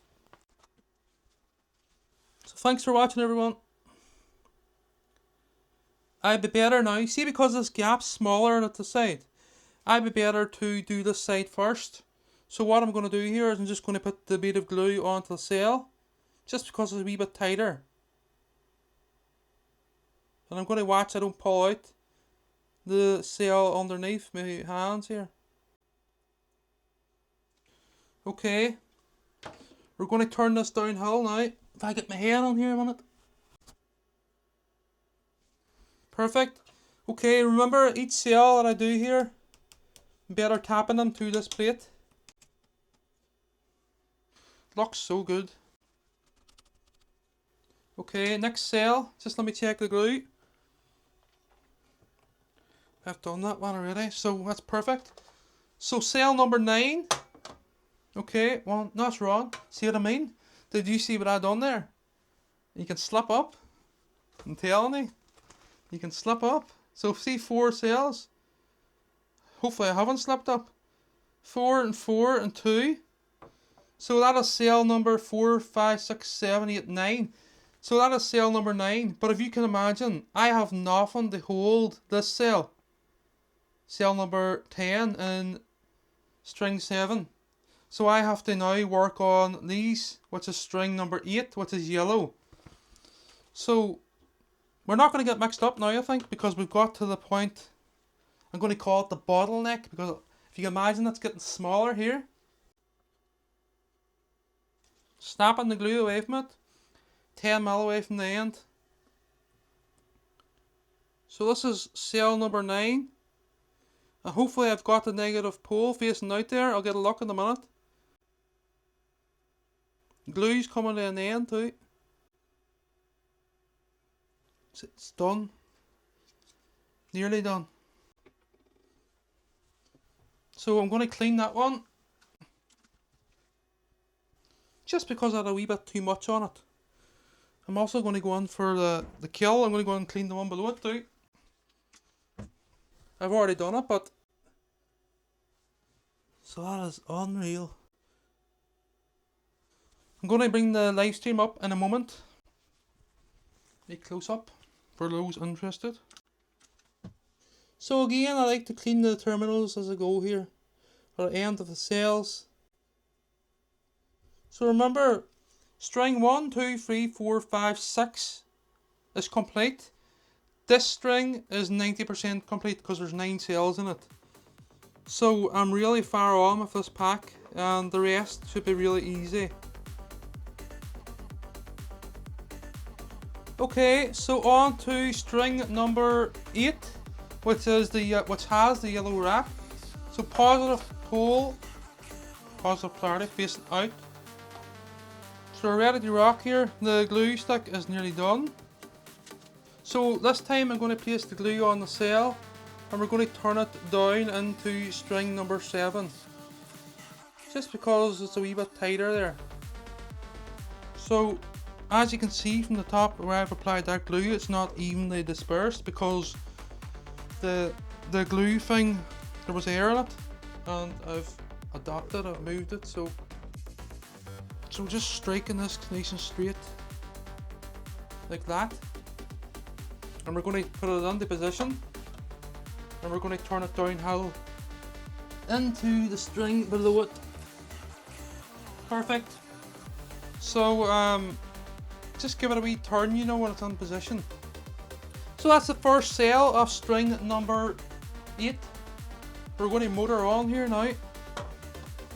So thanks for watching, everyone. I'd be better now. See, because this gap's smaller at the side, I'd be better to do this side first. So what I'm going to do here is I'm just going to put the bit of glue onto the cell, just because it's a wee bit tighter. And I'm going to watch I don't pull out the cell underneath my hands here. Okay, we're going to turn this downhill now. If I get my hand on here a minute. Perfect. Okay, remember each cell that I do here, better tapping them to this plate. Looks so good. Okay, next cell, just let me check the glue. I've done that one already, so that's perfect. So cell number 9. Okay, well, that's wrong. See what I mean? Did you see what I done there? You can slip up. I'm telling you. You can slip up. So see 4 cells. Hopefully I haven't slipped up. 4 and 4 and 2. So that is cell number 4, 5, 6, 7, 8, 9. So that is cell number 9. But if you can imagine, I have nothing to hold this cell. Cell number 10 and string 7. So I have to now work on these, which is string number 8, which is yellow. So we're not going to get mixed up now, I think, because we've got to the point, I'm going to call it the bottleneck, because if you can imagine, it's getting smaller here. Snapping the glue away from it, 10 mil away from the end. So this is cell number 9. And hopefully I've got the negative pole facing out there. I'll get a look in a minute. Glue's coming to an end too. It's done. Nearly done. So I'm going to clean that one. Just because I had a wee bit too much on it. I'm also going to go in for the kill. I'm going to go and clean the one below it too. I've already done it, but... So that is unreal. I'm going to bring the live stream up in a moment. A close up for those interested. So again, I like to clean the terminals as I go here. Or the end of the cells. So remember, string 1, 2, 3, 4, 5, 6 is complete. This string is 90% complete because there's 9 cells in it. So I'm really far on with this pack, and the rest should be really easy. Okay, so on to string number 8, which is which has the yellow wrap. So positive pole, positive polarity facing out. So we're ready to rock here. The glue stick is nearly done. So this time I'm going to place the glue on the cell, and we're going to turn it down into string number 7. Just because it's a wee bit tighter there. So as you can see from the top where I've applied that glue, it's not evenly dispersed because the glue thing, there was air in it, and I've adapted, I've moved it, so just striking this nice and straight like that, and we're going to put it into position, and we're going to turn it downhill into the string below it. Perfect. So just give it a wee turn, you know, when it's in position. So that's the first cell of string number 8. We're going to motor on here now.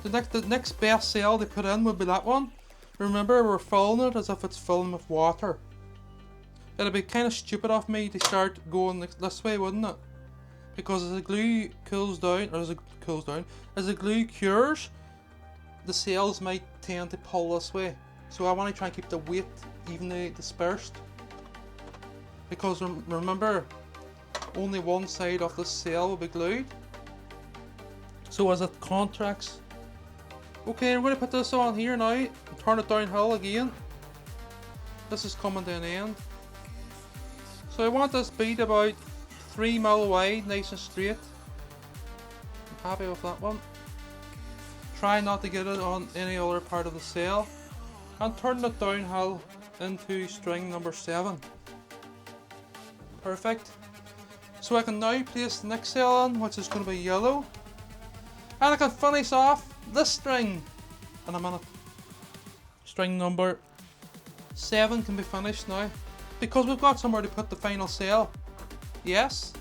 The next best cell to put in would be that one. Remember, we're filling it as if it's filling with water. It'd be kind of stupid of me to start going this way, wouldn't it? Because as the glue cools down, or as the glue cures, the cells might tend to pull this way. So I want to try and keep the weight evenly dispersed. Because remember, only one side of the cell will be glued. So as it contracts. Okay, we're going to put this on here now and turn it downhill again. This is coming to an end. So I want this bead about 3 mil wide, nice and straight. I'm happy with that one. Try not to get it on any other part of the cell. And turn it downhill into string number 7. Perfect. So I can now place the next cell on, which is going to be yellow. And I can finish off this string in a minute. String number 7 can be finished now, because we've got somewhere to put the final cell. Yes.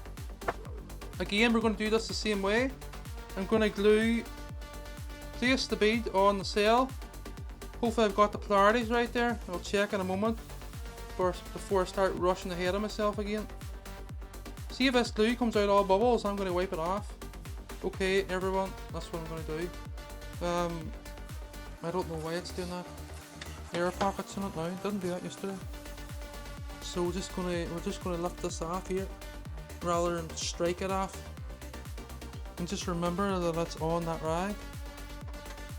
Again, we're going to do this the same way. I'm going to place the bead on the cell. Hopefully I've got the polarities right there. I'll check in a moment before I start rushing ahead of myself again. See if this glue comes out all bubbles, I'm going to wipe it off. Okay everyone, that's what I'm going to do. I don't know why it's doing that. Air pockets in it now, it didn't do that yesterday. So we're just going to lift this off here, rather than strike it off. And just remember that it's on that rag.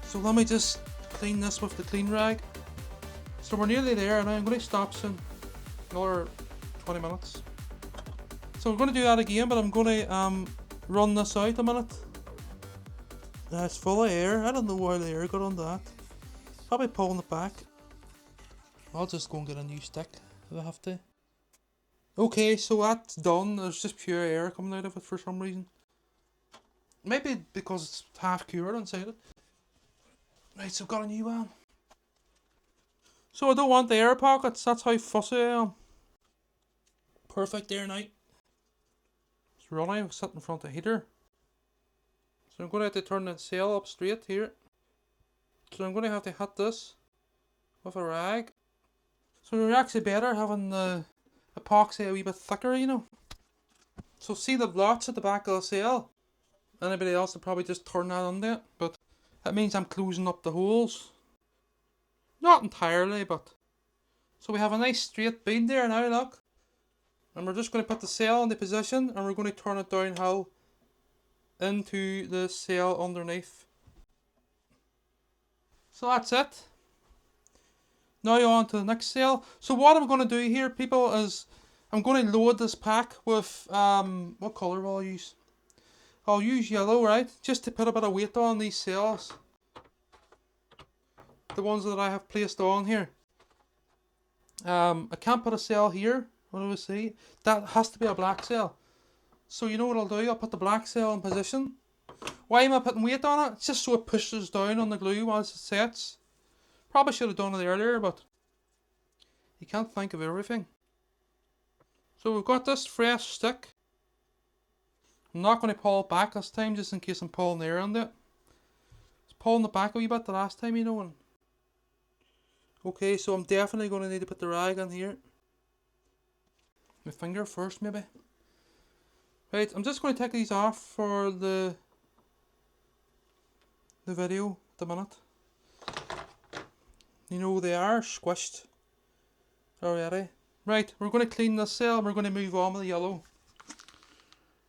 So let me just clean this with the clean rag. So we're nearly there, and I'm going to stop soon. Another 20 minutes. So we're going to do that again, but I'm going to run this out a minute. It's full of air. I don't know why the air got on that. Probably pulling it back. I'll just go and get a new stick if I have to. Okay, so that's done. There's just pure air coming out of it for some reason. Maybe because it's half cured inside it. Right, so I've got a new one. So I don't want the air pockets, that's how fussy I am. Perfect there now. It's running, sit in front of the heater. So I'm going to have to turn the cell up straight here. So I'm going to have to hit this with a rag. So you're actually better having the epoxy a wee bit thicker, you know. So see the blots at the back of the cell? Anybody else would probably just turn that on there, but that means I'm closing up the holes. Not entirely, but... So we have a nice straight bead there now, look. And we're just going to put the cell in the position, and we're going to turn it downhill into the cell underneath. So that's it. Now on to the next cell. So what I'm going to do here, people, is I'm going to load this pack with, what colour will I use? I'll use yellow, right? Just to put a bit of weight on these cells. The ones that I have placed on here. I can't put a cell here. What do we see? That has to be a black cell. So you know what I'll do? I'll put the black cell in position. Why am I putting weight on it? It's just so it pushes down on the glue once it sets. Probably should have done it earlier, but you can't think of everything. So we've got this fresh stick. I'm not going to pull it back this time, just in case I'm pulling air on it. It's pulling it back a wee bit the last time, you know. And okay, so I'm definitely going to need to put the rag on here. My finger first, maybe. Right, I'm just going to take these off for the video at the minute. You know, they are squished already. Right, we're going to clean this cell and we're going to move on with the yellow.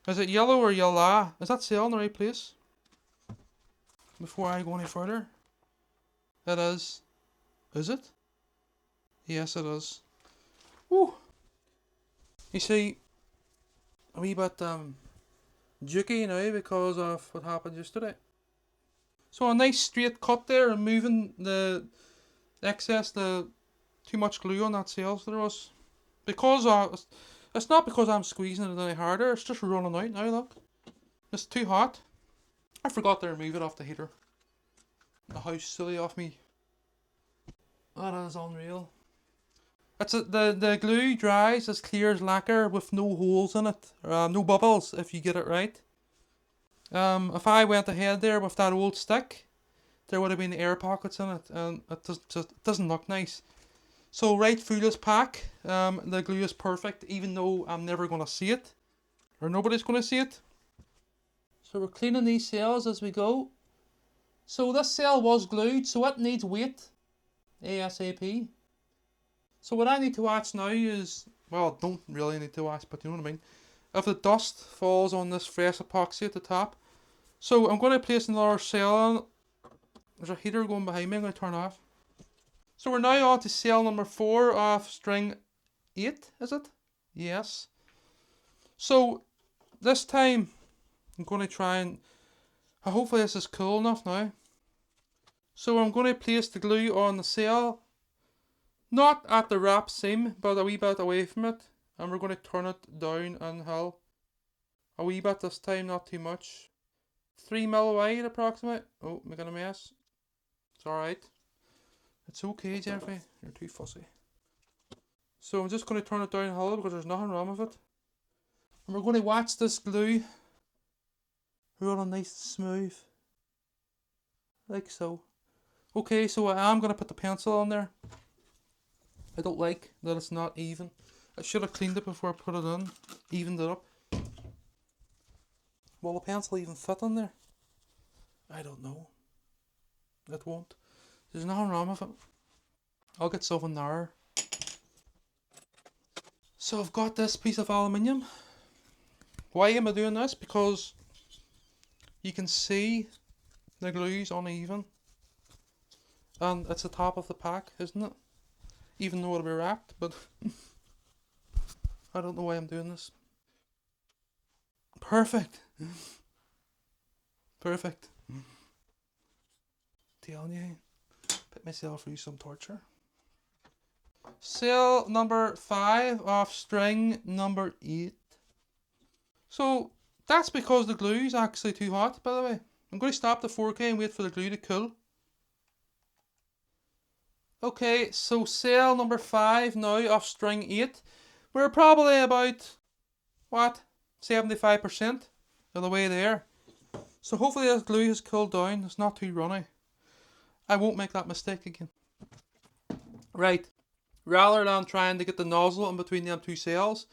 Is it yellow or yellow? Is that cell in the right place? Before I go any further. It is. Is it? Yes, it is. Woo! You see, a wee bit jukey now because of what happened yesterday. So a nice straight cut there, removing the excess, the too much glue on that cell there was. Because it's not because I'm squeezing it any harder, it's just running out now, look. It's too hot. I forgot to remove it off the heater. How silly of me. That is unreal. The glue dries as clear as lacquer with no holes in it. No bubbles if you get it right. If I went ahead there with that old stick, there would have been air pockets in it, and it doesn't look nice. So right through this pack, the glue is perfect, even though I'm never going to see it, or nobody's going to see it. So we're cleaning these cells as we go. So this cell was glued, so it needs weight, ASAP. So what I need to watch now is, well, I don't really need to watch, but you know what I mean. If the dust falls on this fresh epoxy at the top. So I'm going to place another cell on. There's a heater going behind me, I'm going to turn off. So we're now on to cell number 4 of string 8, is it? Yes. So this time I'm going to try and, hopefully this is cool enough now. So I'm going to place the glue on the cell Not at the wrap seam, but a wee bit away from it. And we're going to turn it down and hill. A wee bit this time, not too much. 3 mil wide approximate. Oh, making a mess. It's alright. It's okay, Jeffrey. You're too fussy. So I'm just going to turn it downhill because there's nothing wrong with it. And we're going to watch this glue run on nice and smooth. Like so. Okay, so I am going to put the pencil on there. I don't like that it's not even. I should have cleaned it before I put it in. Evened it up. Will the pencil even fit in there? I don't know. It won't. There's nothing wrong with it. I'll get something narrower. So I've got this piece of aluminium. Why am I doing this? Because you can see the glue's uneven. And it's the top of the pack, isn't it? Even though it'll be wrapped, but I don't know why I'm doing this. Perfect. Perfect. Telling you, put myself through some torture. Cell number 5 off string number 8. So that's because the glue is actually too hot, by the way. I'm going to stop the 4K and wait for the glue to cool. Okay, so cell number 5 now off string 8. We're probably about, what, 75% of the way there. So hopefully this glue has cooled down. It's not too runny. I won't make that mistake again. Right. Rather than trying to get the nozzle in between them two cells,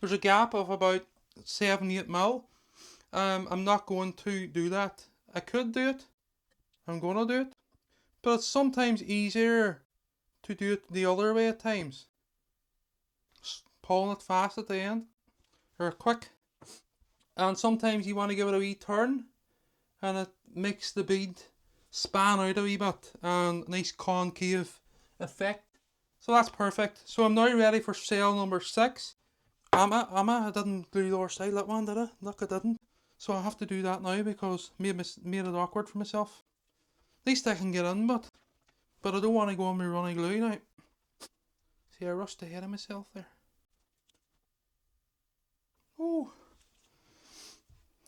there's a gap of about 7-8 mil. I'm not going to do that. I could do it. I'm going to do it. But it's sometimes easier to do it the other way at times. Pulling it fast at the end. Or quick. And sometimes you want to give it a wee turn. And it makes the bead span out a wee bit. And nice concave effect. So that's perfect. So I'm now ready for cell number 6. I didn't glue the other side that one, did I? Look, I didn't. So I have to do that now because made it awkward for myself. At least I can get in, but I don't want to go on my runny glue now. See, I rushed ahead of myself there. Oh,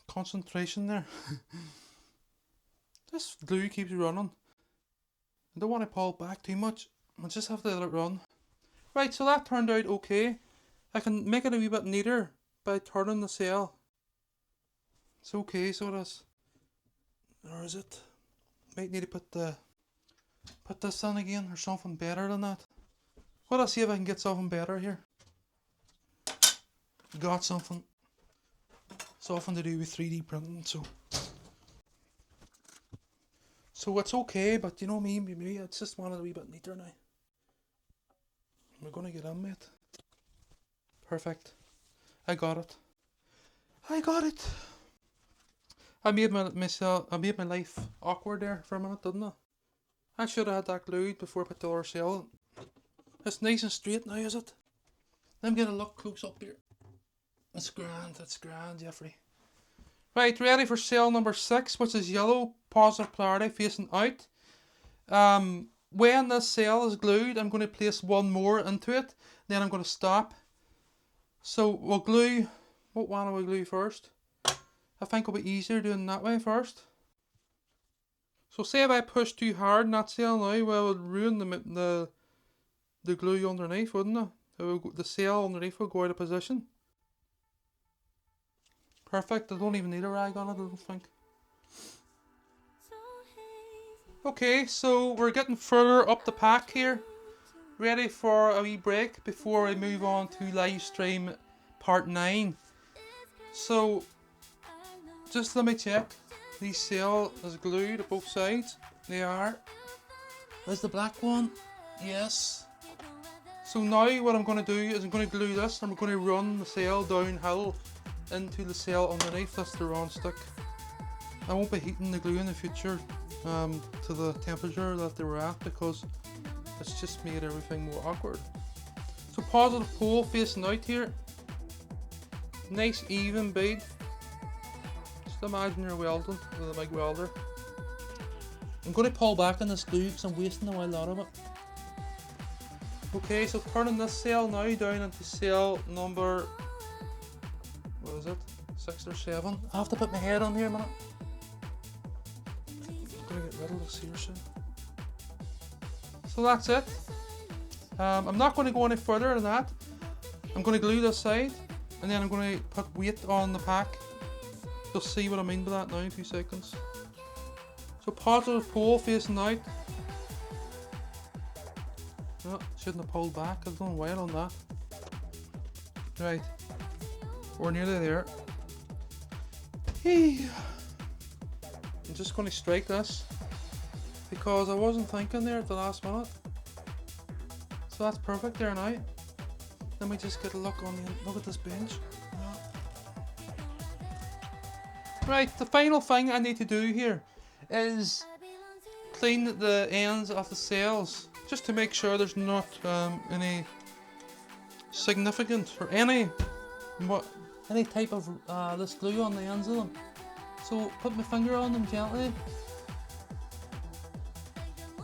concentration there. This glue keeps running. I don't want to pull it back too much. I just have to let it run. Right, so that turned out okay. I can make it a wee bit neater by turning the cell. It's okay, so it is. Or is it? Might need to put this in again or something better than that. Well, I'll see if I can get something better here. Got something. Something to do with 3D printing, so it's okay, but you know me, maybe I just wanted a wee bit neater now. We're gonna get on with it. Perfect. I got it. I got it. I made my life awkward there for a minute, didn't I? I should have had that glued before I put the other cell in. It's nice and straight now, is it? I'm gonna look close up here. It's grand, Jeffrey. Right, ready for cell number 6, which is yellow, positive polarity facing out. When this cell is glued, I'm going to place one more into it. Then I'm going to stop. So we'll glue. What one will we glue first? I think it'll be easier doing that way first. So say if I push too hard in that cell now, well, it would ruin the glue underneath, wouldn't it? The cell underneath will go out of position. Perfect. I don't even need a rag on it, I don't think. Okay, so we're getting further up the pack here. Ready for a wee break before we move on to live stream part 9. So, just let me check. The cell is glued at both sides. They are. There's the black one. Yes. So now what I'm going to do is I'm going to glue this and I'm going to run the cell downhill into the cell underneath. That's the round stick. I won't be heating the glue in the future to the temperature that they were at because it's just made everything more awkward. So positive pole facing out here. Nice even bead. Just imagine you're welding with a big welder. I'm going to pull back on this glue because I'm wasting a lot of it. Okay, so turning this cell now down into cell number, what is it, 6 or 7? I have to put my head on here a minute. I'm gonna get rid of this here soon. So that's it. I'm not going to go any further than that. I'm going to glue this side, and then I'm going to put weight on the pack. You'll see what I mean by that now in a few seconds. So positive pole facing out. Oh, shouldn't have pulled back. I've done well on that. Right, we're nearly there. I'm just going to strike this because I wasn't thinking there at the last minute. So that's perfect there now. Let me just get a look on the look at this bench. Right, the final thing I need to do here is clean the ends of the cells, just to make sure there's not any significant or any type of this glue on the ends of them. So put my finger on them gently.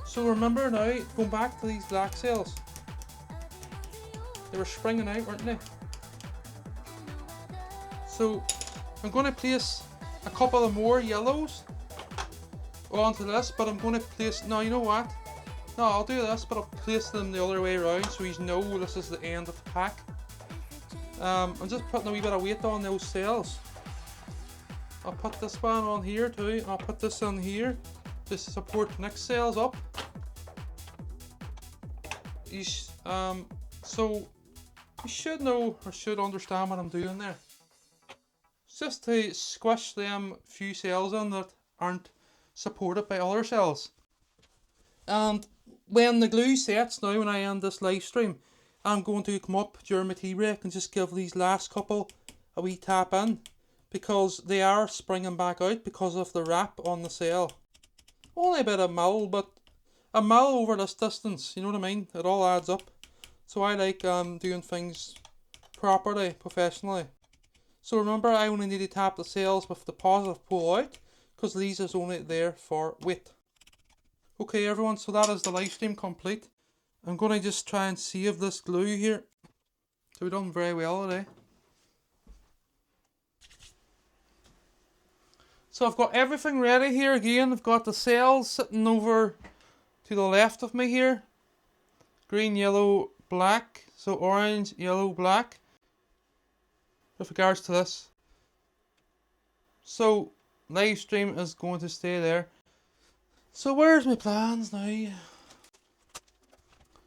So remember now, going back to these black cells, they were springing out, weren't they? So I'm going to place a couple of more yellows onto this, but I'm going to place, no, you know what? No, I'll do this, but I'll place them the other way around so you know this is the end of the pack. I'm just putting a wee bit of weight on those cells. I'll put this one on here too, and I'll put this on here just to support the next cells up. So you should know or should understand what I'm doing there. It's just to squish them few cells in that aren't supported by other cells. And when the glue sets now, when I end this live stream, I'm going to come up during my tea break and just give these last couple a wee tap in, because they are springing back out because of the wrap on the cell. Only a bit of mil, but a mil over this distance, you know what I mean? It all adds up. So I like doing things properly, professionally. So remember, I only need to tap the cells with the positive pole out, because these is only there for weight. Okay everyone, so that is the live stream complete. I'm going to just try and save this glue here. So we've done very well today. So I've got everything ready here again. I've got the cells sitting over to the left of me here. Green, yellow, black. So orange, yellow, black. With regards to this. So live stream is going to stay there. So where's my plans now?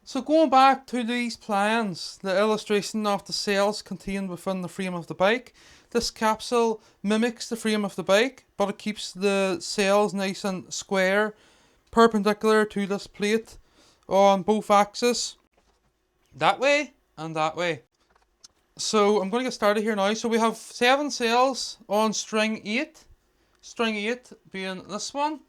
So going back to these plans, the illustration of the cells contained within the frame of the bike. This capsule mimics the frame of the bike, but it keeps the cells nice and square, perpendicular to this plate on both axes. That way and that way. So I'm going to get started here now. So we have 7 cells on string 8. String 8 being this one.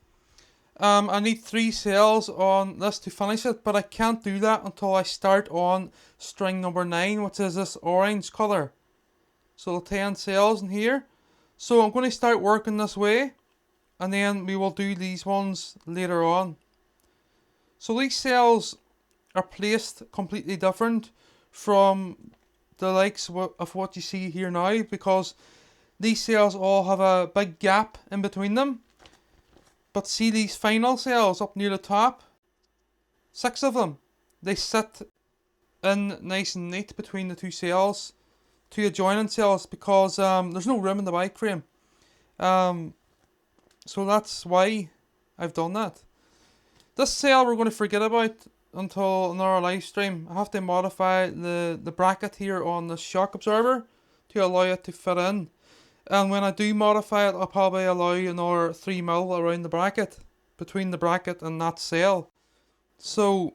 I need 3 cells on this to finish it, but I can't do that until I start on string number 9, which is this orange colour. So 10 cells in here. So I'm going to start working this way, and then we will do these ones later on. So these cells are placed completely different from the likes of what you see here now, because these cells all have a big gap in between them. But see these final cells up near the top? 6 of them. They sit in nice and neat between the 2 cells, 2 adjoining cells, because there's no room in the bike frame. So that's why I've done that. This cell we're going to forget about until another live stream. I have to modify the bracket here on the shock absorber to allow it to fit in. And when I do modify it, I'll probably allow another 3 mil around the bracket, between the bracket and that cell. So,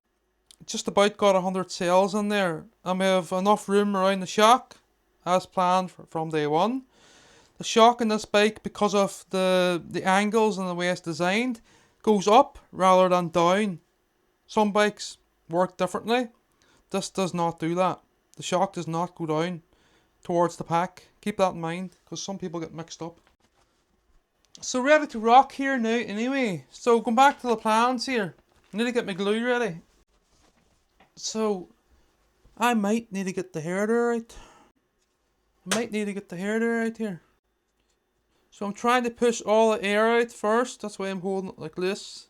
just about got 100 cells in there. And we have enough room around the shock, as planned from day one. The shock in this bike, because of the angles and the way it's designed, goes up rather than down. Some bikes work differently. This does not do that. The shock does not go down towards the pack. Keep that in mind, because some people get mixed up. So ready to rock here now anyway. So going back to the plans here. I need to get my glue ready. So I might need to get the hair out. I might need to get the hair out here. So I'm trying to push all the air out first. That's why I'm holding it like this.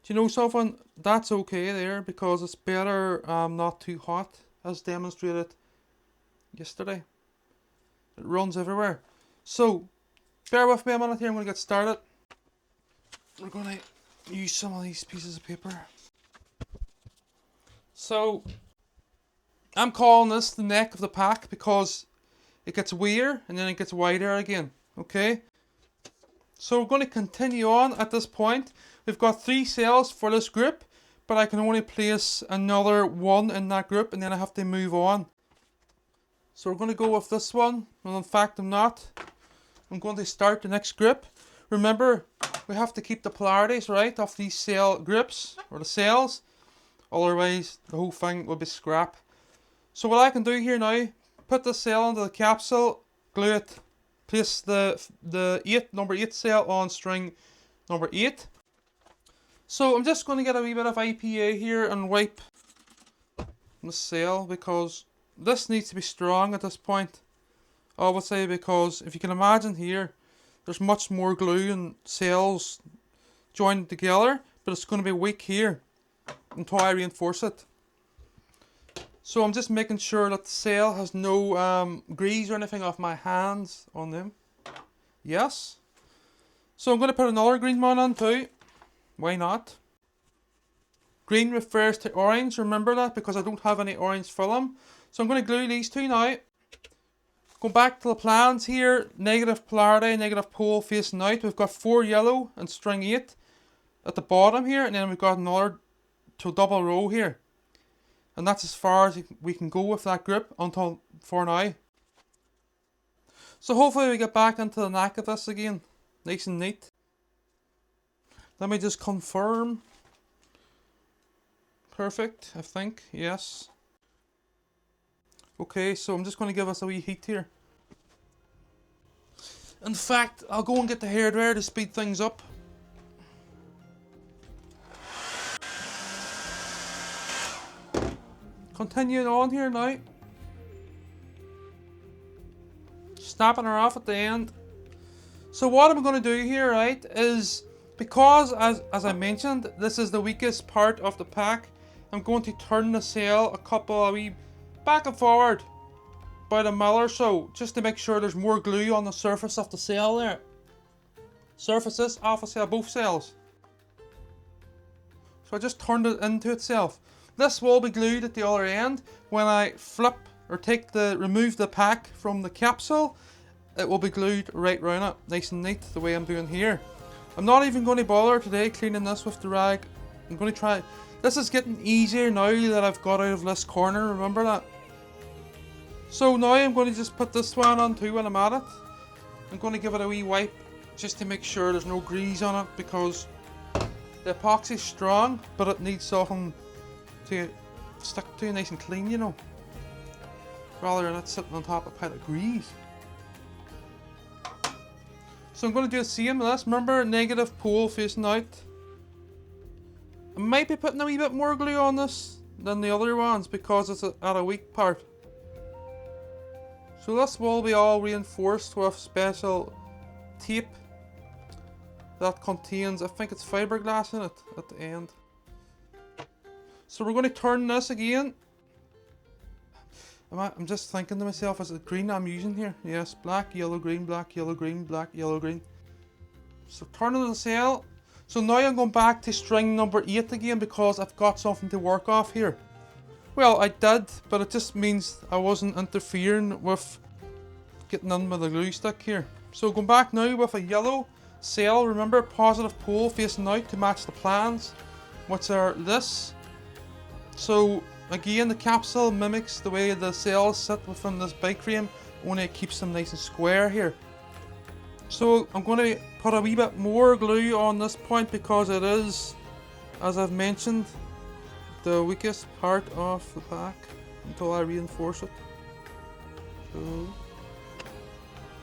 Do you know something? That's okay there because it's better not too hot, as demonstrated yesterday. It runs everywhere. So bear with me a minute here. I'm going to get started. We're going to use some of these pieces of paper. So I'm calling this the neck of the pack because it gets weirder and then it gets wider again. Okay, so we're going to continue on at this point. We've got 3 cells for this group, but I can only place another 1 in that group and then I have to move on. So we're going to go with this one. Well, in fact, I'm not. I'm going to start the next group. Remember, we have to keep the polarities right of these cell groups or the cells, otherwise the whole thing will be scrap. So what I can do here now, put the cell into the capsule, glue it, place the number 8 cell on string number 8. So I'm just going to get a wee bit of IPA here and wipe the cell because this needs to be strong at this point. I would say because if you can imagine here, there's much more glue and cells joined together, but it's going to be weak here until I reinforce it. So I'm just making sure that the cell has no grease or anything off my hands on them. Yes. So I'm going to put another green one on too. Why not? Green refers to orange, remember that, because I don't have any orange film. So I'm going to glue these 2 now. Go back to the plans here. Negative polarity, negative pole facing out. We've got 4 yellow and string 8 at the bottom here, and then we've got another double row here. And that's as far as we can go with that group until for now. So hopefully we get back into the knack of this again. Nice and neat. Let me just confirm. Perfect, I think. Yes. Okay, so I'm just going to give us a wee heat here. In fact, I'll go and get the hairdryer to speed things up. Continuing on here now. Snapping her off at the end. So what I'm going to do here, right, is because as I mentioned, this is the weakest part of the pack, I'm going to turn the cell a couple of wee back and forward about a mil or so, just to make sure there's more glue on the surface of the cell there. Surfaces off the cell, both cells. So I just turned it into itself. This will be glued at the other end. When I flip or remove the pack from the capsule, it will be glued right round it, nice and neat, the way I'm doing here. I'm not even going to bother today cleaning this with the rag. I'm going to try. This is getting easier now that I've got out of this corner, remember that? So now I'm going to just put this one on too when I'm at it. I'm going to give it a wee wipe just to make sure there's no grease on it because the epoxy is strong, but it needs something to stick to nice and clean, you know, rather than it sitting on top of a pile of grease. So I'm going to do the same with this. Remember, negative pole facing out. I might be putting a wee bit more glue on this than the other ones because it's at a weak part. So this will be all reinforced with special tape that contains, I think it's fiberglass in it at the end. So we're going to turn this again. I'm just thinking to myself, is it green I'm using here? Yes, black, yellow, green, black, yellow, green, black, yellow, green. So turning the cell. So now I'm going back to string number 8 again because I've got something to work off here. Well, I did, but it just means I wasn't interfering with getting in with the glue stick here. So going back now with a yellow cell, remember, positive pole facing out to match the plans, which are this. So again, the capsule mimics the way the cells sit within this bike frame, only it keeps them nice and square here. So I'm going to put a wee bit more glue on this point because it is, as I've mentioned, the weakest part of the pack until I reinforce it.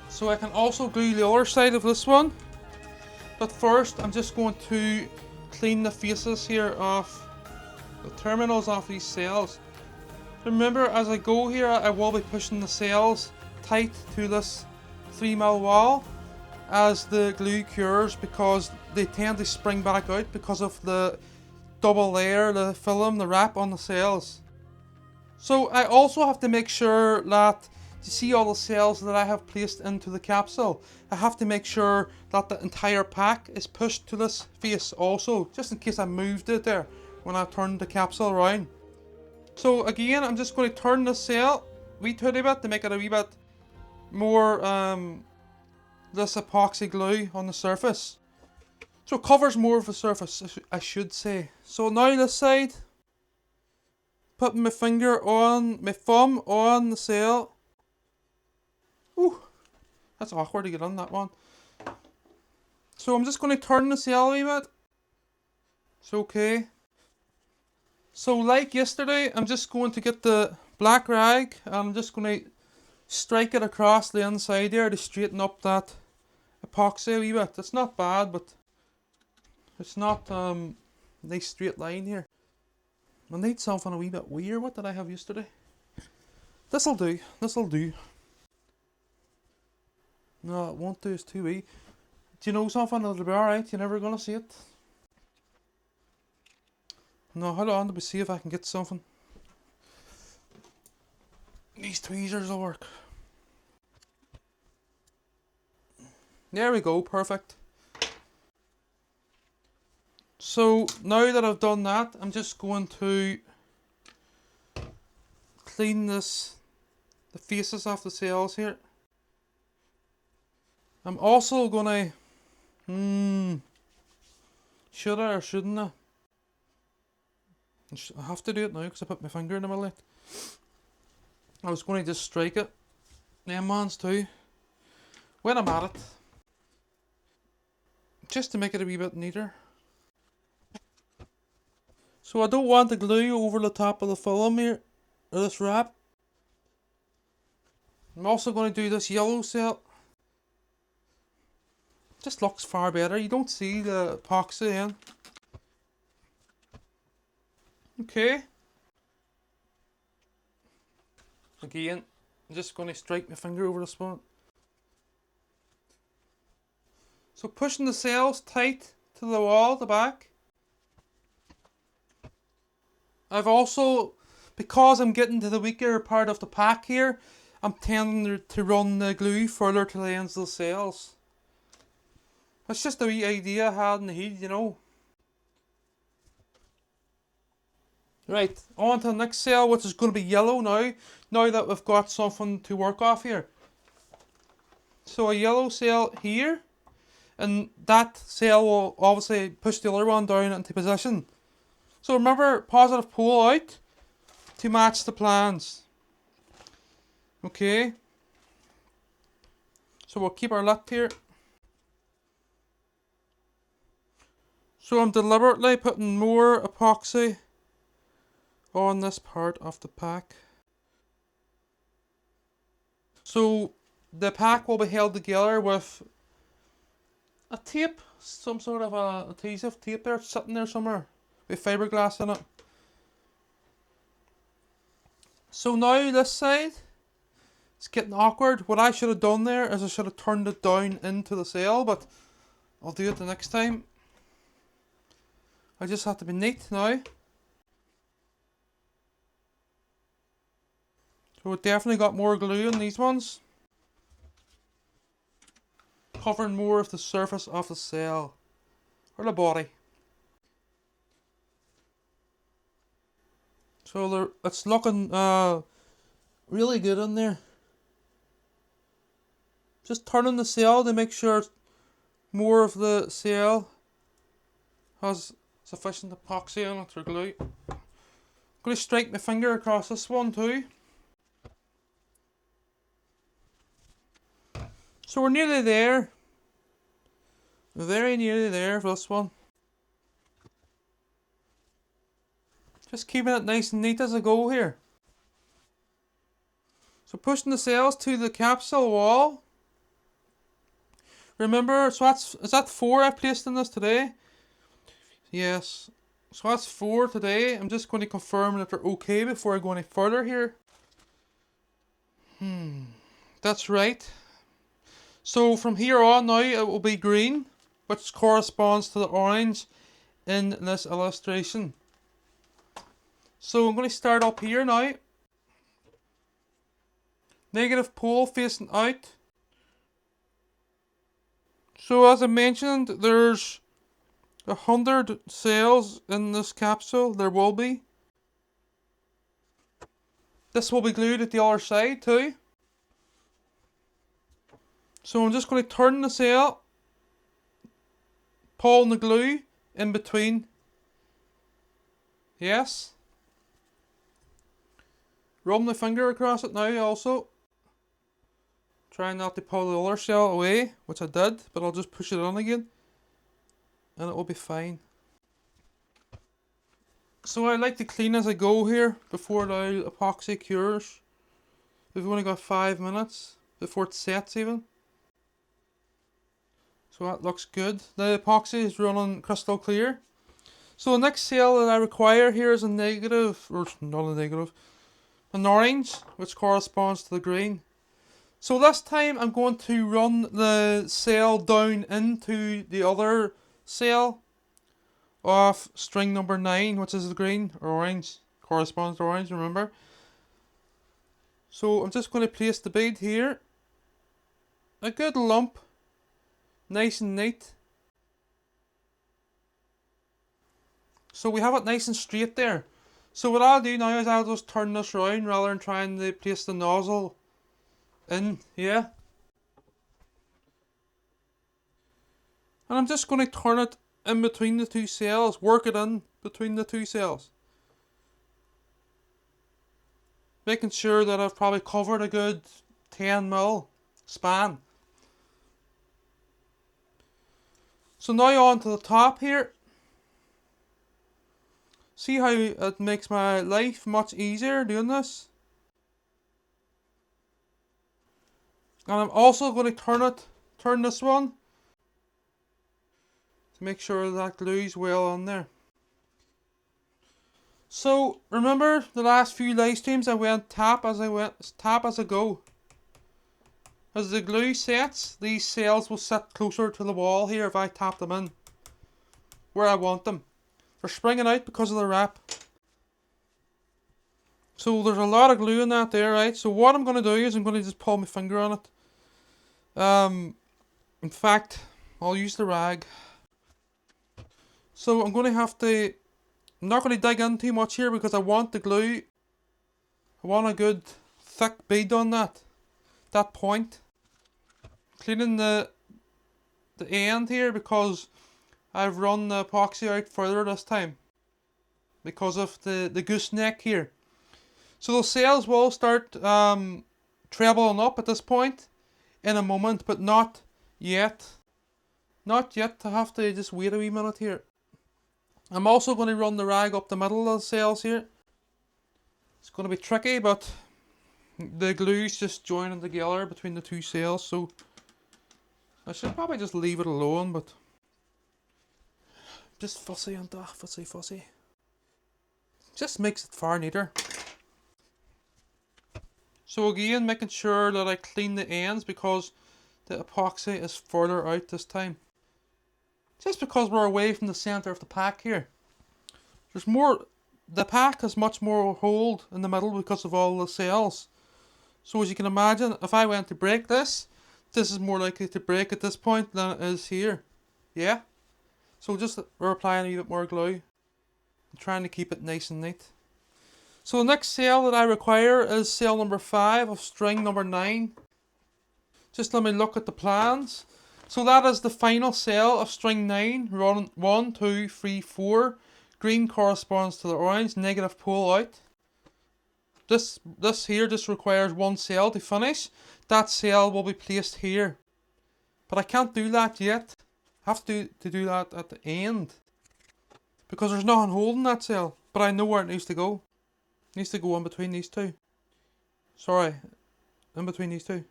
So I can also glue the other side of this one, but first I'm just going to clean the faces here of the terminals of these cells. Remember, as I go here, I will be pushing the sails tight to this 3mm wall as the glue cures, because they tend to spring back out because of the double layer, the film, the wrap on the sails. So I also have to make sure that, you see all the sails that I have placed into the capsule, I have to make sure that the entire pack is pushed to this face also, just in case I moved it there when I turned the capsule around. So again, I'm just going to turn the sail a wee tiny bit to make it a wee bit more this epoxy glue on the surface. So it covers more of the surface, I should say. So now this side, putting my thumb on the sail. Ooh, that's awkward to get on that one. So I'm just going to turn the sail a wee bit. It's okay. So like yesterday, I'm just going to get the black rag and I'm just going to strike it across the inside there to straighten up that epoxy a wee bit. It's not bad, but it's not nice straight line here. I need something a wee bit weird. What did I have yesterday? This'll do. This'll do. No, it won't do. It's too wee. Do you know something? It'll be alright. You're never gonna see it. No, hold on. Let me see if I can get something. These tweezers will work. There we go. Perfect. So now that I've done that, I'm just going to clean the faces off the sails here. I'm also gonna, should I or shouldn't I? I have to do it now because I put my finger in the middle of it. I was going to just strike it. Them ones too. When I'm at it. Just to make it a wee bit neater. So I don't want the glue over the top of the film here, or this wrap. I'm also going to do this yellow sail. Just looks far better. You don't see the epoxy in. Okay. Again, I'm just going to strike my finger over the spot. So pushing the sails tight to the wall, the back. I've also, because I'm getting to the weaker part of the pack here, I'm tending to run the glue further to the ends of the sails. That's just a wee idea I had in the heat, you know. Right, on to the next sail, which is going to be yellow now. Now that we've got something to work off here. So a yellow sail here. And that sail will obviously push the other one down into position. So remember, positive pull out to match the plans. Okay. So we'll keep our lip here. So I'm deliberately putting more epoxy on this part of the pack. So the pack will be held together with a tape, some sort of a adhesive tape there sitting there somewhere with fiberglass in it. So now this side, it's getting awkward. What I should have done there is I should have turned it down into the sail, but I'll do it the next time. I just have to be neat now. So it definitely got more glue in these ones. Covering more of the surface of the sail. Or the body. So it's looking really good in there. Just turning the sail to make sure more of the sail has sufficient epoxy on it or glue. I'm going to strike my finger across this one too. So we're nearly there. Very nearly there for this one. Just keeping it nice and neat as I go here. So pushing the sails to the capsule wall. Remember, so is that 4 I've placed in this today? Yes. So that's 4 today. I'm just going to confirm that they're okay before I go any further here. That's right. So from here on now it will be green, which corresponds to the orange in this illustration. So I'm going to start up here now. Negative pole facing out. So as I mentioned, there's 100 cells in this capsule. There will be. This will be glued at the other side too. So I'm just going to turn the cell, pulling the glue in between. Yes. Rub my finger across it now also. Try not to pull the other cell away, which I did, but I'll just push it on again. And it will be fine. So I like to clean as I go here before the epoxy cures. We've only got 5 minutes before it sets even. So that looks good. The epoxy is running crystal clear. So the next cell that I require here is a negative, or not a negative, an orange, which corresponds to the green. So this time I'm going to run the cell down into the other cell of string number 9, which is the green or orange, corresponds to orange, remember. So I'm just going to place the bead here. A good lump, nice and neat. So we have it nice and straight there. So what I'll do now is I'll just turn this round rather than trying to place the nozzle in, yeah. And I'm just going to turn it in between the two cells, work it in between the two cells. Making sure that I've probably covered a good 10mm span. So now on to the top here. See how it makes my life much easier doing this? And I'm also going to turn this one to make sure that glue's well on there. So remember the last few live streams I went tap as I go. As the glue sets, these cells will sit closer to the wall here if I tap them in where I want them. They're springing out because of the wrap. So there's a lot of glue in that there, right? So what I'm going to do is I'm going to just pull my finger on it. In fact, I'll use the rag. So I'm going to have to, I'm not going to dig in too much here because I want the glue. I want a good thick bead on that point. Cleaning the end here because I've run the epoxy out further this time because of the gooseneck here. So the cells will start trebling up at this point in a moment, but not yet. Not yet. I have to just wait a wee minute here. I'm also going to run the rag up the middle of the cells here. It's going to be tricky, but the glue's just joining together between the two cells, so I should probably just leave it alone, but just fussy and fussy. Just makes it far neater. So again, making sure that I clean the ends because the epoxy is further out this time. Just because we're away from the centre of the pack here. There's more, the pack has much more hold in the middle because of all the cells. So as you can imagine, if I went to break this is more likely to break at this point than it is here. Yeah? So just we're applying a wee bit more glue. I'm trying to keep it nice and neat. So the next cell that I require is cell number 5 of string number 9. Just let me look at the plans. So that is the final cell of string 9, run 1, 2, 3, 4. Green corresponds to the orange, negative pole out. This here just requires one cell to finish. That cell will be placed here. But I can't do that yet. I have to do that at the end. Because there's nothing holding that cell. But I know where it needs to go. It needs to go in between these two. Sorry, in between these two.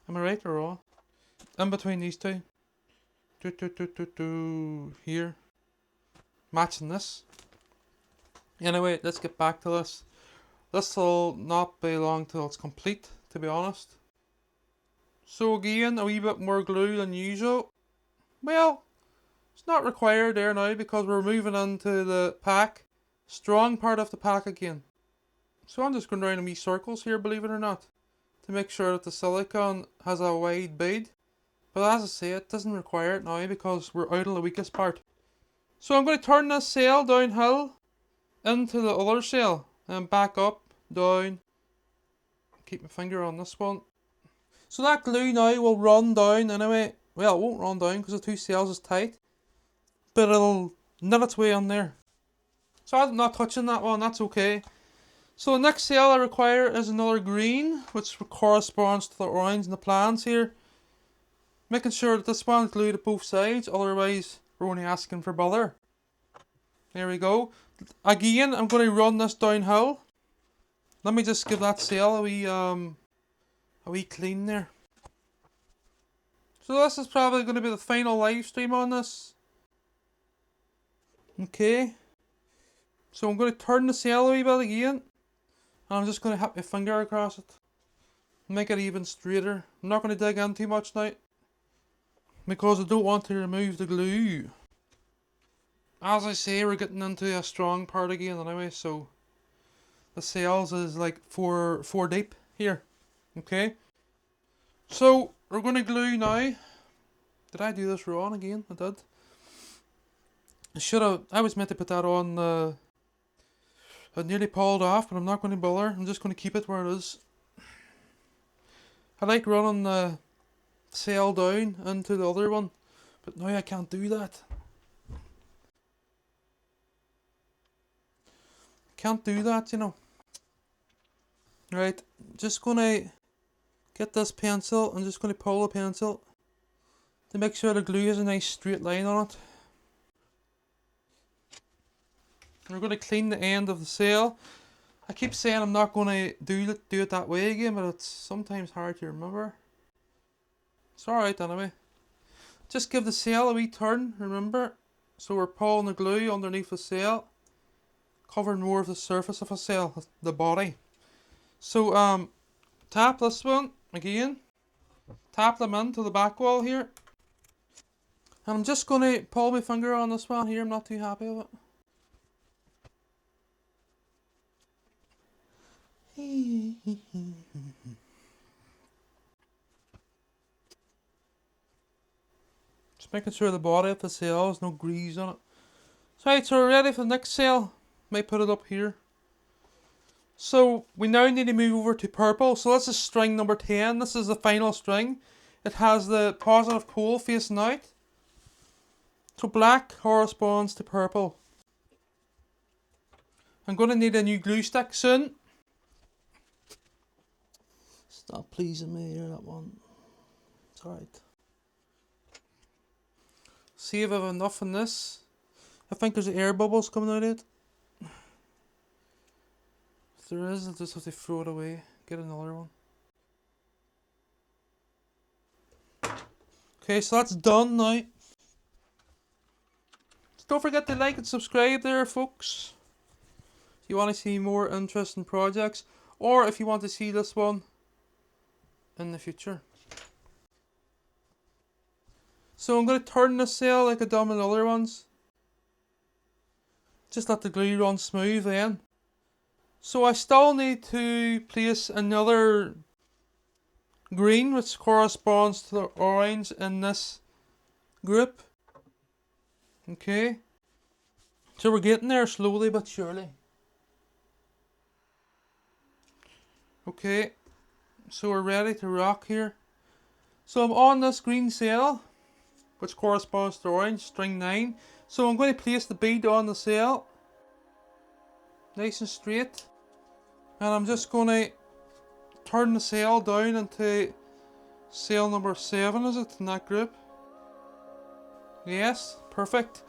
Am I right or wrong? In between these two. Here. matching this. Anyway, let's get back to this. This will not be long till it's complete, to be honest. So again, a wee bit more glue than usual. Well, it's not required there now because we're moving into the pack. Strong part of the pack again. So I'm just going around in wee circles here, believe it or not, to make sure that the silicone has a wide bead. But as I say, it doesn't require it now because we're out of the weakest part. So I'm going to turn this sail downhill into the other sail and back up, down. Keep my finger on this one. So that glue now will run down anyway. Well, it won't run down because the two sails is tight, but it'll knit its way on there. So I'm not touching that one, that's okay. So the next sail I require is another green, which corresponds to the orange in the plans here. Making sure that this one's glued at both sides, otherwise we're only asking for bother. There we go. Again, I'm going to run this downhill. Let me just give that sail a wee clean there. So this is probably going to be the final live stream on this. Okay. So I'm going to turn the sail a wee bit again. And I'm just going to hit my finger across it. Make it even straighter. I'm not going to dig in too much now, because I don't want to remove the glue. As I say, we're getting into a strong part again anyway, so the sails is like four deep here. Okay. So we're going to glue now. Did I do this wrong again? I did. I was meant to put that on. I nearly pulled off, but I'm not going to bother. I'm just going to keep it where it is. I like running the sail down into the other one, but now I can't do that. Can't do that, you know. Right, just going to get this pencil. I'm just going to pull the pencil to make sure the glue has a nice straight line on it. We're going to clean the end of the sail. I keep saying I'm not going to do it that way again, but it's sometimes hard to remember. It's alright anyway. Just give the sail a wee turn, remember. So we're pulling the glue underneath the sail, covering more of the surface of a sail, the body. So tap this one again. Tap them into the back wall here. And I'm just going to pull my finger on this one here. I'm not too happy with it. Just making sure the body of the sail has no grease on it. Right, so we're ready for the next sail. Might put it up here. So we now need to move over to purple. So this is string number 10. This is the final string. It has the positive pole facing out. So black corresponds to purple. I'm going to need a new glue stick soon. Stop pleasing me here, that one. It's alright. See if I have enough in this. I think there's air bubbles coming out of it. If there is, I'll just have to throw it away. Get another one. Okay, so that's done now. So don't forget to like and subscribe there, folks. If you want to see more interesting projects, or if you want to see this one in the future. So I'm going to turn the sail like I've done with the other ones. Just let the glue run smooth then. So I still need to place another green, which corresponds to the orange in this group. Okay. So we're getting there slowly but surely. Okay. So we're ready to rock here. So I'm on this green sail, which corresponds to orange, string 9. So I'm going to place the bead on the sail, nice and straight, and I'm just going to turn the sail down into sail number 7, is it, in that group? Yes, perfect.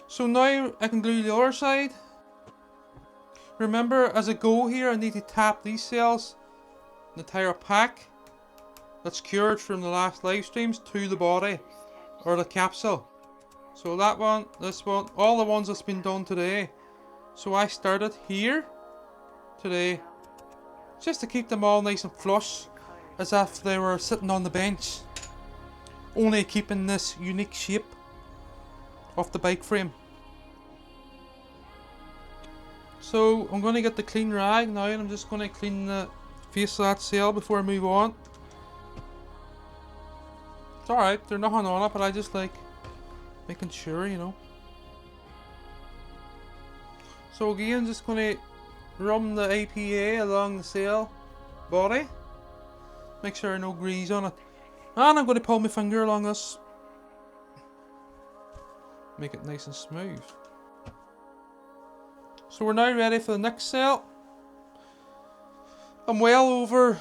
So now I can glue the other side. Remember, as I go here, I need to tap these sails, the entire pack that's cured from the last live streams, to the body or the capsule. So that one, this one, all the ones that's been done today. So I started here today, just to keep them all nice and flush, as if they were sitting on the bench, only keeping this unique shape of the bike frame. So I'm going to get the clean rag now, and I'm just going to clean the face of that sail before I move on. It's alright, there's nothing on it, but I just like making sure, you know. So again, just going to run the APA along the sail body, make sure there's no grease on it, and I'm going to pull my finger along this, make it nice and smooth. So we're now ready for the next sail. I'm well over,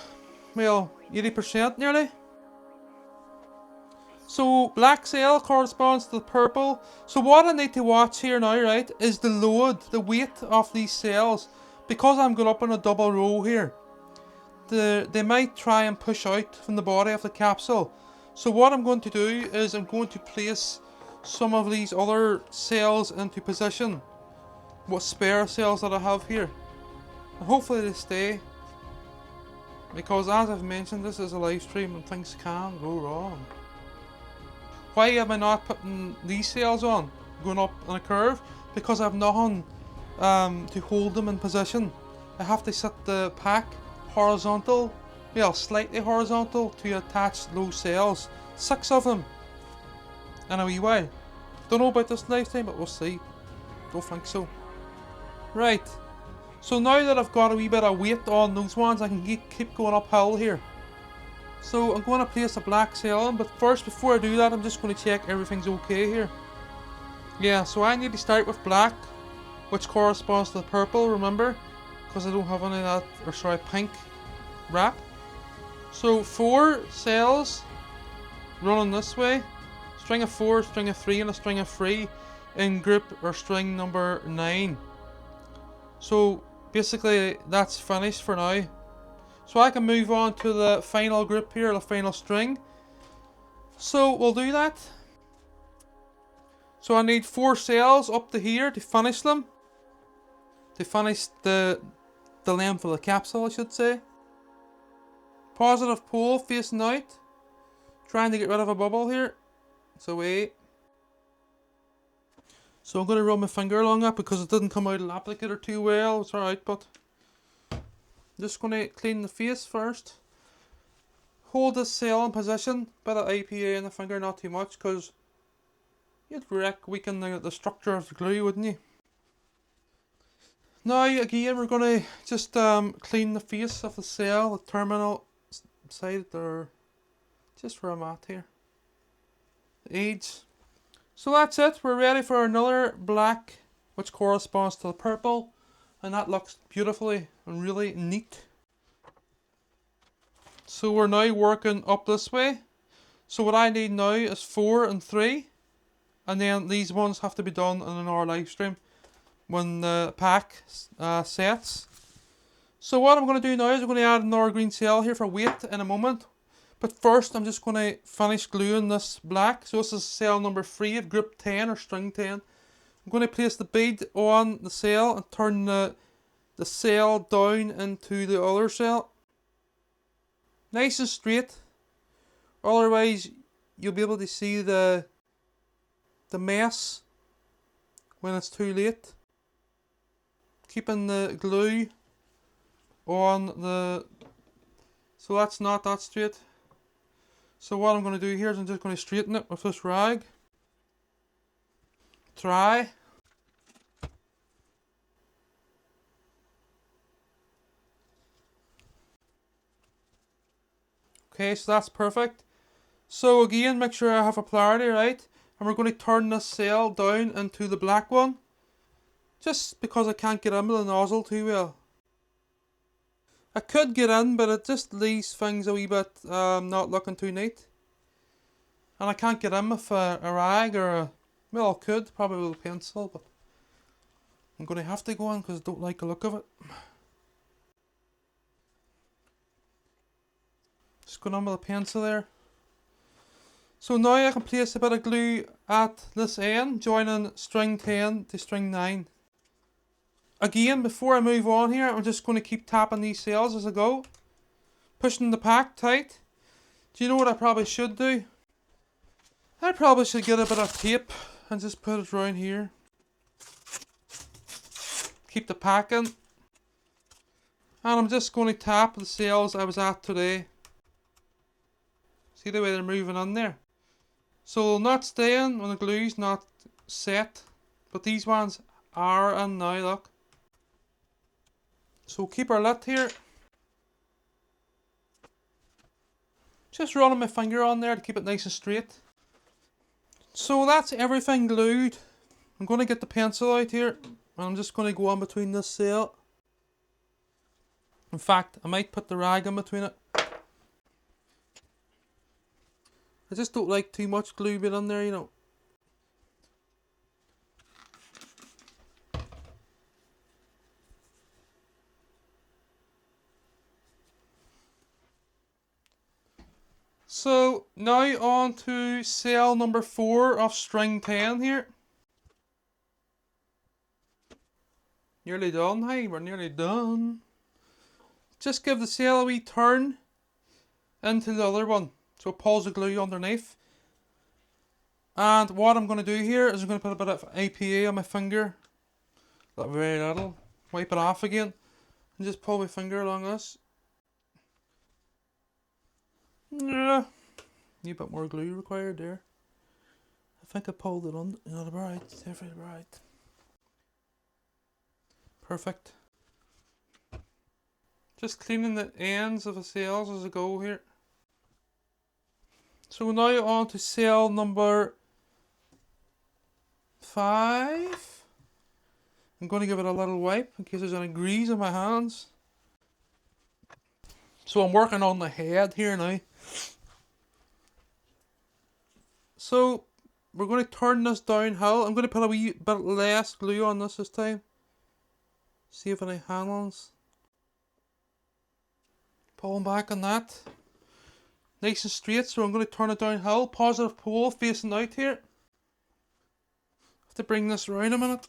well, 80% nearly. So black sail corresponds to the purple. So what I need to watch here now, right, is the load, the weight of these sails. Because I'm going up in a double row here, they might try and push out from the body of the capsule. So what I'm going to do is I'm going to place some of these other sails into position. What spare sails that I have here. And hopefully they stay. Because as I've mentioned, this is a live stream and things can go wrong. Why am I not putting these sails on, going up on a curve? Because I have nothing to hold them in position. I have to set the pack horizontal, well, slightly horizontal, to attach those sails. 6 of them in a wee while. Don't know about this next time, but we'll see. Don't think so. Right, so now that I've got a wee bit of weight on those ones, I can keep going uphill here. So I'm going to place a black sail on, but first, before I do that, I'm just going to check everything's okay here. Yeah, so I need to start with black, which corresponds to the purple, remember? Because I don't have any of that, or sorry, pink wrap. So 4 sails running this way, string of 4, string of 3, and a string of 3 in group or string number 9. So basically that's finished for now. So I can move on to the final group here, the final string. So we'll do that. So I need 4 sails up to here to finish them. To finish the length of the capsule, I should say. Positive pole facing out. Trying to get rid of a bubble here. It's away. So I'm going to run my finger along that because it didn't come out of the applicator too well. It's alright, but just going to clean the face first. Hold this sail in position. Bit of APA in the finger, not too much, because you'd weaken the structure of the glue, wouldn't you? Now again, we're going to just clean the face of the sail, the terminal side there, just where I'm at here. The edge. So that's it. We're ready for another black, which corresponds to the purple. And that looks beautifully and really neat. So we're now working up this way. So what I need now is 4 and 3. And then these ones have to be done in another live stream when the pack sets. So what I'm going to do now is I'm going to add another green sail here for weight in a moment. But first I'm just going to finish gluing this black. So this is sail number 3 of group 10 or string 10. I'm going to place the bead on the sail and turn the sail down into the other sail. Nice and straight. Otherwise you'll be able to see the mess when it's too late. Keeping the glue on the... So that's not that straight. So what I'm going to do here is I'm just going to straighten it with this rag. Try. Okay, so that's perfect. So again, make sure I have a polarity, right? And we're going to turn this sail down into the black one. Just because I can't get in with the nozzle too well. I could get in, but it just leaves things a wee bit not looking too neat. And I can't get in with a rag or a... Well, I could, probably with a pencil, but I'm going to have to go in because I don't like the look of it. Just going on with a pencil there. So now I can place a bit of glue at this end, joining string 10 to string 9. Again, before I move on here, I'm just going to keep tapping these cells as I go. Pushing the pack tight. Do you know what I probably should do? I probably should get a bit of tape and just put it around here. Keep the pack in. And I'm just going to tap the cells I was at today. See the way they're moving in there? So they'll not stay in when the glue's not set. But these ones are in now, look. So keep our lid here. Just running my finger on there to keep it nice and straight. So that's everything glued. I'm going to get the pencil out here. And I'm just going to go in between this cell. In fact, I might put the rag in between it. I just don't like too much glue being in there, you know. So now on to cell number 4 of string 10 here. Nearly done, hey, we're nearly done. Just give the cell a wee turn into the other one, so it pulls the glue underneath. And what I'm going to do here is I'm going to put a bit of APA on my finger. Not very little. Wipe it off again. And just pull my finger along this. Yeah. Need a bit more glue required there. I think I pulled it on. Not right. Definitely right. Perfect. Just cleaning the ends of the cells as I go here. So now on to cell number 5. I'm going to give it a little wipe in case there's any grease on my hands. So I'm working on the head here now. So we're going to turn this downhill. I'm going to put a wee bit less glue on this time. See if any handles. Pulling back on that. Nice and straight, so I'm going to turn it downhill. Positive pole facing out here. Have to bring this around a minute.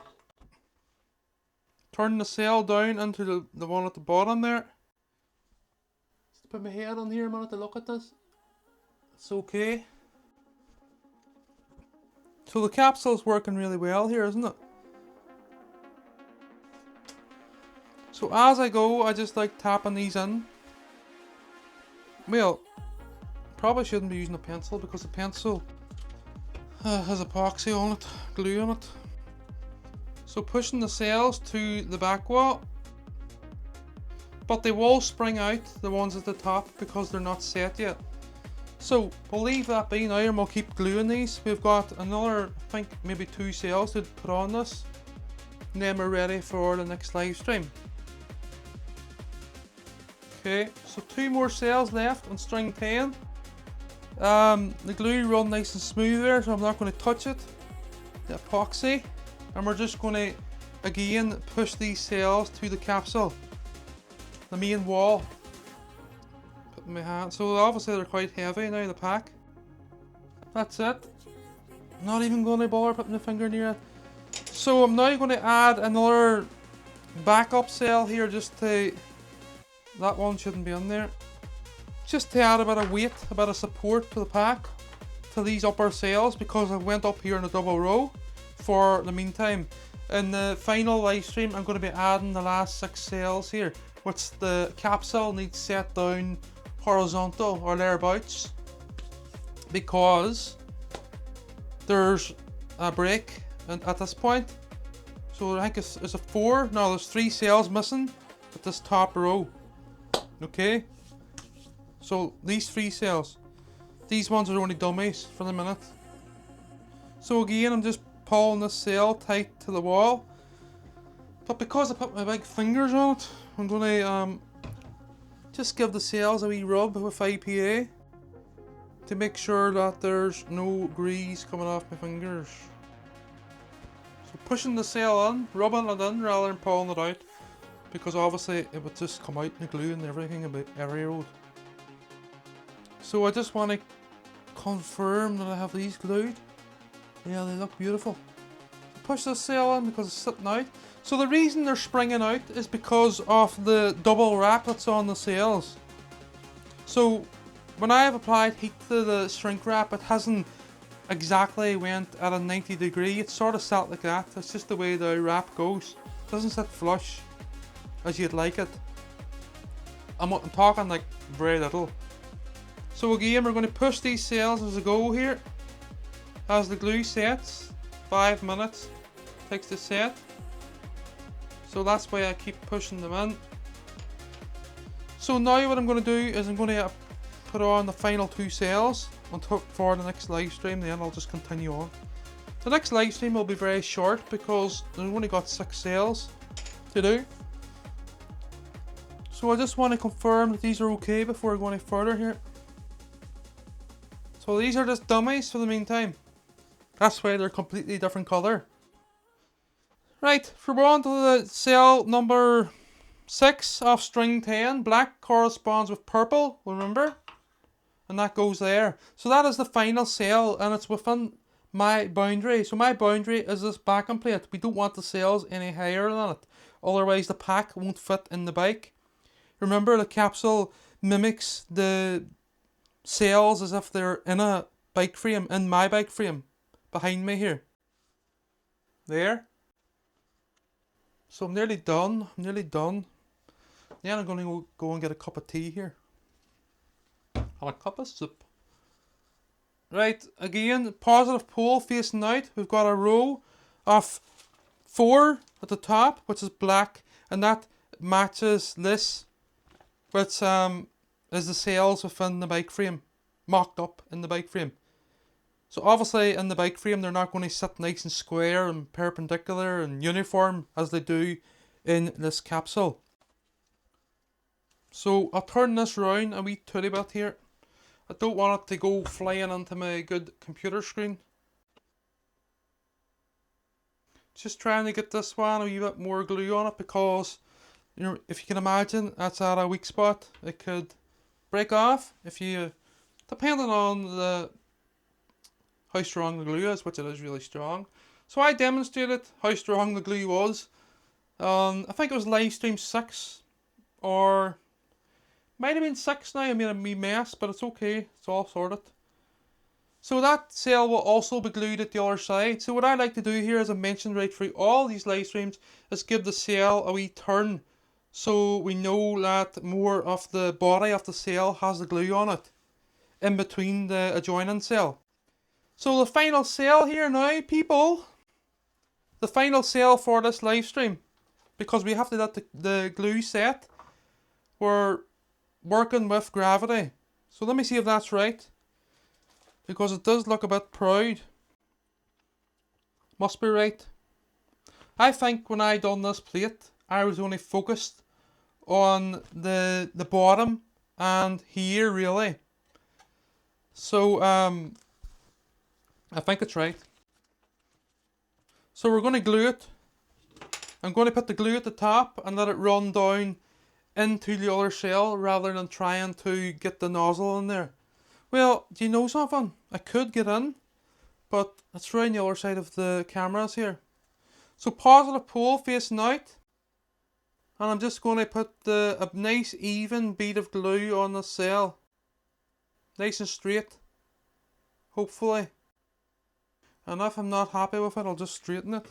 Turn the cell down into the one at the bottom there. Just put my head on here a minute to look at this. It's okay. So the capsule's working really well here, isn't it? So as I go, I just like tapping these in. Well, probably shouldn't be using a pencil because the pencil has epoxy on it, glue on it. So pushing the cells to the back wall, but they will spring out, the ones at the top, because they're not set yet. So we'll leave that be now and we'll keep gluing these. We've got another, I think maybe 2 cells to put on this, and then we're ready for the next live stream. Okay, so 2 more cells left on string 10. The glue run nice and smooth there, so I'm not going to touch it. The epoxy. And we're just going to, again, push these cells to the capsule. The main wall. Put in my hand. So obviously they're quite heavy now, the pack. That's it. I'm not even going to bother putting my finger near it. So I'm now going to add another backup cell here just to... That one shouldn't be in there. Just to add a bit of weight, a bit of support to the pack, to these upper cells, because I went up here in a double row for the meantime. In the final live stream, I'm going to be adding the last 6 cells here, which the capsule needs set down horizontal or thereabouts, because there's a break at this point. So I think it's a 4. No, there's 3 cells missing at this top row. Okay, so these 3 cells, these ones are only dummies for the minute. So again, I'm just pulling this cell tight to the wall, but because I put my big fingers on it, I'm going to just give the cells a wee rub with IPA to make sure that there's no grease coming off my fingers. So pushing the cell in, rubbing it in rather than pulling it out, because obviously it would just come out in the glue and everything about every road. So I just want to confirm that I have these glued. Yeah, they look beautiful. Push this sail in because it's sitting out. So the reason they're springing out is because of the double wrap that's on the sails. So when I have applied heat to the shrink wrap, it hasn't exactly went at a 90 degree. It's sort of sat like that. That's just the way the wrap goes. It doesn't sit flush as you'd like it. I'm talking like very little. So again, we're going to push these sails as a go here. As the glue sets, 5 minutes takes to set. So that's why I keep pushing them in. So now what I'm going to do is I'm going to put on the final 2 sails for the next live stream, then I'll just continue on. The next live stream will be very short because I've only got 6 sails to do. So I just want to confirm that these are okay before I go any further here. So these are just dummies for the meantime. That's why they're completely different colour. Right, we're on to the sail number 6 of string 10. Black corresponds with purple, remember? And that goes there. So that is the final sail and it's within my boundary. So my boundary is this backing plate. We don't want the sails any higher than it. Otherwise the pack won't fit in the bike. Remember, the capsule mimics the sails as if they're in a bike frame, in my bike frame, behind me here. There. So I'm nearly done. Then I'm going to go and get a cup of tea here. And a cup of soup. Right, again, positive pole facing out. We've got a row of 4 at the top, which is black, and that matches this, which is the sails within the bike frame, mocked up in the bike frame. So obviously in the bike frame they're not going to sit nice and square and perpendicular and uniform as they do in this capsule. So I'll turn this round a wee tooty bit here. I don't want it to go flying into my good computer screen. Just trying to get this one a wee bit more glue on it because, you know, if you can imagine, that's at a weak spot. It could break off if you, depending on how strong the glue is, which it is really strong. So I demonstrated how strong the glue was. I think it was live stream 6 or might have been 6 now. I made a wee mess, but it's okay. It's all sorted. So that sail will also be glued at the other side. So what I like to do here, as I mentioned right through all these live streams, is give the sail a wee turn. So we know that more of the body of the sail has the glue on it, in between the adjoining sail. So the final sail here now, people. The final sail for this live stream. Because we have to let the glue set. We're working with gravity. So let me see if that's right. Because it does look a bit proud. Must be right. I think when I done this plate, I was only focused on the bottom and here really. So I think it's right. So we're going to glue it. I'm going to put the glue at the top and let it run down into the other shell rather than trying to get the nozzle in there. Well, do you know something? I could get in, but it's around the other side of the cameras here. So positive pole facing out. And I'm just going to put a nice even bead of glue on the cell. Nice and straight. Hopefully. And if I'm not happy with it, I'll just straighten it.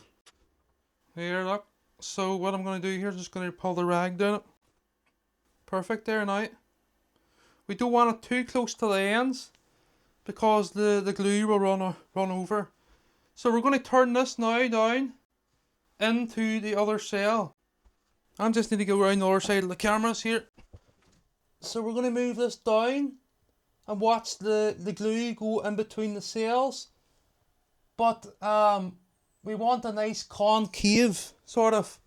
Here, look. So what I'm going to do here is just going to pull the rag down it. Perfect there now. We don't want it too close to the ends because the glue will run over. So we're going to turn this now down into the other cell. I just need to go around the other side of the cameras here. So we're going to move this down and watch the glue go in between the cells. But we want a nice concave sort of.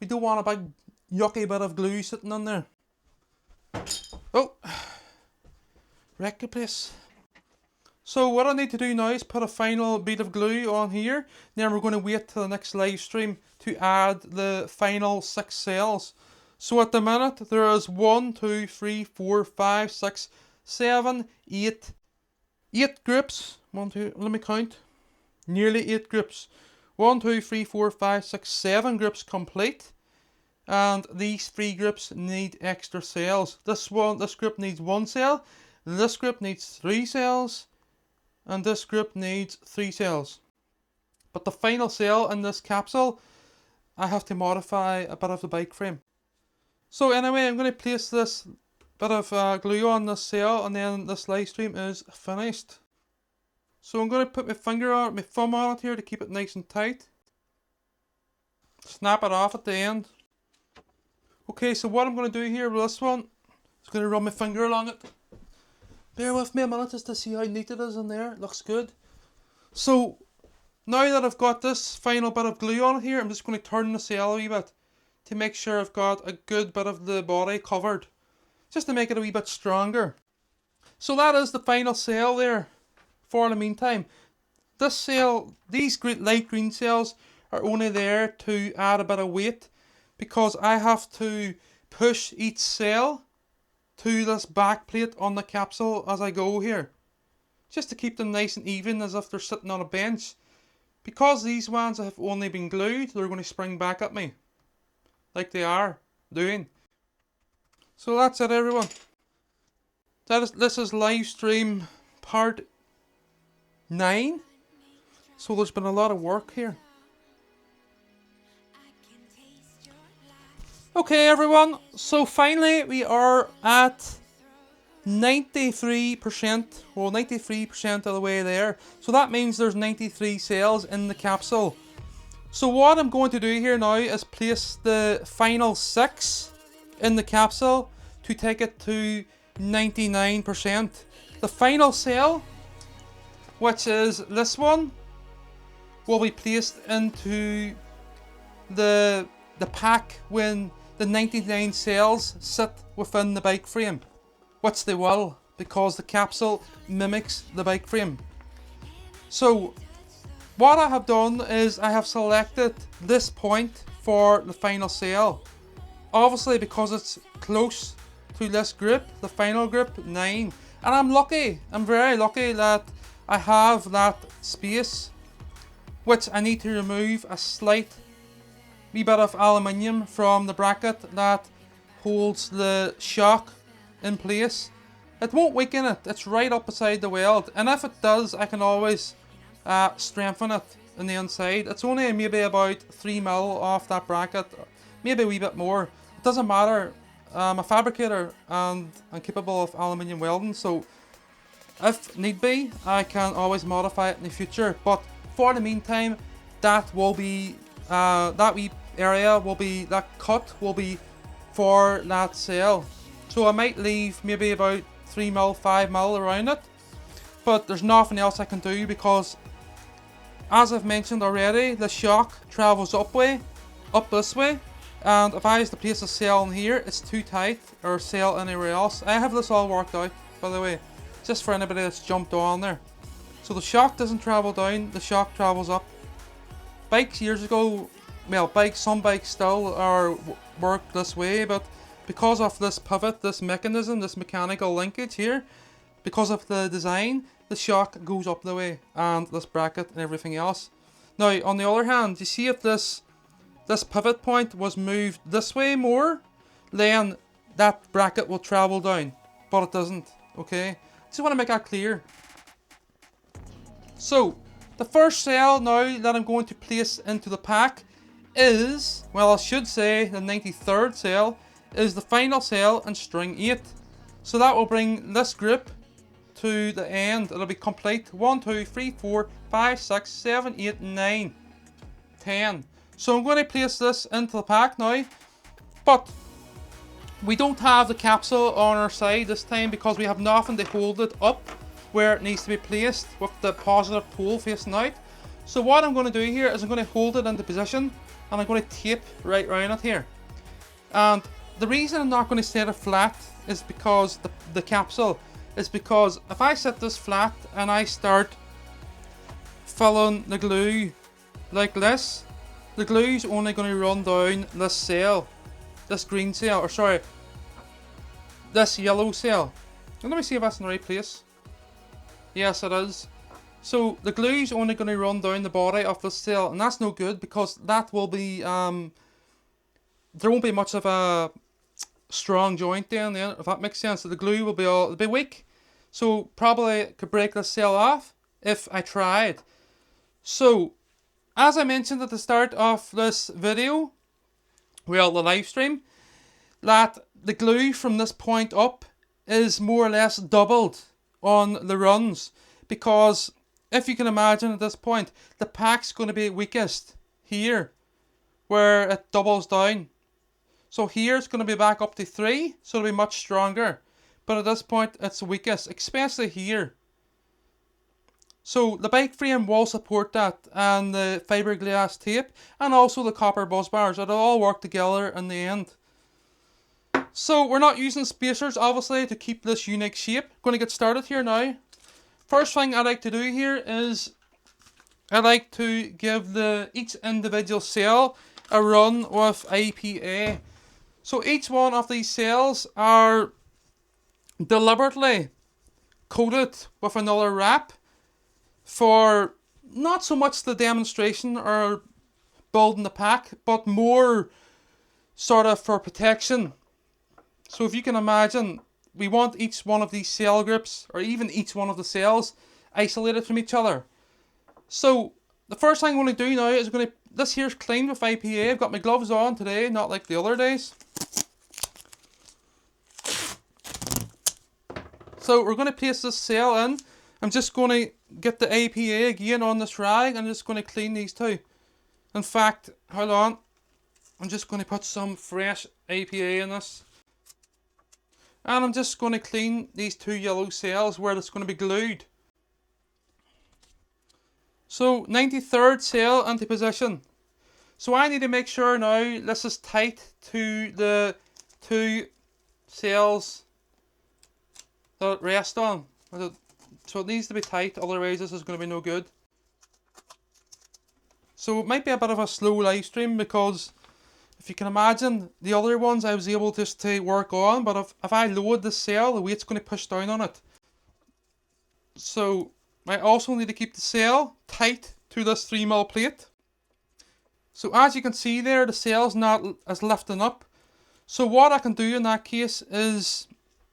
We don't want a big yucky bit of glue sitting on there. Oh, wreck the place. So what I need to do now is put a final bead of glue on here. Then we're going to wait till the next live stream to add the final 6 cells. So at the minute there is 1, 2, 3, 4, 5, 6, 7, 8, 8 groups. Let me count. Nearly 8 groups. 1, 2, 3, 4, 5, 6, 7 groups complete. And these 3 groups need extra cells. This group needs 1 cell. This group needs 3 cells. And this group needs 3 cells. But the final cell in this capsule, I have to modify a bit of the bike frame. So anyway, I'm going to place this bit of glue on this cell, and then this live stream is finished. So I'm going to put my thumb on it here to keep it nice and tight. Snap it off at the end. Okay, so what I'm going to do here with this one is going to run my finger along it. Bear with me a minute just to see how neat it is in there. It looks good. So now that I've got this final bit of glue on it here, I'm just going to turn the cell a wee bit to make sure I've got a good bit of the body covered, just to make it a wee bit stronger. So that is the final cell there. For the meantime, this cell, these light green cells are only there to add a bit of weight, because I have to push each cell to this back plate on the capsule as I go here, just to keep them nice and even, as if they're sitting on a bench. Because these ones have only been glued, they're going to spring back at me, like they are doing. So that's it, everyone. This is live stream part 9. So there's been a lot of work here. Okay, everyone, so finally we are at 93%, well, 93% of the way there. So that means there's 93 cells in the capsule. So what I'm going to do here now is place the final 6 in the capsule to take it to 99%. The final cell, which is this one, will be placed into the pack when the 99 cells sit within the bike frame, which they will, because the capsule mimics the bike frame. So what I have done is I have selected this point for the final cell, obviously because it's close to this group, the final group 9, and I'm very lucky that I have that space, which I need to remove a slight wee bit of aluminium from the bracket that holds the shock in place. It won't weaken it, it's right up beside the weld, and if it does, I can always strengthen it on the inside. It's only maybe about 3mm off that bracket, maybe a wee bit more. It doesn't matter. I'm a fabricator and I'm capable of aluminium welding, so if need be, I can always modify it in the future. But for the meantime, that will be that wee area will be, that cut will be for that cell. So I might leave maybe about 3mm, 5mm around it, but there's nothing else I can do, because as I've mentioned already, the shock travels up this way, and if I was to place a cell in here, it's too tight, or a cell anywhere else. I have this all worked out, by the way, just for anybody that's jumped on there. So the shock doesn't travel down, the shock travels up. Bikes years ago, well, some bikes still work this way, but because of this pivot, this mechanism, this mechanical linkage here, because of the design, the shock goes up the way, and this bracket and everything else. Now, on the other hand, you see if this pivot point was moved this way more, then that bracket will travel down, but it doesn't, okay? Just want to make that clear. So, the first cell now that I'm going to place into the pack is, well, I should say the 93rd cell is the final cell in string 8. So that will bring this group to the end. It'll be complete. 1, 2, 3, 4, 5, 6, 7, 8, 9, 10. So I'm going to place this into the pack now, but we don't have the capsule on our side this time, because we have nothing to hold it up where it needs to be placed with the positive pole facing out. So what I'm going to do here is I'm going to hold it into position, and I'm going to tape right around it here. And the reason I'm not going to set it flat is because the capsule is because if I set this flat and I start filling the glue like this, the glue's only going to run down this cell, this green cell, or sorry, this yellow cell. And let me see if that's in the right place. Yes, it is. So the glue is only going to run down the body of the sail, and that's no good because that will be there won't be much of a strong joint down there, if that makes sense. So the glue will be it'll be weak. So probably could break the sail off if I tried. So as I mentioned at the start of this video, well, the live stream, that the glue from this point up is more or less doubled on the runs, because if you can imagine at this point, the pack's going to be weakest here where it doubles down. So here it's going to be back up to 3, so it'll be much stronger, but at this point it's weakest, especially here. So the bike frame will support that, and the fiberglass tape, and also the copper buzz bars. It'll all work together in the end. So we're not using spacers, obviously, to keep this unique shape. Going to get started here now. First thing I like to do here is I like to give each individual cell a run with APA. So each one of these cells are deliberately coated with another wrap for not so much the demonstration or building the pack, but more sort of for protection. So if you can imagine, we want each one of these cell groups, or even each one of the cells, isolated from each other. So the first thing I'm going to do now is this here's cleaned with APA. I've got my gloves on today, not like the other days. So we're going to place this cell in. I'm just going to get the APA again on this rag. I'm just going to clean these two. In fact, hold on. I'm just going to put some fresh APA in this. And I'm just going to clean these 2 yellow cells where it's going to be glued. So 93rd cell into position. So I need to make sure now this is tight to the 2 cells that it rests on. So it needs to be tight, otherwise this is going to be no good. So it might be a bit of a slow live stream, because if you can imagine, the other ones I was able just to work on, but if I load the cell, the weight's going to push down on it. So I also need to keep the cell tight to this 3mm plate. So as you can see there, the cell's not as lifting up. So what I can do in that case is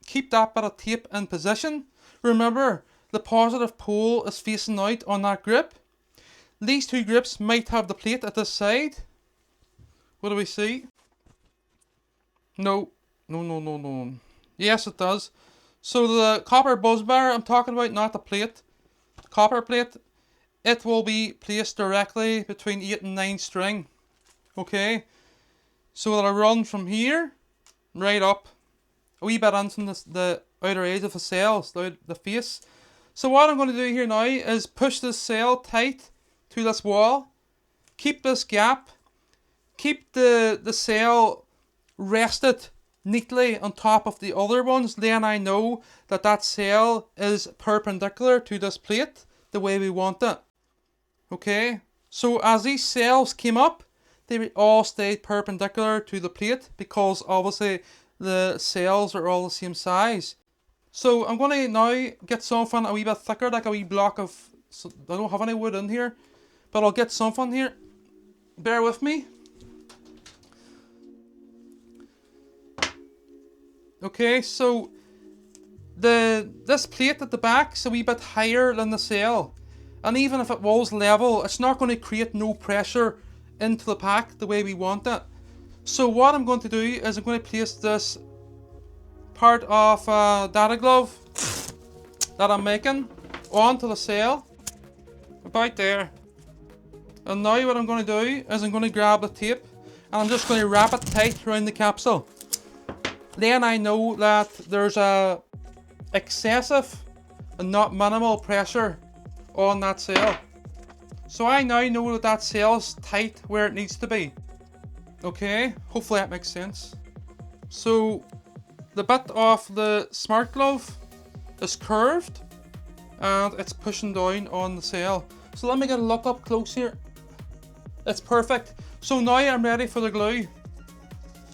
keep that bit of tape in position. Remember, the positive pole is facing out on that grip. These 2 grips might have the plate at this side. What do we see? No. Yes, it does. So the copper buzz bar I'm talking about, not the plate. Copper plate, it will be placed directly between 8 and 9 string. Okay. So it'll run from here right up a wee bit into the outer edge of the cells, the face. So what I'm going to do here now is push this cell tight to this wall. Keep this gap. Keep the cell rested neatly on top of the other ones. Then I know that that cell is perpendicular to this plate the way we want it. Okay. So as these cells came up, they all stayed perpendicular to the plate, because obviously the cells are all the same size. So I'm going to now get something a wee bit thicker, like a wee block of, so I don't have any wood in here, but I'll get something here. Bear with me. Okay, so this plate at the back is a wee bit higher than the cell, and even if it was level, it's not going to create no pressure into the pack the way we want it. So what I'm going to do is I'm going to place this part of data glove that I'm making onto the cell, about there. And now what I'm going to do is I'm going to grab the tape and I'm just going to wrap it tight around the capsule. Then I know that there's a excessive and not minimal pressure on that cell. So I now know that that cell's tight where it needs to be. Okay, hopefully that makes sense. So the bit of the smart glove is curved and it's pushing down on the cell. So let me get a look up close here. It's perfect. So now I'm ready for the glue.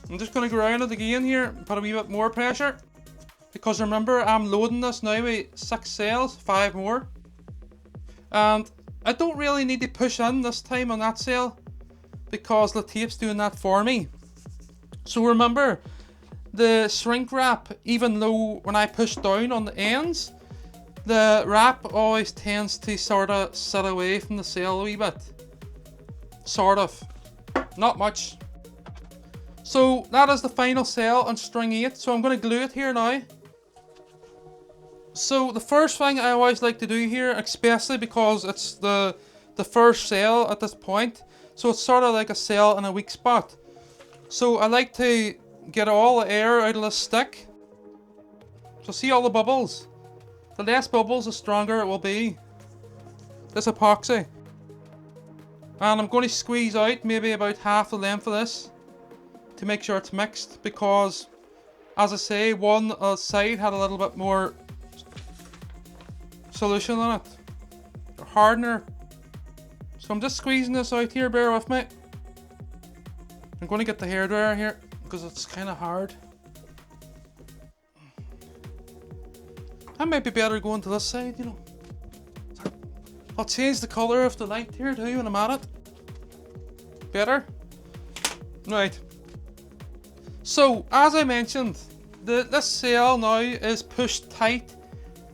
I'm just going to go around it again here and put a wee bit more pressure. because remember I'm loading this now with 6 sails, 5 more. And I don't really need to push in this time on that sail because the tape's doing that for me. So remember, the shrink wrap, even though when I push down on the ends, the wrap always tends to sort of sit away from the sail a wee bit. Sort of. Not much. So that is the final sail on string 8. So I'm going to glue it here now. So the first thing I always like to do here, especially because it's the first sail at this point, so it's sort of like a sail in a weak spot. So I like to get all the air out of this stick. So see all the bubbles? The less bubbles, the stronger it will be. This epoxy. And I'm going to squeeze out maybe about half the length of this to make sure it's mixed, because as I say, one side had a little bit more solution on it, or hardener. So I'm just squeezing this out here, bear with me. I'm going to get the hairdryer here because it's kind of hard. I might be better going to this side, you know. I'll change the colour of the light here too when I'm at it. Better? Right. So, as I mentioned, this sail now is pushed tight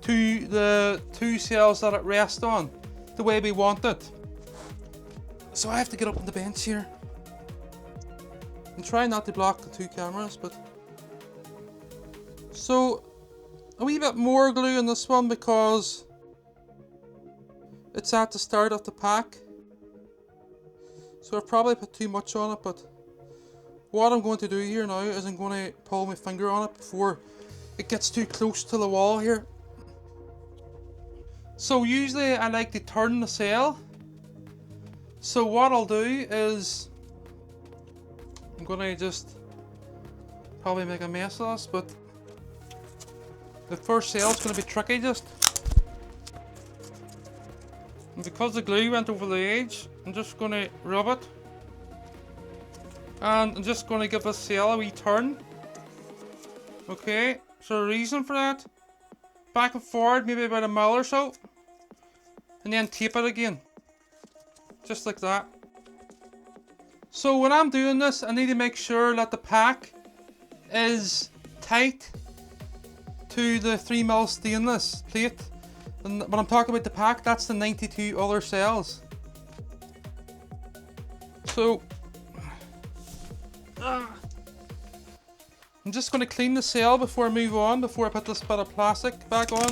to the 2 sails that it rests on, the way we want it. So I have to get up on the bench here. And try not to block the 2 cameras, but... So, a wee bit more glue on this one because it's at the start of the pack. So I probably put too much on it, but what I'm going to do here now is I'm going to pull my finger on it before it gets too close to the wall here. So usually I like to turn the sail. So what I'll do is I'm going to just probably make a mess of this, but the first sail is going to be tricky just. And because the glue went over the edge, I'm just going to rub it. And I'm just going to give this sail a wee turn. Okay, so the reason for that, back and forward maybe about a mile or so. And then tape it again. Just like that. So when I'm doing this, I need to make sure that the pack is tight to the 3mm stainless plate. And when I'm talking about the pack, that's the 92 other cells. So I'm just going to clean the sail before I move on, before I put this bit of plastic back on,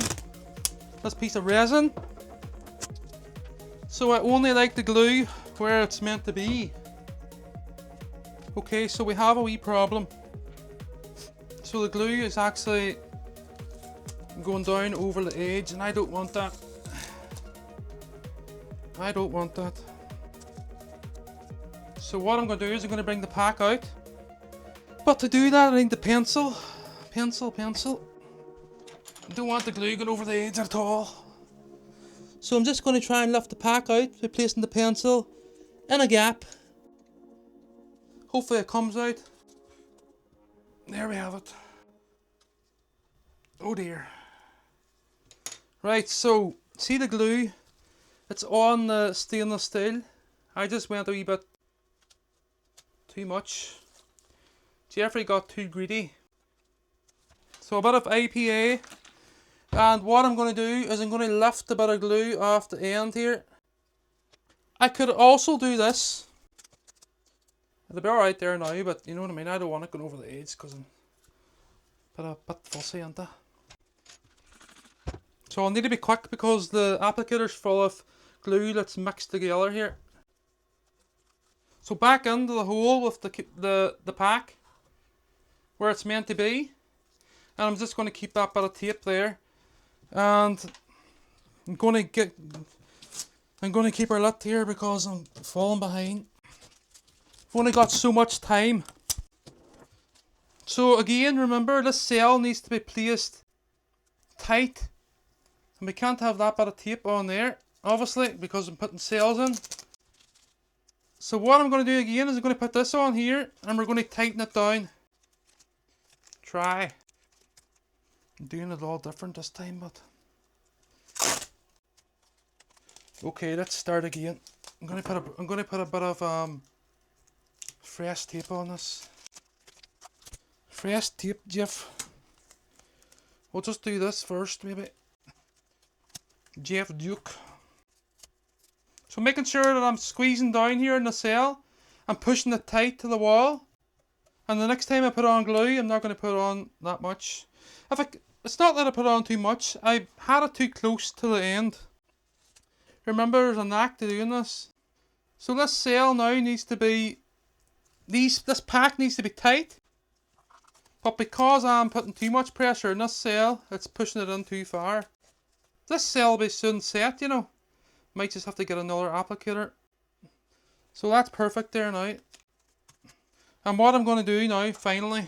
this piece of resin. So I only like the glue where it's meant to be. Okay, so we have a wee problem. So the glue is actually going down over the edge, and I don't want that. I don't want that. So what I'm going to do is I'm going to bring the pack out. But to do that I need the pencil. Pencil. I don't want the glue going over the edge at all. So I'm just going to try and lift the pack out by placing the pencil in a gap. Hopefully it comes out. There we have it. Oh dear. Right, so see the glue? It's on the stainless steel. I just went a wee bit too much. Jeffrey got too greedy. So a bit of IPA. And what I'm going to do is I'm going to lift a bit of glue off the end here. I could also do this. It'll be alright there now, but you know what I mean? I don't want it going over the edge because I'm a bit fussy, aren't I? So I'll need to be quick because the applicator's full of glue that's mixed together here. So back into the hole with the pack where it's meant to be. And I'm just going to keep that bit of tape there. And I'm going to keep her lit here because I'm falling behind. I've only got so much time. So again, remember, this sail needs to be placed tight. And we can't have that bit of tape on there, obviously, because I'm putting sails in. So what I'm going to do again is I'm going to put this on here and we're going to tighten it down. Try. I'm doing it all different this time, but okay, let's start again. I'm gonna put a bit of fresh tape on this. Fresh tape, Jeff. We'll just do this first, maybe. Jeff Duke. So making sure that I'm squeezing down here in the cell and pushing it tight to the wall. And the next time I put on glue, I'm not going to put on that much. It's not that I put on too much. I had it too close to the end. Remember, there's a knack to doing this. So this cell now needs to be, this pack needs to be tight. But because I'm putting too much pressure in this cell, it's pushing it in too far. This cell will be soon set, you know. Might just have to get another applicator. So that's perfect there now. And what I'm going to do now, finally,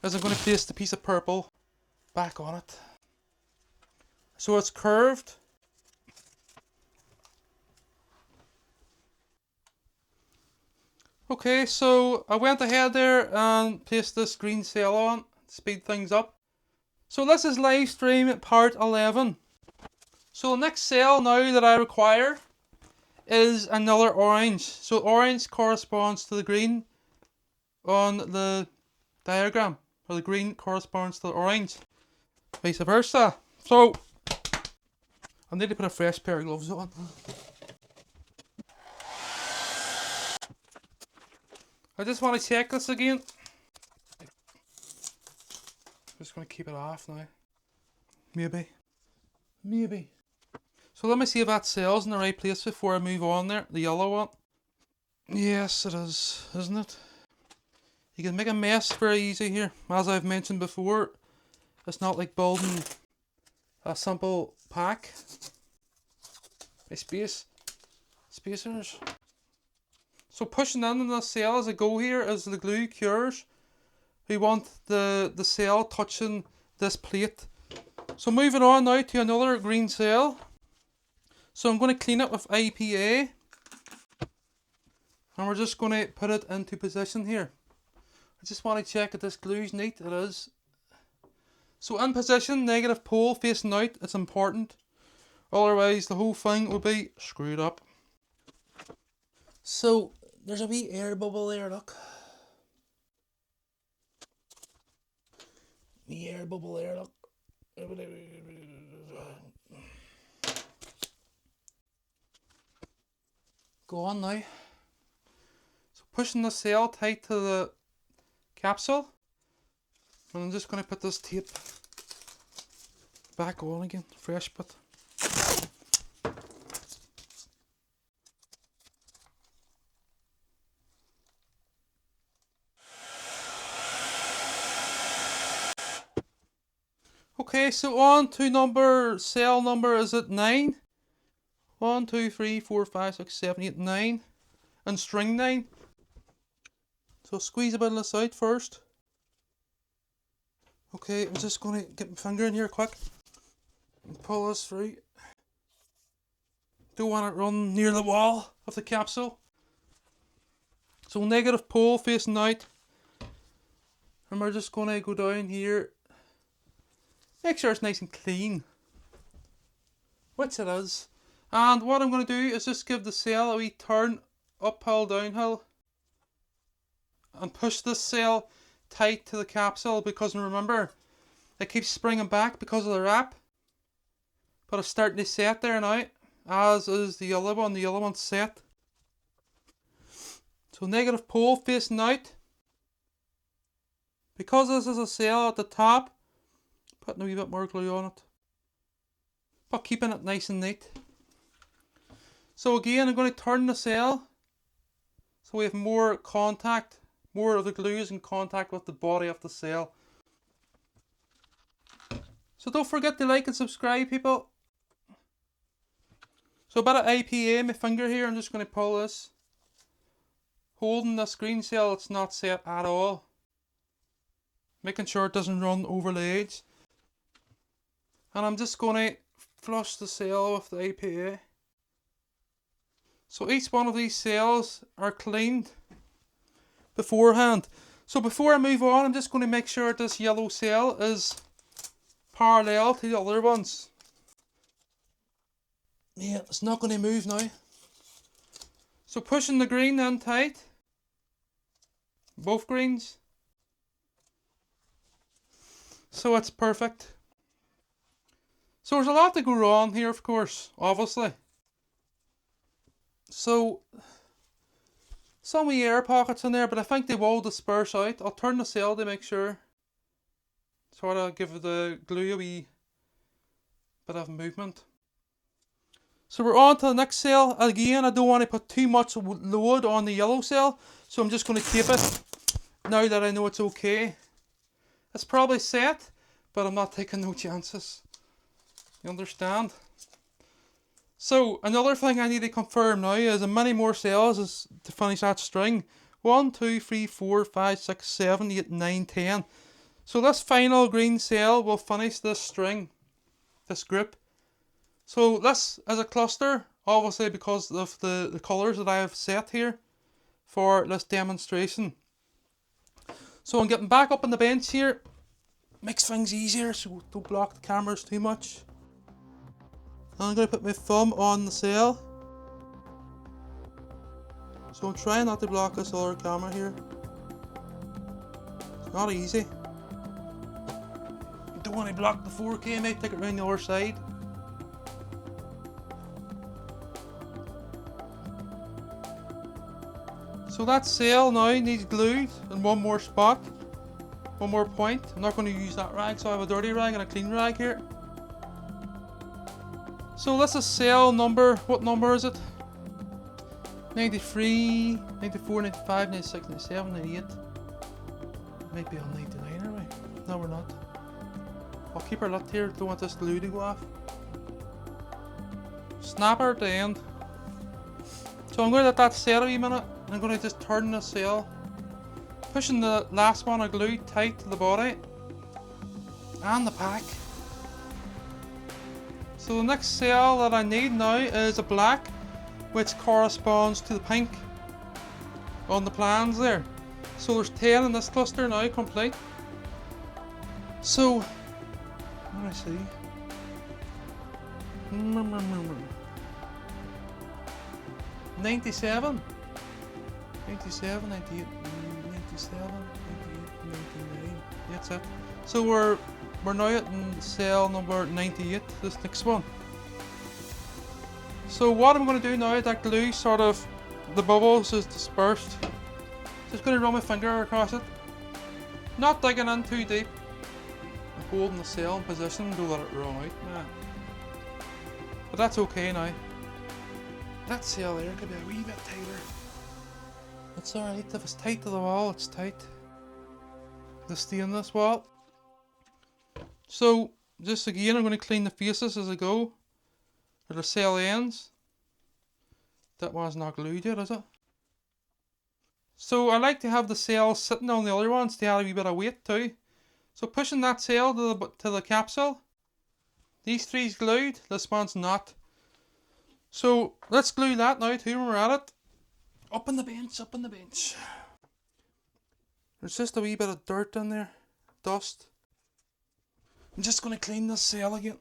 is I'm going to place the piece of purple back on it. So it's curved. Okay, so I went ahead there and placed this green cell on to speed things up. So this is live stream part 11. So the next cell now that I require is another orange. So orange corresponds to the green on the diagram, or the green corresponds to the orange, vice versa. So I need to put a fresh pair of gloves on. I just want to check this again. I'm just going to keep it off now. Maybe. So let me see if that cell's in the right place before I move on there. The yellow one. Yes, it is, isn't it? You can make a mess very easy here. As I've mentioned before, it's not like building a simple pack. My spacers. So pushing in the cell as I go here as the glue cures. We want the cell touching this plate. So moving on now to another green cell. So I'm going to clean it with IPA. And we're just going to put it into position here. I just want to check that this glue's neat. It is. So in position, negative pole facing out. It's important. Otherwise the whole thing will be screwed up. So there's a wee air bubble there, look. Wee air bubble there, look. Go on now. So pushing the cell tight to the capsule. And I'm just going to put this tape back on again, fresh bit. Okay, so on to cell number, is it 9? 1, 2, 3, 4, 5, 6, 7, 8, 9. And string 9. So squeeze a bit of this out first. Okay, I'm just going to get my finger in here quick. And pull this through. Don't want it run near the wall of the capsule. So negative pole facing out. And we're just going to go down here. Make sure it's nice and clean. Which it is. And what I'm going to do is just give the cell a wee turn uphill, downhill. And push this cell tight to the capsule, because remember, it keeps springing back because of the wrap. But it's starting to set there now, as is the other one. The other one's set. So negative pole facing out. Because this is a cell at the top, putting a wee bit more glue on it. But keeping it nice and neat. So again, I'm going to turn the cell so we have more contact. More of the glue is in contact with the body of the cell. So don't forget to like and subscribe, people. So a bit of IPA in my finger here. I'm just going to pull this. Holding this green cell, it's not set at all. Making sure it doesn't run over the edge. And I'm just going to flush the cell with the IPA. So each one of these cells are cleaned beforehand. So before I move on, I'm just going to make sure this yellow cell is parallel to the other ones. Yeah, it's not going to move now. So pushing the green in tight. Both greens. So it's perfect. So there's a lot to go wrong here, of course, obviously. So some wee air pockets in there, but I think they will disperse out. I'll turn the cell to make sure. Sort of give the glue a wee bit of movement. So we're on to the next cell. Again, I don't want to put too much load on the yellow cell, so I'm just going to keep it now that I know it's okay. It's probably set, but I'm not taking no chances. You understand? So another thing I need to confirm now is how many more cells is to finish that string. 1, 2, 3, 4, 5, 6, 7, 8, 9, 10. So this final green cell will finish this string, this group. So this is a cluster, obviously because of the colours that I have set here for this demonstration. So I'm getting back up on the bench here. Makes things easier so don't block the cameras too much. I'm going to put my thumb on the cell. So I'm trying not to block this other camera here. It's not easy. Don't want to block the 4K, I might take it around the other side. So that cell now needs glued in one more spot, one more point. I'm not going to use that rag, so I have a dirty rag and a clean rag here. So this is cell number, what number is it? 93, 94, 95, 96, 97, 98. Might be on 99 are we? No, we're not. I'll keep her lit here, don't want this glue to go off. Snapper at the end. So I'm going to let that set a wee minute. I'm going to just turn the cell, pushing the last one of glue tight to the body and the pack. So the next cell that I need now is a black, which corresponds to the pink on the plans there. So there's 10 in this cluster now complete. So let me see. 97, 97, 98, 97, 98, 99. That's it. So we're now at cell number 98, this next one. So what I'm going to do now, that glue sort of, the bubbles is dispersed. Just going to run my finger across it. Not digging in too deep. I'm holding the cell in position, don't let it run out. Nah. But that's okay now. That cell there could be a wee bit tighter. It's alright, if it's tight to the wall, it's tight. The stainless wall. So, just again, I'm going to clean the faces as I go. Or the cell ends. That one's not glued yet, is it? So, I like to have the cells sitting on the other ones to add a wee bit of weight too. So, pushing that cell to the capsule. These three's glued, this one's not. So let's glue that now too when we're at it. Up on the bench, up on the bench. There's just a wee bit of dirt in there, dust. I'm just going to clean this cell again.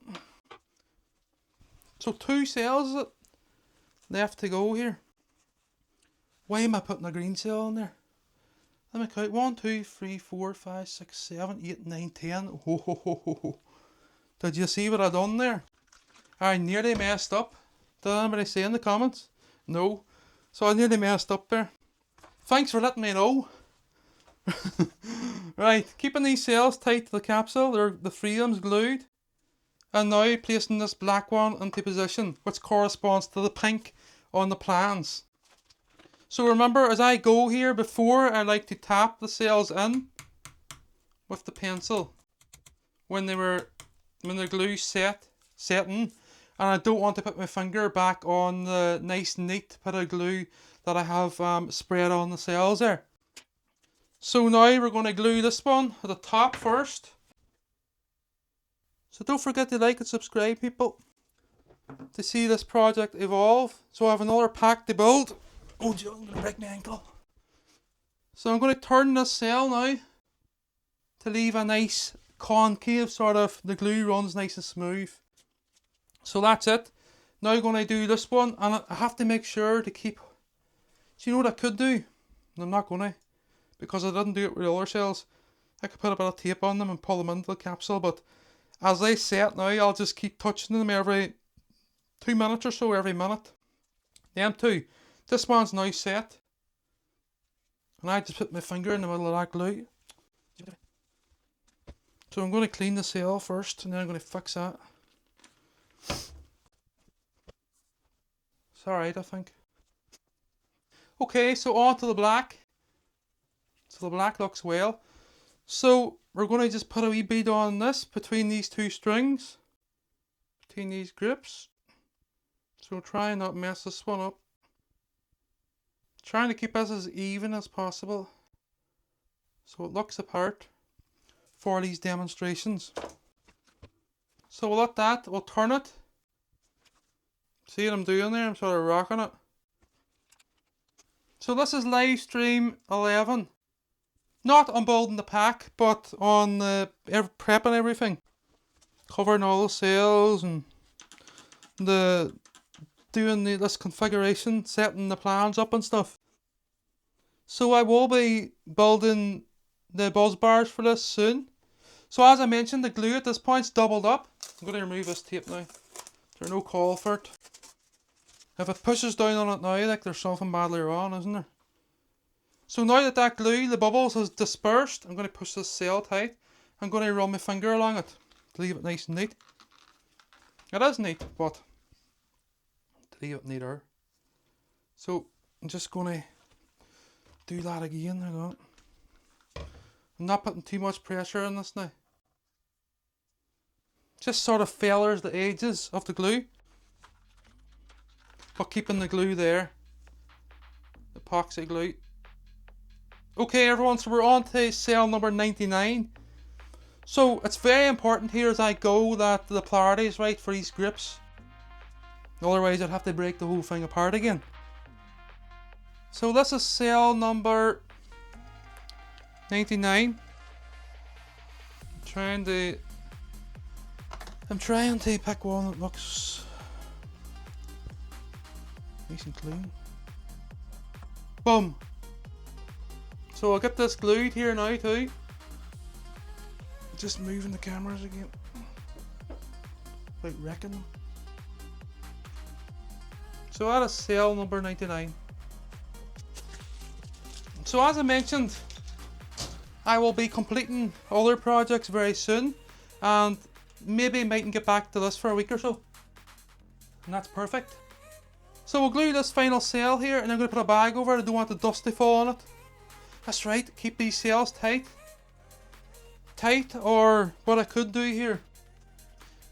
So 2 cells is it left to go here. Why am I putting a green cell in there? Let me count. 1, 2, 3, 4, 5, 6, 7, 8, 9, 10. Oh. Did you see what I done there? I nearly messed up. Did anybody say in the comments? No. So I nearly messed up there. Thanks for letting me know. Right, keeping these cells tight to the capsule. The 3 of them's glued. And now placing this black one into position, which corresponds to the pink on the plans. So remember, as I go here before, I like to tap the cells in with the pencil when the glue setting. And I don't want to put my finger back on the nice neat bit of glue that I have spread on the cells there. So now we're going to glue this one at the top first. So don't forget to like and subscribe, people, to see this project evolve. So I have another pack to build. Oh, I'm going to break my ankle. So I'm going to turn this cell now to leave a nice concave sort of, the glue runs nice and smooth. So that's it. Now I'm going to do this one, and I have to make sure to keep, do you know what I could do? And I'm not going to, because I didn't do it with the other cells. I could put a bit of tape on them and pull them into the capsule, but as they set now, I'll just keep touching them every 2 minutes or so, every minute. Them two. This one's now set. And I just put my finger in the middle of that glue. So I'm going to clean the cell first, and then I'm going to fix that. It's alright, I think. Okay, so on to the black. So the black looks well. So we're going to just put a wee bead on this between these two strings, between these grips. So try and not mess this one up. Trying to keep this as even as possible so it looks apart for these demonstrations. So we'll let that, we'll turn it. See what I'm doing there? I'm sort of rocking it. So this is live stream 11. Not on building the pack, but on prepping everything. Covering all the cells and doing this configuration, setting the plans up and stuff. So I will be building the buzz bars for this soon. So as I mentioned, the glue at this point is doubled up. I'm going to remove this tape now. There's no call for it. If it pushes down on it now, like there's something badly wrong, isn't there? So now that that glue, the bubbles, has dispersed, I'm going to push this cell tight. I'm going to run my finger along it to leave it nice and neat. It is neat, but to leave it neater. So I'm just going to do that again. Hang on. I'm not putting too much pressure on this now. Just sort of fellers the edges of the glue, but keeping the glue there. Epoxy glue. Okay everyone, so we're on to cell number 99. So it's very important here as I go that the polarity is right for these grips. Otherwise I'd have to break the whole thing apart again. So this is cell number 99. I'm trying to pick one that looks nice and clean. Boom! So I'll get this glued here now too. Just moving the cameras again. Like wrecking them. So that is cell number 99. So as I mentioned, I will be completing other projects very soon, and maybe mightn't get back to this for a week or so. And that's perfect. So we'll glue this final cell here, and I'm going to put a bag over it. I don't want the dust to fall on it. That's right, keep these cells tight. Or what I could do here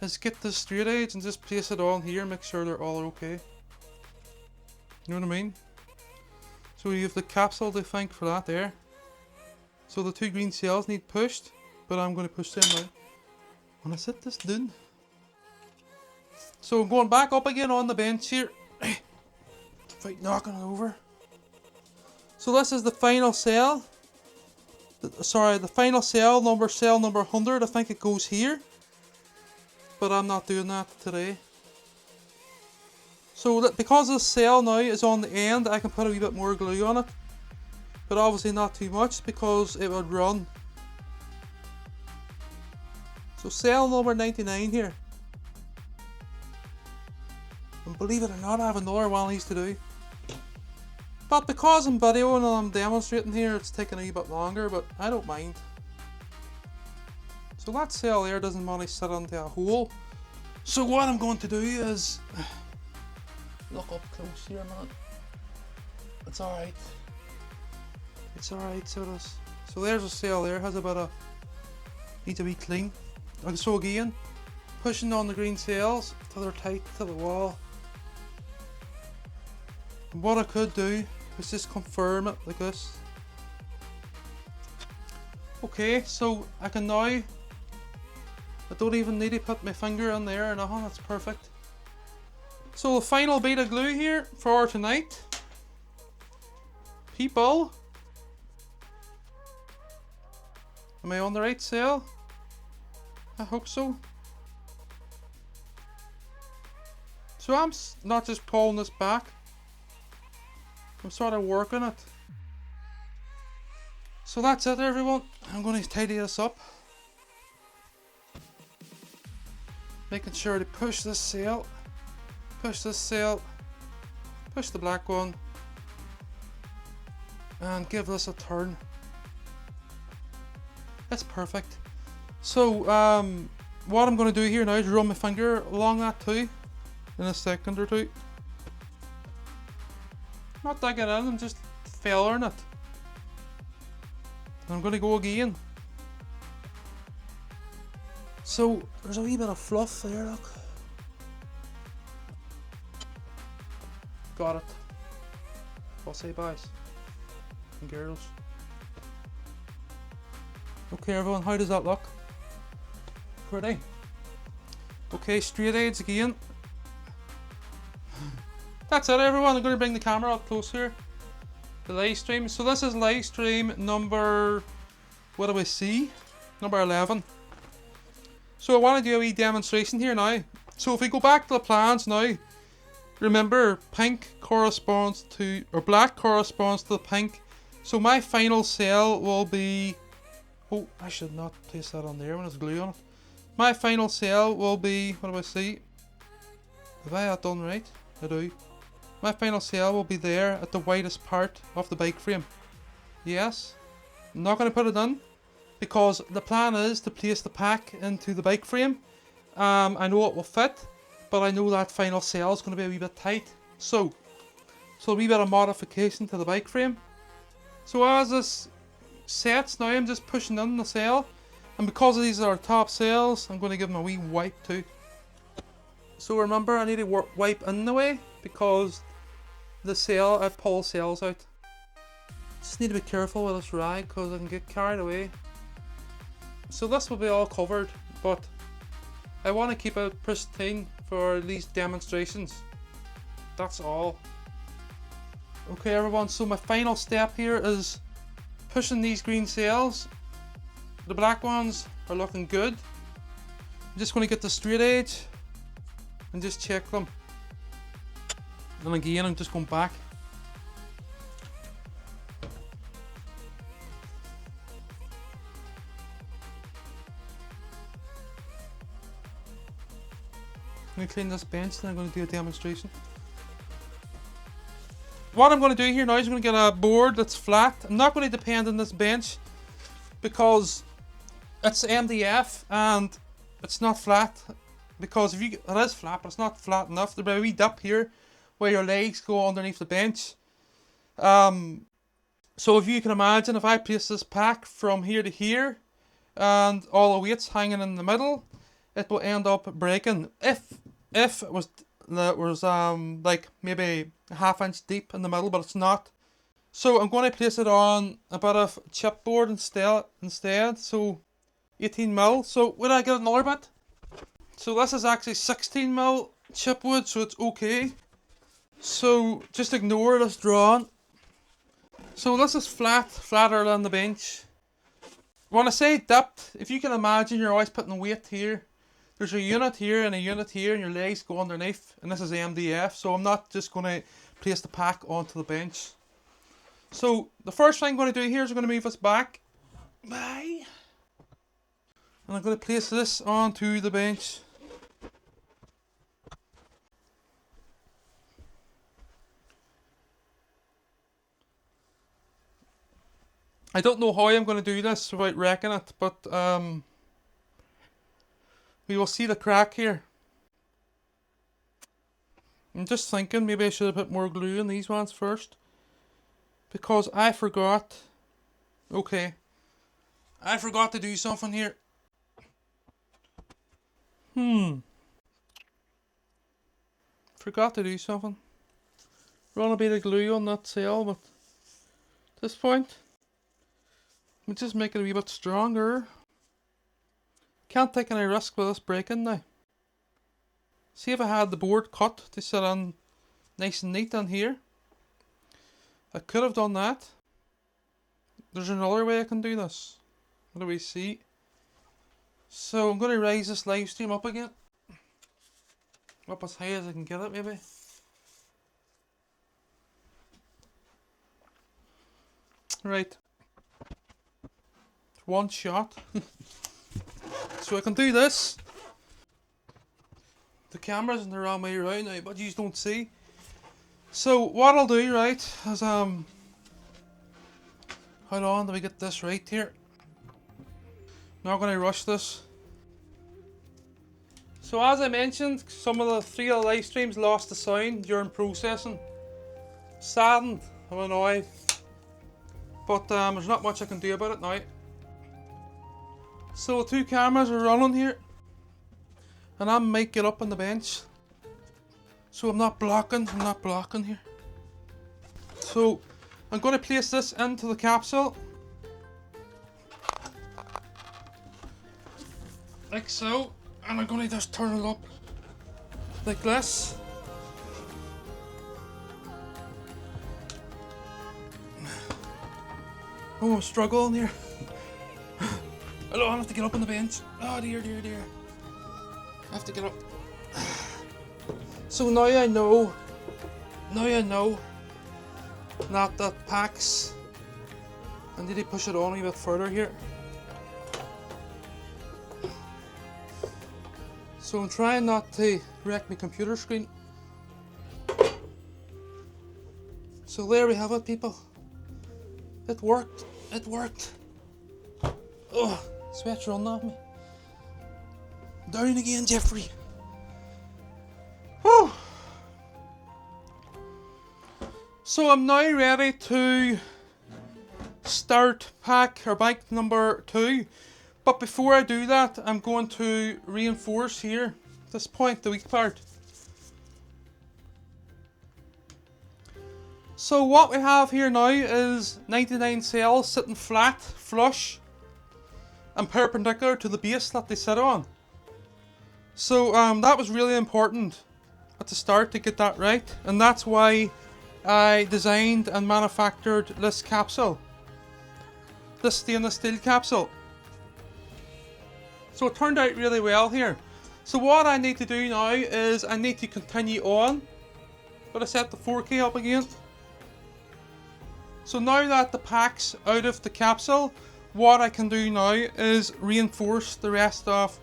is get the straight edge and just place it on here, make sure they're all okay. You know what I mean? So you have the capsule to thank for that there. So the two green cells need pushed, but I'm going to push them now. When I sit this down. So I'm going back up again on the bench here. Fight knocking it over. So this is the final cell. The final cell number 100. I think it goes here. But I'm not doing that today. So because the cell now is on the end, I can put a wee bit more glue on it. But obviously not too much because it would run. So cell number 99 here. And believe it or not, I have another one of these to do. But because I'm videoing and I'm demonstrating here, it's taking a wee bit longer, but I don't mind. So that cell there doesn't want to sit into a hole. So what I'm going to do is look up close here a minute. It's alright. It's alright, so it is. So there's a cell there, has a bit of, needs to be clean. And so again, pushing on the green cells till they're tight to the wall. And what I could do is just confirm it like this. Okay, so I can now, I don't even need to put my finger in there or nothing, that's perfect. So the final bit of glue here for tonight. People. Am I on the right cell? I hope so. So I'm not just pulling this back, I'm sort of working it. So that's it, everyone. I'm going to tidy this up. Making sure to push this sail, push this sail, push the black one, and give this a turn. That's perfect. So what I'm going to do here now is run my finger along that too, in a second or two. Not digging in, I'm just feathering it. And I'm going to go again. So there's a wee bit of fluff there, look. Got it. Fussy boys and girls. Okay everyone, how does that look? Pretty. Okay, straight edge again. That's it everyone, I'm going to bring the camera up closer. The live stream. So this is live stream number, what do we see? Number 11. So I want to do a wee demonstration here now. So if we go back to the plans now, remember pink corresponds to, or black corresponds to the pink. So my final cell will be, oh I should not place that on there when there's glue on it. My final cell will be, what do I see? Have I that done right? I do. My final cell will be there at the widest part of the bike frame. Yes. I'm not going to put it in, because the plan is to place the pack into the bike frame. I know it will fit, but I know that final cell is going to be a wee bit tight. So a wee bit of modification to the bike frame. So as this sets now, I'm just pushing in the cell. And because these are top cells, I'm going to give them a wee wipe too. So remember, I need to wipe in the way, because the cell, I pull cells out. Just need to be careful with this rag, because I can get carried away. So this will be all covered, but I want to keep it pristine for these demonstrations. That's all. Okay everyone, so my final step here is pushing these green cells. The black ones are looking good. I'm just going to get the straight edge and just check them. And again, I'm just going back. I'm going to clean this bench, then I'm going to do a demonstration. What I'm going to do here now is I'm going to get a board that's flat. I'm not going to depend on this bench, because it's MDF and it's not flat. Because if you, it is flat, but it's not flat enough. There'll be a wee dip here where your legs go underneath the bench. So if you can imagine, if I place this pack from here to here and all the weights hanging in the middle, it will end up breaking. If it was like maybe a ½ inch deep in the middle, but it's not. So I'm going to place it on a bit of chipboard instead. So 18mm. So would I get another bit? So this is actually 16mm chipwood, so it's okay. So just ignore this drawing. So this is flatter than the bench. When I say dipped, if you can imagine, you're always putting a weight here. There's a unit here and a unit here, and your legs go underneath, and this is MDF, so I'm not just going to place the pack onto the bench. So the first thing I'm going to do here is I'm going to move this back. Bye. And I'm going to place this onto the bench. I don't know how I'm going to do this without wrecking it, but we will see the crack here. I'm just thinking maybe I should have put more glue in these ones first, because I forgot. Okay, I forgot to do something here. Forgot to do something. Run a bit of glue on that cell, but at this point, we'll just make it a wee bit stronger. Can't take any risk with this breaking now. See, if I had the board cut to sit on nice and neat on here, I could have done that. There's another way I can do this. What do we see? So I'm going to raise this live stream up again. Up as high as I can get it, maybe. Right. One shot. So I can do this. The camera's in the wrong way around now, but you don't see. So what I'll do, right, is how long do we get this right here? Not going to rush this. So as I mentioned, some of the 3 of the live streams lost the sound during processing. Saddened, I'm annoyed. But there's not much I can do about it now. So 2 cameras are running here. And I might get up on the bench. So I'm not blocking here. So I'm going to place this into the capsule. Like so. And I'm going to just turn it up. Like this. Oh, I'm struggling here. I don't have to get up on the bench. Oh dear, dear, dear. I have to get up. So now I know that that packs. I need to push it on a bit further here. So I'm trying not to wreck my computer screen. So there we have it, people. It worked. It worked. Oh, sweat's running off me. Down again, Jeffrey. Whew. So I'm now ready to start pack or bank number 2. But before I do that, I'm going to reinforce here, this point, the weak part. So what we have here now is 99 cells sitting flat, flush, and perpendicular to the base that they sit on. So that was really important at the start to get that right, and that's why I designed and manufactured this capsule, this stainless steel capsule. So it turned out really well here. So what I need to do now is I need to continue on. But I set the 4K up again. So now that the pack's out of the capsule, what I can do now is reinforce the rest of,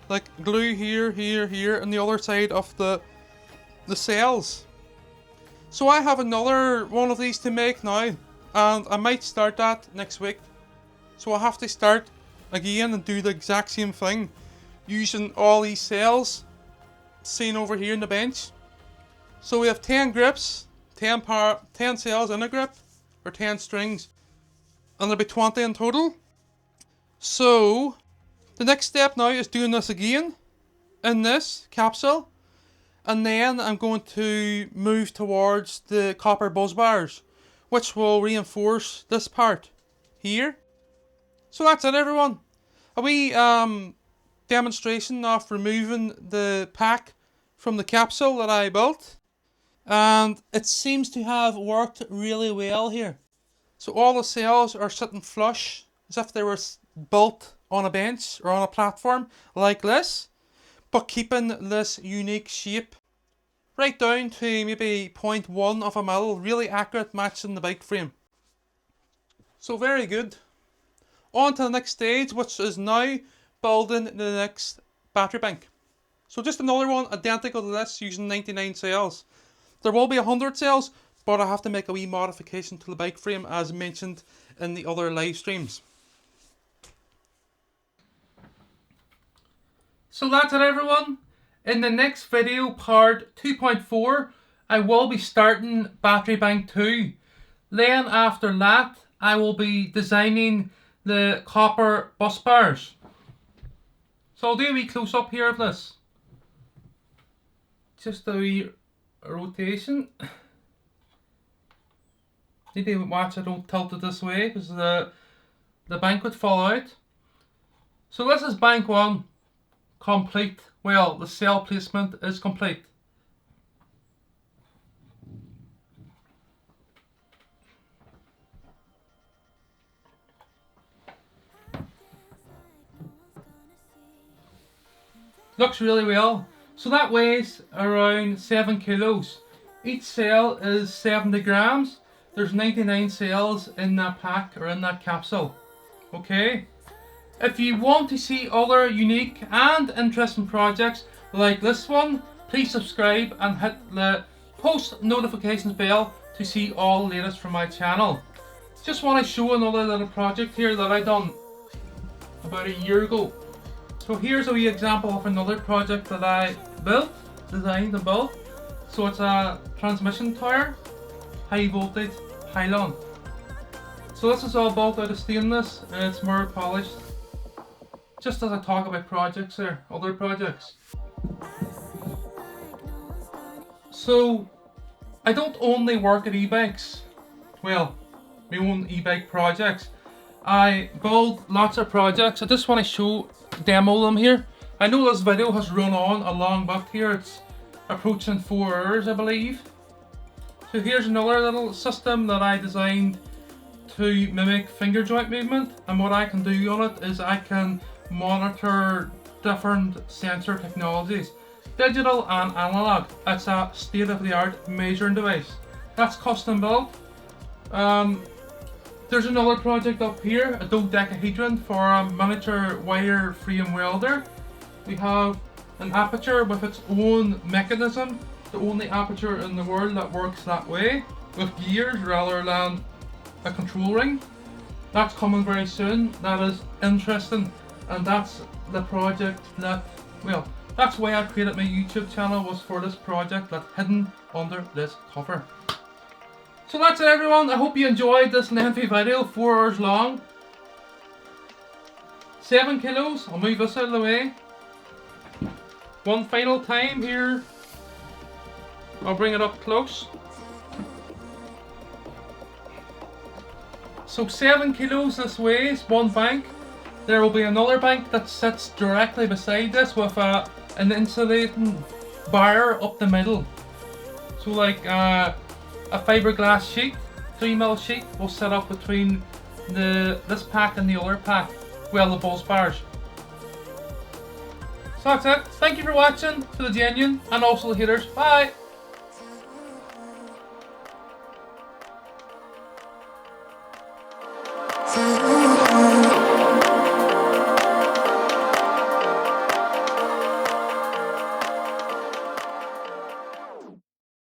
like, glue here, here, here, and the other side of the cells. So I have another one of these to make now, and I might start that next week. So I'll have to start again and do the exact same thing, using all these cells seen over here in the bench. So we have 10 grips, 10 cells in a grip, or 10 strings, and there'll be 20 in total. So the next step now is doing this again in this capsule, and then I'm going to move towards the copper buzz bars, which will reinforce this part here. So that's it, everyone. A wee demonstration of removing the pack from the capsule that I built, and it seems to have worked really well here. So all the cells are sitting flush as if they were built on a bench or on a platform like this, but keeping this unique shape right down to maybe 0.1 of a mil, really accurate, matching the bike frame. So very good. On to the next stage, which is now building the next battery bank. So just another one identical to this, using 99 cells. There will be 100 cells, but I have to make a wee modification to the bike frame as mentioned in the other live streams. So that's it, everyone. In the next video, part 2.4, I will be starting battery bank 2. Then after that, I will be designing the copper bus bars. So I'll do a wee close up here of this. Just a wee rotation. Need to watch I don't tilt it this way because the bank would fall out. So this is bank 1 complete. Well, the cell placement is complete. Looks really well. So that weighs around 7 kilos. Each cell is 70 grams. There's 99 cells in that pack or in that capsule. Okay. If you want to see other unique and interesting projects like this one, please subscribe and hit the post notifications bell to see all the latest from my channel. Just want to show another little project here that I done about a year ago. So here's a wee example of another project that I designed and built. So it's a transmission tower, high voltage, pylon. So this is all built out of stainless and it's more polished. Just as I talk about projects there, other projects. So I don't only work at e-bikes, well, my own e-bike projects. I build lots of projects. I just want to demo them here. I know this video has run on a long bit here. It's approaching 4 hours, I believe. So here's another little system that I designed to mimic finger joint movement. And what I can do on it is I can monitor different sensor technologies, digital and analog. It's a state-of-the-art measuring device. That's custom built. There's another project up here, a dodecahedron for a miniature wire frame welder. We have an aperture with its own mechanism, the only aperture in the world that works that way, with gears rather than a control ring. That's coming very soon. That is interesting, and that's the project that, well, that's why I created my YouTube channel, was for this project that's hidden under this cover. So that's it, everyone. I hope you enjoyed this lengthy video, 4 hours long. 7 kilos. I'll move this out of the way. One final time here. I'll bring it up close. So 7 kilos this weighs, one bank. There will be another bank that sits directly beside this with an insulating bar up the middle. So like a fiberglass sheet, 3mm sheet, will sit up between this pack and the other pack. Well, the buzz bars. So that's it. Thank you for watching, to the genuine and also the haters. Bye!